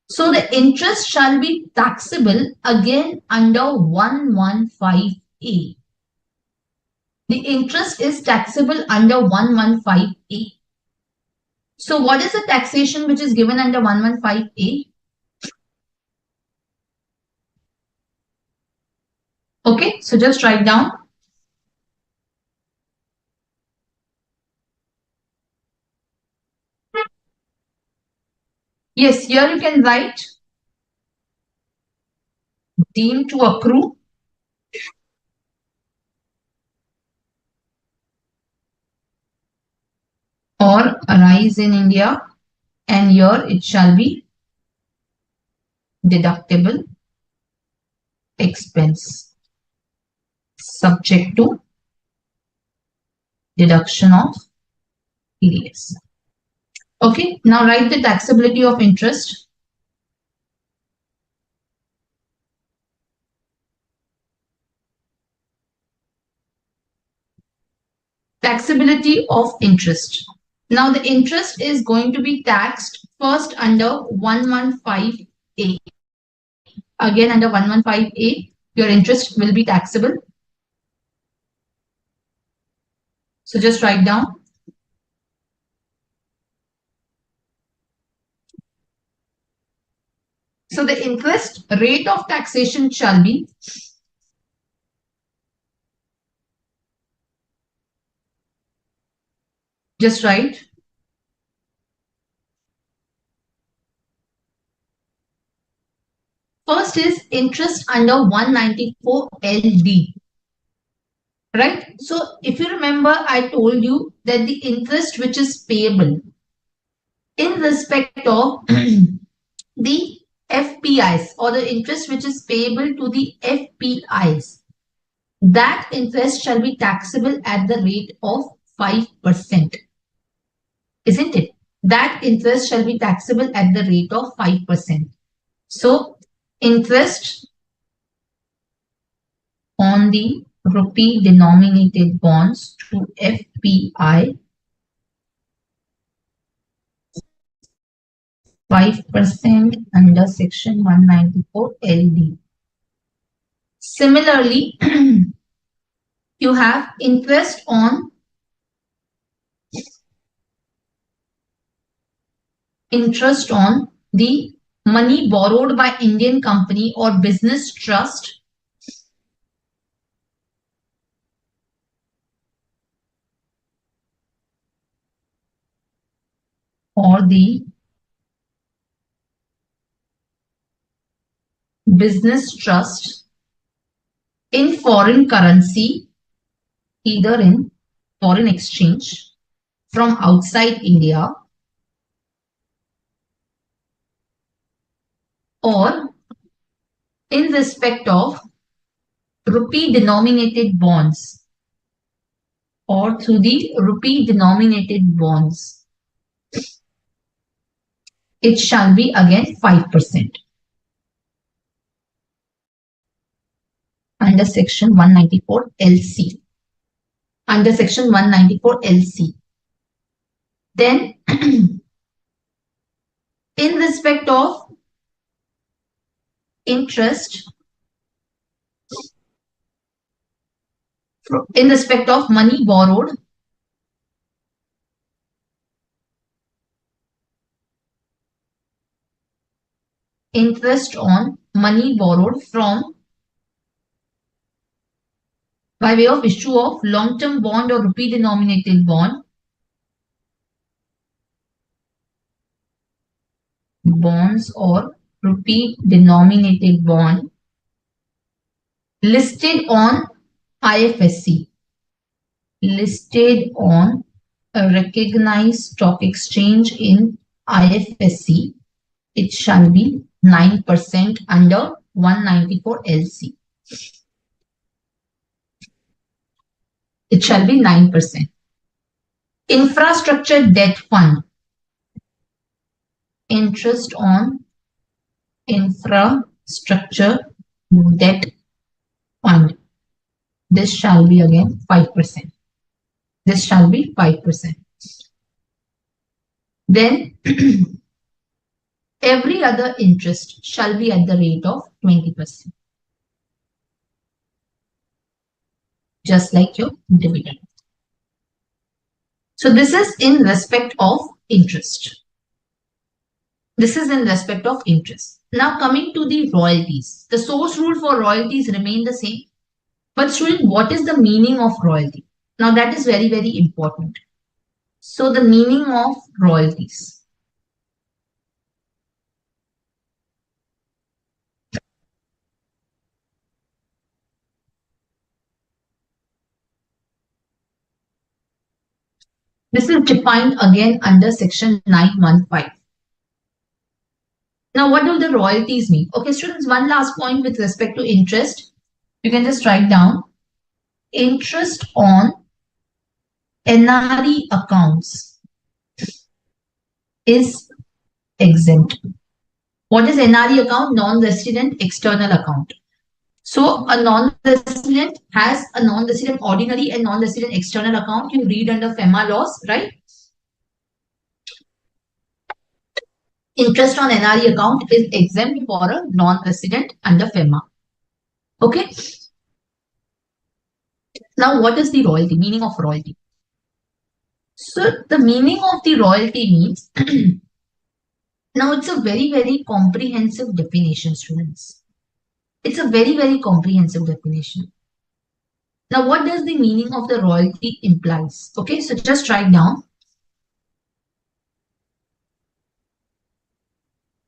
So the interest shall be taxable again under 115A. The interest is taxable under 115A. So what is the taxation which is given under 115A? Okay, so just write down. Yes, here you can write deemed to accrue or arise in India, and here it shall be deductible expense subject to deduction of TDS. Okay, now write the taxability of interest. Taxability of interest. Now the interest is going to be taxed first under 115A. Again under 115A, your interest will be taxable. So just write down. So the interest rate of taxation shall be just write first is interest under 194 LD. Right? So if you remember, I told you that the interest which is payable in respect of the FPIs, or the interest which is payable to the FPIs, that interest shall be taxable at the rate of 5%. Isn't it? That interest shall be taxable at the rate of 5%. So interest on the rupee denominated bonds to FPI 5% under section 194 LD. Similarly, you have interest on the money borrowed by Indian company or business trust or the business trust in foreign currency, either in foreign exchange from outside India or in respect of rupee denominated bonds or through the rupee denominated bonds. It shall be again 5% under section 194 LC. Under section 194 LC. Then in respect of interest, in respect of money borrowed interest on money borrowed from by way of issue of long-term bond or rupee denominated bond, bonds or rupee denominated bond listed on IFSC, listed on a recognized stock exchange in IFSC, it shall be 9% under 194 LC. It shall be 9%. Infrastructure debt fund. Interest on infrastructure debt fund. This shall be again 5%. This shall be 5%. Then every other interest shall be at the rate of 20%. Just like your dividend. So this is in respect of interest. This is in respect of interest. Now coming to the royalties. The source rule for royalties remain the same. But student, what is the meaning of royalty? Now that is very, very important. So the meaning of royalties. This is defined again under section 915. Now, what do the royalties mean? Okay, students, one last point with respect to interest. You can just write down interest on NRE accounts is exempt. What is NRE account? Non-resident external account. So a non-resident has a non-resident ordinary and non-resident external account. You read under FEMA laws, right? Interest on NRE account is exempt for a non-resident under FEMA. Okay. Now, what is the royalty? Meaning of royalty. So the meaning of the royalty means, now it's a very, very comprehensive definition, students. It's a very, very comprehensive definition. Now, what does the meaning of the royalty implies? Okay, so just write down.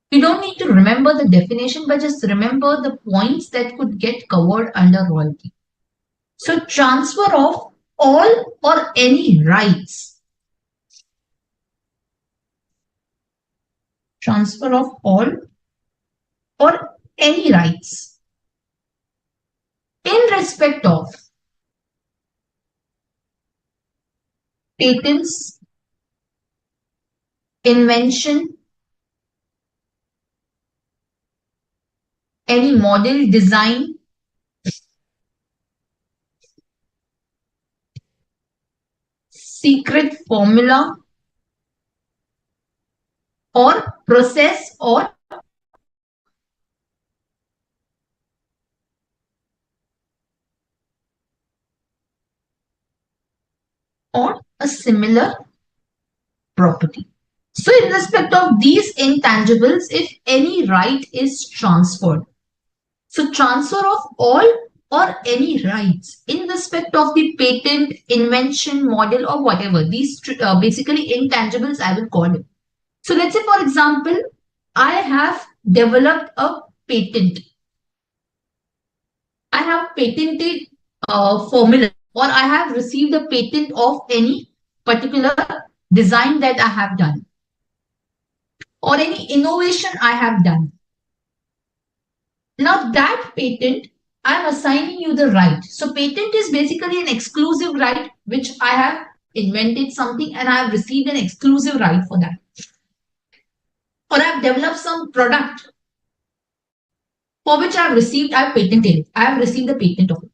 You don't need to remember the definition, but just remember the points that could get covered under royalty. So transfer of all or any rights. Transfer of all or any rights in respect of patents, invention, any model, design, secret formula, or process or a similar property. So in respect of these intangibles, if any right is transferred, so transfer of all or any rights in respect of the patent, invention, model, or whatever, these basically intangibles I will call it. So let's say, for example, I have developed a patent. I have patented formula, or I have received a patent of any particular design that I have done, or any innovation I have done. Now that patent, I'm assigning you the right. So patent is basically an exclusive right, which I have invented something and I have received an exclusive right for that. Or I've developed some product for which I've patented it. I have received the patent of it.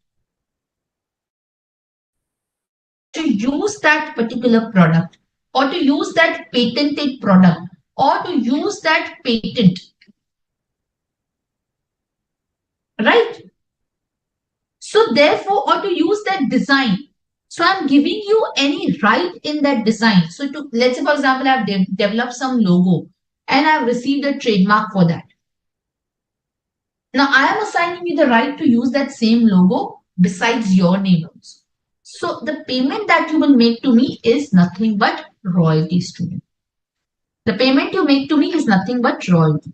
To use that particular product, or to use that patented product, or to use that patent, right? So therefore, or to use that design. So I'm giving you any right in that design. So to, let's say, for example, I've developed some logo and I've received a trademark for that. Now I am assigning you the right to use that same logo besides your name also. So the payment that you will make to me is nothing but royalty, student. The payment you make to me is nothing but royalty.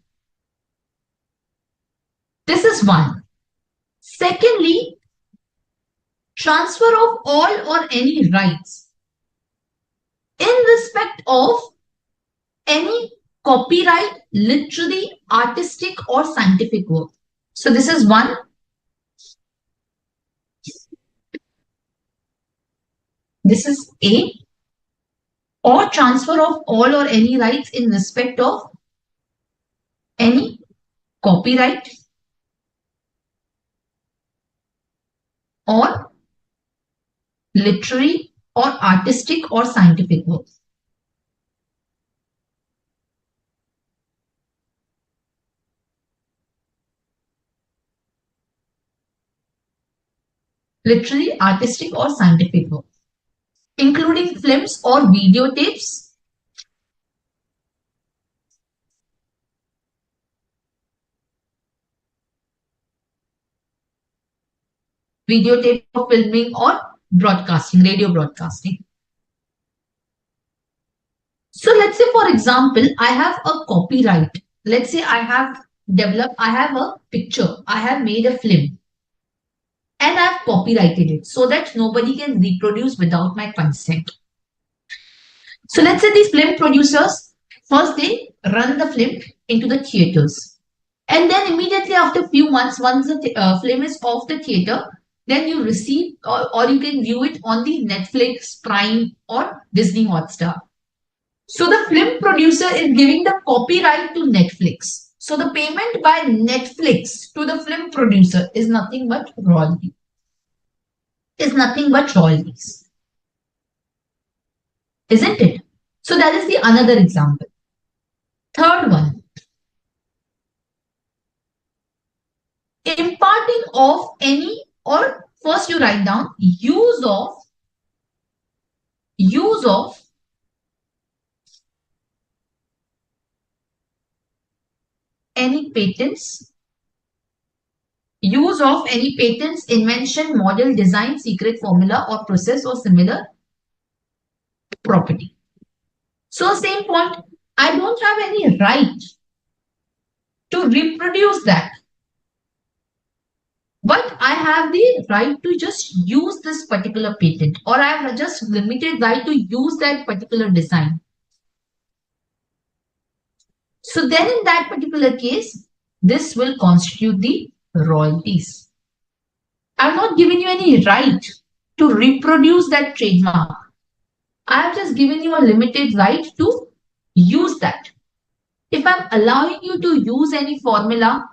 This is one. Secondly, transfer of all or any rights in respect of any copyright, literary, artistic, or scientific work. So this is one. This is A. or transfer of all or any rights in respect of any copyright or literary or artistic or scientific work. Literary, artistic or scientific work, including films or videotapes, videotape for filming or broadcasting, radio broadcasting. So let's say, for example, I have a copyright. Let's say I have I have a picture, I have made a film and I've copyrighted it so that nobody can reproduce without my consent. So let's say these film producers, first they run the film into the theaters. And then immediately after a few months, once the film is off the theater, then you receive or you can view it on the Netflix, Prime or Disney Hotstar. So the film producer is giving the copyright to Netflix. So the payment by Netflix to the film producer is nothing but royalty. Is nothing but royalties. Isn't it? So that is the another example. Third one. Imparting of any, or first you write down use of any patents, use of any patents, invention, model, design, secret formula or process or similar property. So same point, I don't have any right to reproduce that, but I have the right to just use this particular patent, or I have just limited right to use that particular design. So then in that particular case, this will constitute the royalties. I'm not giving you any right to reproduce that trademark. I have just given you a limited right to use that. If I'm allowing you to use any formula,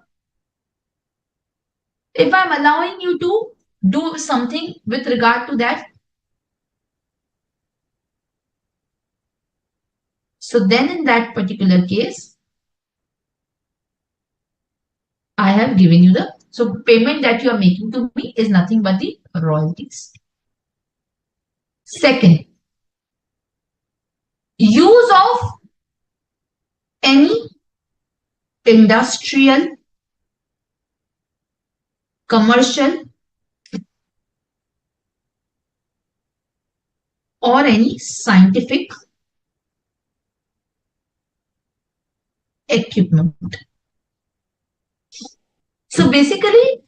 if I'm allowing you to do something with regard to that, so then in that particular case, I have given you the, so payment that you are making to me is nothing but the royalties. Second, use of any industrial, commercial or any scientific equipment. So basically,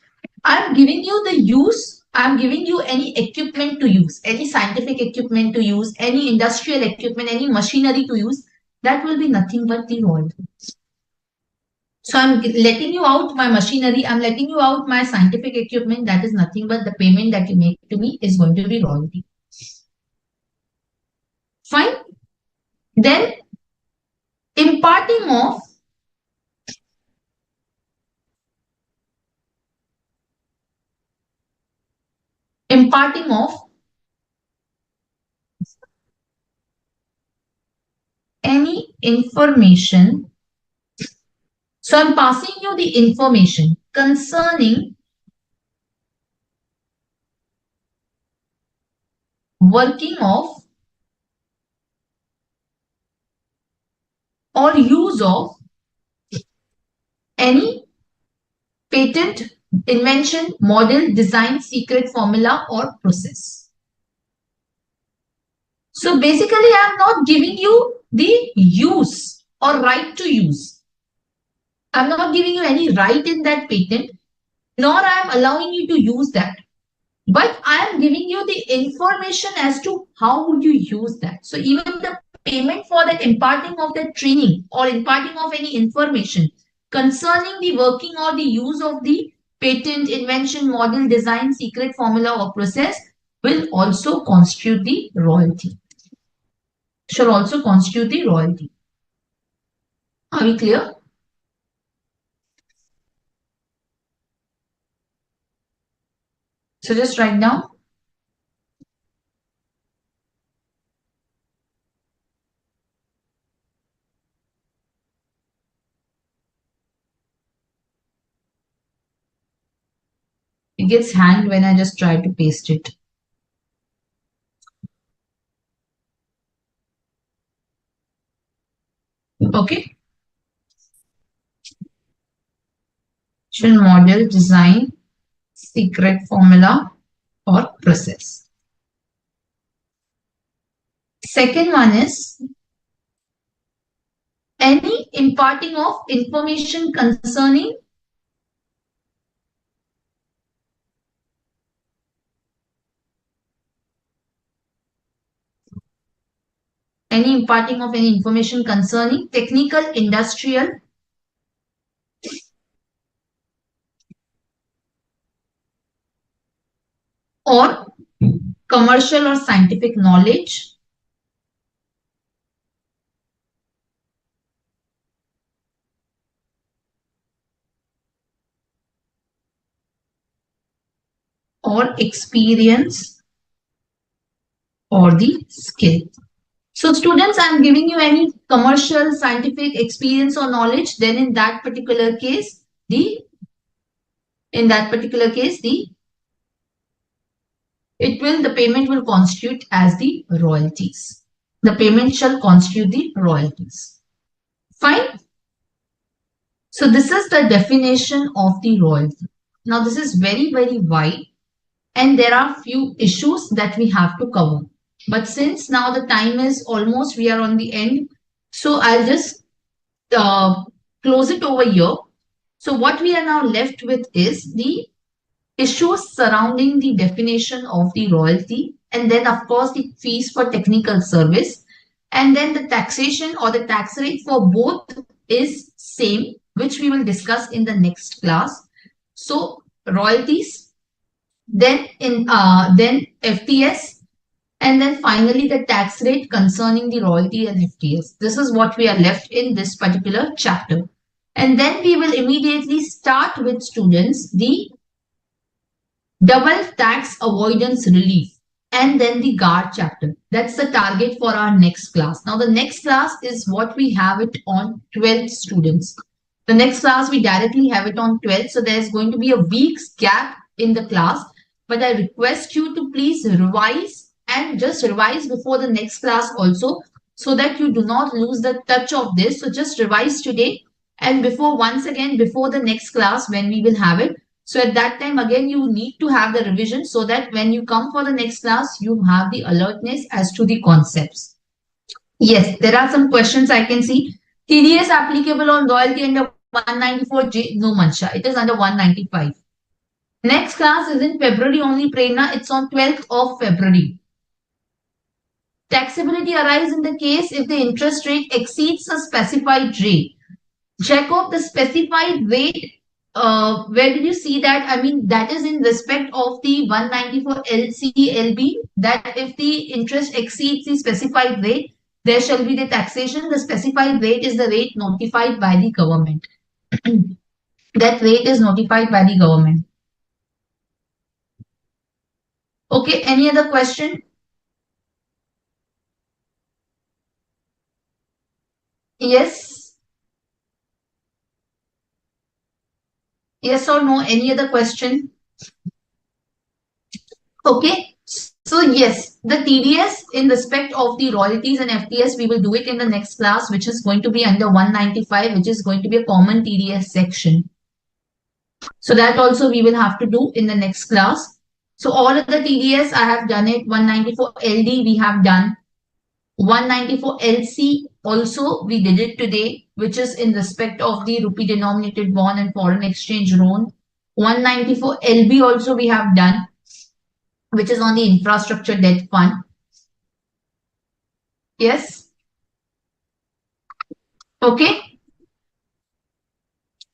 I'm giving you the use, I'm giving you any equipment to use, any scientific equipment to use, any industrial equipment, any machinery to use, that will be nothing but the royalty. So I'm letting you out my machinery, I'm letting you out my scientific equipment, that is nothing but the payment that you make to me is going to be royalty. Fine. Then imparting of any information. So I'm passing you the information concerning working of or use of any patent, invention, model, design, secret formula or process. So basically, I'm not giving you the use or right to use. I'm not giving you any right in that patent, nor I'm allowing you to use that. But I am giving you the information as to how would you use that. So even the payment for that imparting of that training or imparting of any information concerning the working or the use of the patent, invention, model, design, secret formula or process will also constitute the royalty. shall also constitute the royalty. Are we clear? So just write down. It gets hanged when I just try to paste it. Okay. Model, design, secret formula or process. Second one is any imparting of information concerning any imparting of any information concerning technical, industrial, or commercial or scientific knowledge or experience or the skill. So students, I'm giving you any commercial, scientific experience or knowledge, then in that particular case, the payment will constitute as the royalties. The payment shall constitute the royalties. Fine. So this is the definition of the royalty. Now this is very, very wide and there are few issues that we have to cover. But since now the time is almost, we are on the end. So I'll just close it over here. So what we are now left with is the issues surrounding the definition of the royalty, and then of course the fees for technical service, and then the taxation or the tax rate for both is same, which we will discuss in the next class. So royalties, then FTS, and then finally the tax rate concerning the royalty and FTS. This is what we are left in this particular chapter. And then we will immediately start with students the double tax avoidance relief and then the guard chapter. That's the target for our next class. Now the next class is what we have it on 12th students. The next class we directly have it on 12th. So there's going to be a week's gap in the class. But I request you to please revise and just revise before the next class also so that you do not lose the touch of this. So just revise today and once again before the next class when we will have it. So at that time, again, you need to have the revision so that when you come for the next class, you have the alertness as to the concepts. Yes, there are some questions I can see. TDS applicable on royalty under 194J? No, Mansha. It is under 195. Next class is in February only, Prerna. It's on 12th of February. Taxability arises in the case if the interest rate exceeds a specified rate. Check off the specified rate. Where did you see that? I mean, that is in respect of the 194 LCLB, that if the interest exceeds the specified rate, there shall be the taxation. The specified rate is the rate notified by the government. That rate is notified by the government. Okay, any other question? Yes? Yes or no? Any other question? Okay. So yes, the TDS in respect of the royalties and FTS, we will do it in the next class, which is going to be under 195, which is going to be a common TDS section. So that also we will have to do in the next class. So all of the TDS, I have done it. 194 LD, we have done. 194 LC also we did it today, which is in respect of the rupee denominated bond and foreign exchange loan. 194 LB also we have done, which is on the infrastructure debt fund. Yes. Okay.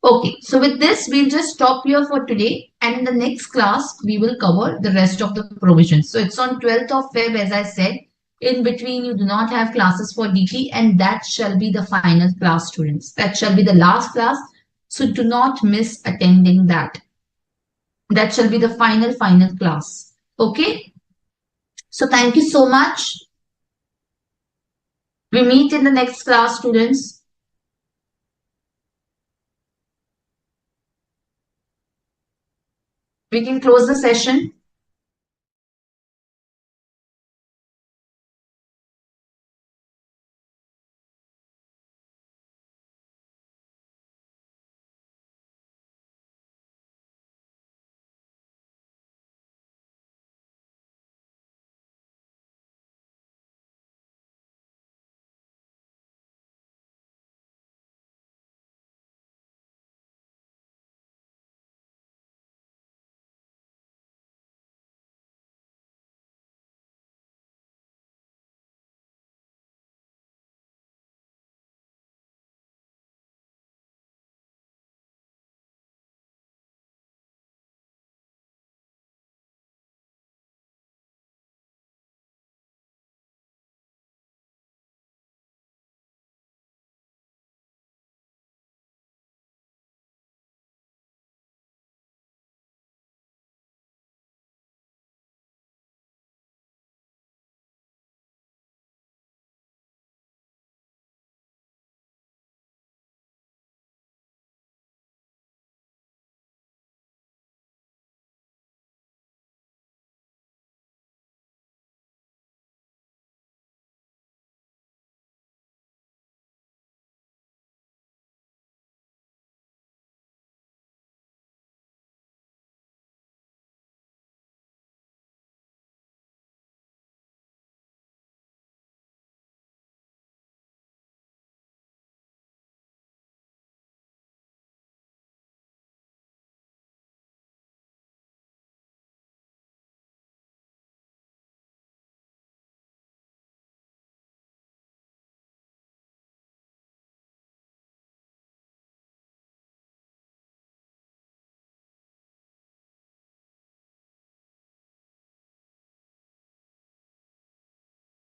Okay. So with this, we'll just stop here for today. And in the next class, we will cover the rest of the provisions. So it's on 12th of Feb, as I said. In between, you do not have classes for DT, and that shall be the final class, students. That shall be the last class. So do not miss attending that. That shall be the final class. Okay. So thank you so much. We meet in the next class, students. We can close the session.